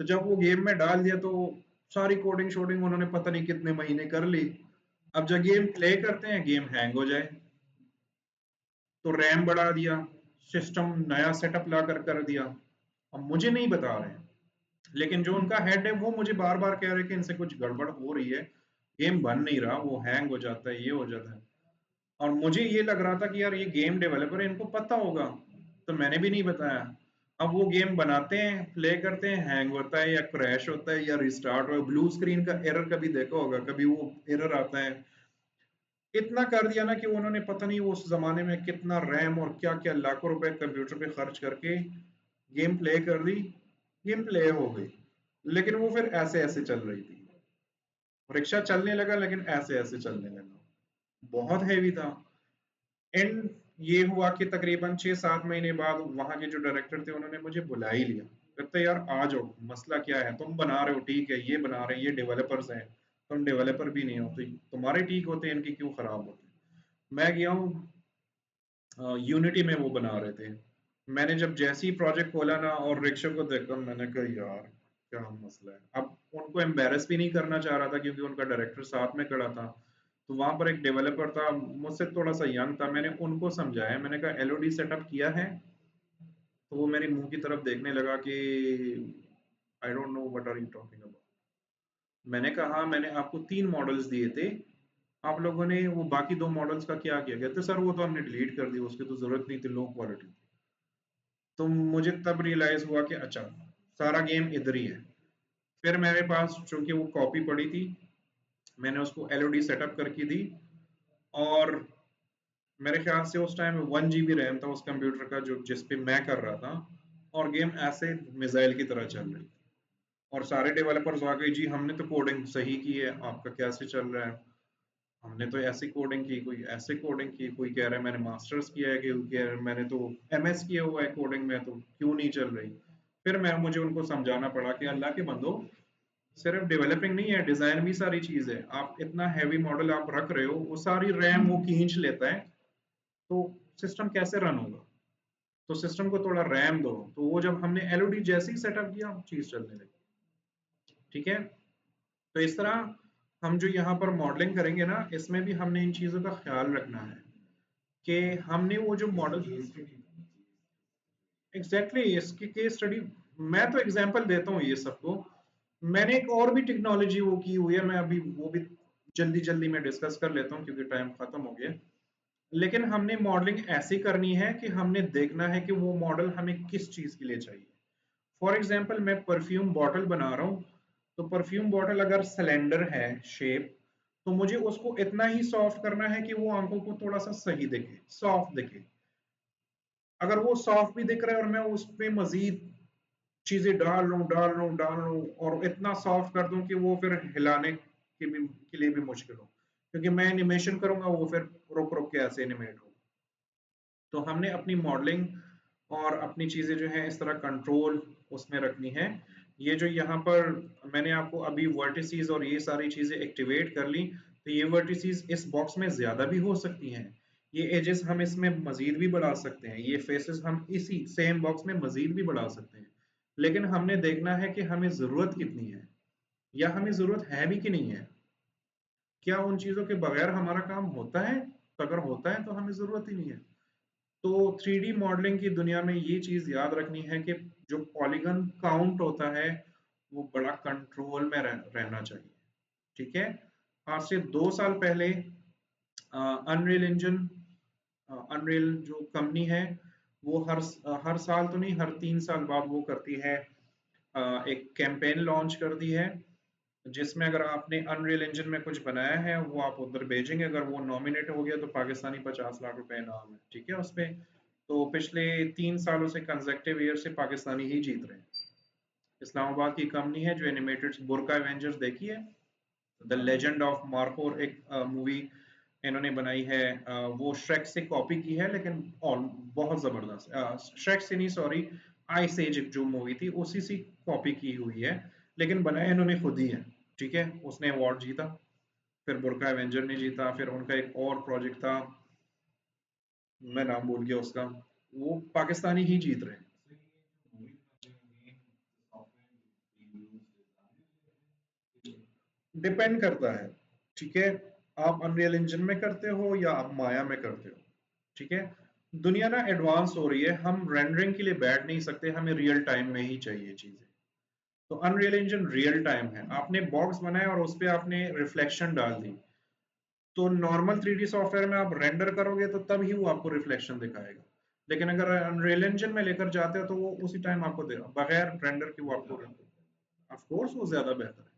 तो जब वो गेम में डाल दिया तो सारी कोडिंग शोडिंग उन्होंने पता नहीं कितने महीने कर ली। अब जब गेम प्ले करते हैं गेम हैंग हो जाए, तो रैम बढ़ा दिया, सिस्टम नया सेटअप ला कर दिया। अब मुझे नहीं बता रहे हैं, लेकिन जो उनका हेड है वो मुझे बार बार कह रहे हैं कि इनसे कुछ गड़बड़ हो रही है, गेम बन नहीं रहा, वो हैंग हो जाता है, ये हो जाता है। और मुझे ये लग रहा था कि यार ये गेम डेवलपर है, इनको पता होगा, तो मैंने भी नहीं बताया। अब वो गेम बनाते हैं, प्ले करते हैं, हैंग होता है या क्रैश होता है या रिस्टार्ट हो, ब्लू स्क्रीन का एरर कभी देखा होगा, कभी वो एरर आता है। इतना कर दिया ना कि उन्होंने पता नहीं उस जमाने में कितना रैम और क्या क्या लाखों रुपए कंप्यूटर पे खर्च करके गेम प्ले कर दी। गेम प्ले हो गई, लेकिन वो फिर ऐसे ऐसे चल रही थी। रिक्शा चलने लगा लेकिन ऐसे ऐसे चलने लगा, बहुत हैवी था। एंड ये हुआ कि तकरीबन 6-7 महीने बाद वहां के जो डायरेक्टर थे उन्होंने मुझे बुला ही लिया। कहते यार आ जाओ, मसला क्या है, तुम बना रहे हो ठीक है, ये बना रहे हैं, ये डेवलपर्स हैं, तुम डेवलपर भी नहीं हो, तो तुम्हारे ठीक होते हैं, इनके क्यों खराब होते हैं। मैं गया हूँ, यूनिटी में वो बना रहे थे। मैंने जब जैसे ही प्रोजेक्ट खोला ना और रिक्शा को देखा, मैंने कहा यार क्या मसला है। अब उनको एम्बेरस भी नहीं करना चाह रहा था क्योंकि उनका डायरेक्टर साथ में खड़ा था। तो वहां पर एक डेवलपर था, मुझसे थोड़ा सा यंग था, मैंने उनको समझाया, मैंने कहा एलओडी सेटअप किया है। तो वो मेरे मुंह की तरफ देखने लगा कि I don't know what are you talking about. मैंने कहा हाँ, मैंने आपको 3 मॉडल्स दिए थे, आप लोगों ने वो बाकी 2 मॉडल्स का क्या किया। कहते सर वो तो हमने डिलीट कर दी, उसकी तो जरूरत नहीं थी, लो क्वालिटी। तो मुझे तब रियलाइज हुआ कि अच्छा, सारा गेम इधर ही है। फिर मेरे पास चूंकि वो कॉपी पड़ी थी, मैंने उसको एलओडी सेटअप करके दी। और मेरे ख्याल से उस टाइम 1 GB रैम था उस कंप्यूटर का जो जिस पे मैं कर रहा था, और गेम ऐसे मिसाइल की तरह चल रही थी। और सारे डेवलपर्स आ गए, जी हमने तो कोडिंग सही की है, आपका कैसे चल रहा है। हमने तो ऐसी कोडिंग की, कोई ऐसे कोडिंग की, कोई कह रहा है मैंने मास्टर्स किया है, कि कह रहा है मैंने तो एमएस किया हुआ है कोडिंग में, तो क्यों नहीं चल रही। फिर मैं मुझे उनको समझाना पड़ा कि अल्लाह के बंदो, सिर्फ डेवलपिंग नहीं है, डिजाइन भी सारी चीज है। आप इतना हैवी मॉडल आप रख रहे हो, वो सारी रैम वो खींच लेता है, तो सिस्टम कैसे रन होगा। तो सिस्टम को थोड़ा रैम दो। तो वो जब हमने एलओडी जैसे ही सेटअप किया, चीज चलने लगी। ठीक है। तो इस तरह हम जो यहाँ पर मॉडलिंग करेंगे ना, इसमें भी हमने इन चीजों का ख्याल रखना है कि हमने वो जो मॉडल एग्जैक्टली इसकी केस स्टडी, मैं तो एग्जांपल देता हूँ ये सबको। मैंने एक और भी टेक्नोलॉजी वो की हुई है, मैं अभी वो भी जल्दी जल्दी में डिस्कस कर लेता हूँ क्योंकि टाइम खत्म हो गया। लेकिन हमने मॉडलिंग ऐसी करनी है कि हमने देखना है कि वो मॉडल हमें किस चीज के लिए चाहिए। फॉर एग्जाम्पल मैं परफ्यूम बॉटल बना रहा हूँ, तो परफ्यूम बॉटल अगर सिलेंडर है शेप, तो मुझे उसको इतना ही सॉफ्ट करना है कि वो आंखों को थोड़ा सा सही दिखे, सॉफ्ट दिखे। अगर वो सॉफ्ट भी दिख रहा है और मैं उसमें मजीद चीजें डाल रहा हूँ और इतना सॉफ्ट कर दूं कि वो फिर हिलाने के लिए भी मुश्किल हो, क्योंकि मैं एनिमेशन करूंगा वो फिर रुक रुक के ऐसे एनिमेट हो। तो हमने अपनी मॉडलिंग और अपनी चीजें जो है इस तरह कंट्रोल उसमें रखनी है। ये जो यहाँ पर मैंने आपको अभी वर्टिसेस और ये सारी चीजें एक्टिवेट कर ली, तो ये वर्टिसेस इस बॉक्स में ज्यादा भी हो सकती हैं, ये एजेस हम इसमें मजीद भी बढ़ा सकते हैं, ये फेसेस हम इसी सेम बॉक्स में मजीद भी बढ़ा सकते हैं। लेकिन हमने देखना है कि हमें जरूरत कितनी है, या हमें जरूरत है भी कि नहीं है। क्या उन चीजों के बगैर हमारा काम होता है, तो अगर होता है तो हमें जरूरत ही नहीं है। तो 3D मॉडलिंग की दुनिया में ये चीज याद रखनी है कि जो पॉलीगन काउंट होता है वो बड़ा कंट्रोल में रहना चाहिए। ठीक है। आज से 2 साल पहले अनरियल इंजन, अनरियल जो कंपनी है वो हर साल तो नहीं, हर 3 साल बाद वो करती है, एक कैंपेन लॉन्च कर दी है जिसमें अगर आपने अनरियल इंजन में कुछ बनाया है वो आप उधर भेजेंगे, अगर वो नॉमिनेट हो गया तो पाकिस्तानी 50 लाख रुपए इनाम है। ठीक है। उस पे तो पिछले 3 सालों से कंसेक्टिव ईयर से पाकिस्तानी ही जीत रहे हैं। इस्लामाबाद की कंपनी है जो एनिमेटेड बुरका एवेंजर्स देखी है, द लेजेंड ऑफ मार्कोर, एक मूवी इन्होंने बनाई है। वो श्रेक से कॉपी की है लेकिन और बहुत जबरदस्त, श्रेक से नहीं सॉरी, आइस एज जो मूवी थी उसी से कॉपी की हुई है, लेकिन बनाया इन्होंने खुद ही है। ठीक है। उसने अवार्ड जीता, फिर बुरका एवेंजर ने जीता, फिर उनका एक और प्रोजेक्ट था, मैं नाम भूल गया उसका, वो पाकिस्तानी ही जीत रहे हैं। डिपेंड करता है। ठीक है। आप अनरियल इंजन में करते हो या आप माया में करते हो। ठीक है। दुनिया ना एडवांस हो रही है, हम रेंडरिंग के लिए बैठ नहीं सकते, हमें रियल टाइम में ही चाहिए चीजें। तो अनरियल इंजन रियल टाइम है, आपने बॉक्स बनाया और उस पर आपने रिफ्लेक्शन डाल दी, तो नॉर्मल 3D सॉफ्टवेयर में आप रेंडर करोगे तो तब ही वो आपको रिफ्लेक्शन दिखाएगा, लेकिन अगर अनरियल इंजन में लेकर जाते हो तो वो उसी टाइम आपको देगा, बगैर रेंडर के वो आपको, ऑफ कोर्स वो ज्यादा बेहतर है,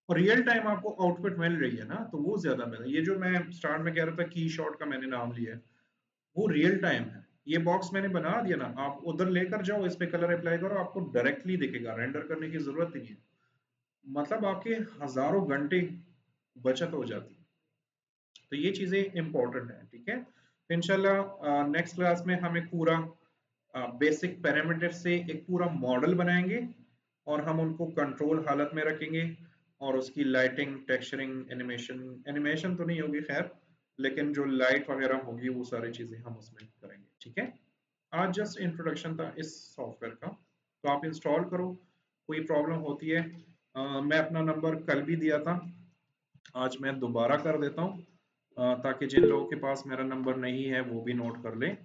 और रियल टाइम आपको आउटपुट मिल रही है ना, तो वो ज्यादा बेहतर। ये जो मैं स्टार्ट में कह रहा था की शॉट का मैंने नाम लिया है, वो रियल टाइम है। ये बॉक्स मैंने बना दिया ना, आप उधर लेकर जाओ, इस पे कलर अप्लाई करो, आपको डायरेक्टली दिखेगा, रेंडर करने की जरूरत ही नहीं है। मतलब आपके हजारों घंटे बचत हो जाती है। तो ये चीजें इंपॉर्टेंट है। ठीक है। इंशाल्लाह नेक्स्ट क्लास में हम एक पूरा बेसिक पैरामीटर से एक पूरा मॉडल बनाएंगे और हम उनको कंट्रोल हालत में रखेंगे, और उसकी लाइटिंग, टेक्सचरिंग, एनिमेशन, एनिमेशन तो नहीं होगी खैर, लेकिन जो लाइट वगैरह होगी वो सारी चीजें हम उसमें करेंगे। ठीक है। आज जस्ट इंट्रोडक्शन था इस सॉफ्टवेयर का, तो आप इंस्टॉल करो, कोई प्रॉब्लम होती है, मैं अपना नंबर कल भी दिया था, आज मैं दोबारा कर देता हूँ, ताकि जिन लोगों के पास मेरा नंबर नहीं है वो भी नोट कर लें।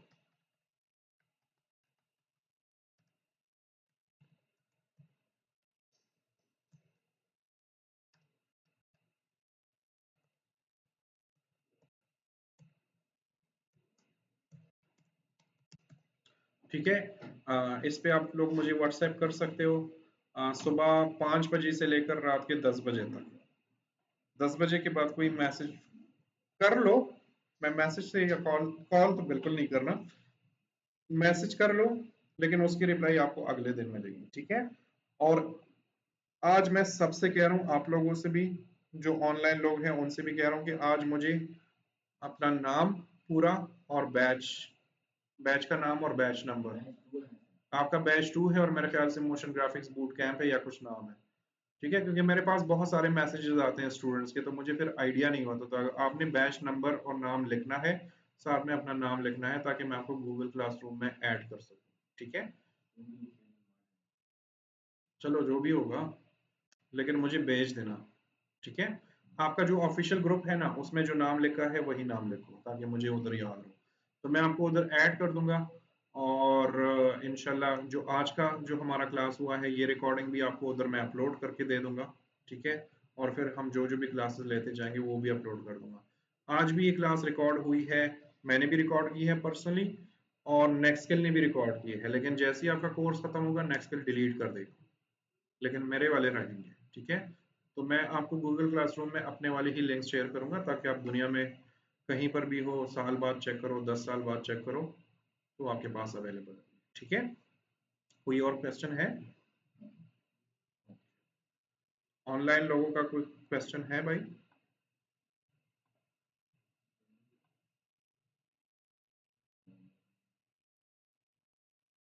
ठीक है। इस पे आप लोग मुझे व्हाट्सएप कर सकते हो, सुबह 5 बजे से लेकर रात के 10 बजे तक। 10 बजे के बाद कोई मैसेज कर लो, मैं मैसेज से या कॉल, कॉल तो बिल्कुल नहीं करना, मैसेज कर लो, लेकिन उसकी रिप्लाई आपको अगले दिन मिलेगी। ठीक है। और आज मैं सबसे कह रहा हूँ, आप लोगों से भी, जो ऑनलाइन लोग हैं उनसे भी कह रहा हूँ कि आज मुझे अपना नाम पूरा और बैच, बैच का नाम और बैच नंबर, आपका बैच 2 है और मेरे ख्याल से मोशन ग्राफिक्स बूट कैंप है या कुछ नाम है। ठीक है। क्योंकि मेरे पास बहुत सारे मैसेजेस आते हैं स्टूडेंट्स के, तो मुझे फिर आइडिया नहीं होता, तो आपने बैच नंबर और नाम लिखना है, साथ में अपना नाम लिखना है, ताकि मैं आपको गूगल क्लासरूम में ऐड कर सकूं। ठीक है। चलो जो भी होगा, लेकिन मुझे भेज देना। ठीक है। आपका जो ऑफिशियल ग्रुप है ना उसमें जो नाम लिखा है वही नाम लिखो, ताकि मुझे उधर याद हो, तो मैं आपको उधर ऐड कर दूंगा। और इंशाल्लाह जो आज का जो हमारा क्लास हुआ है ये रिकॉर्डिंग भी आपको उधर मैं अपलोड करके दे दूंगा। ठीक है। और फिर हम जो जो भी क्लासेस लेते जाएंगे वो भी अपलोड कर दूंगा। आज भी ये क्लास रिकॉर्ड हुई है, मैंने भी रिकॉर्ड की है पर्सनली, और नेक्स्ट ने भी रिकॉर्ड की है, लेकिन जैसे ही आपका कोर्स खत्म होगा नेक्स्ट डिलीट कर देगा, लेकिन मेरे वाले रहेंगे। ठीक है। तो मैं आपको गूगल क्लासरूम में अपने वाले ही लिंक शेयर करूंगा, ताकि आप दुनिया में कहीं पर भी हो, साल बाद चेक करो, 10 साल बाद चेक करो, तो आपके पास अवेलेबल है। ठीक है। कोई और क्वेश्चन है? ऑनलाइन लोगों का कोई क्वेश्चन है भाई?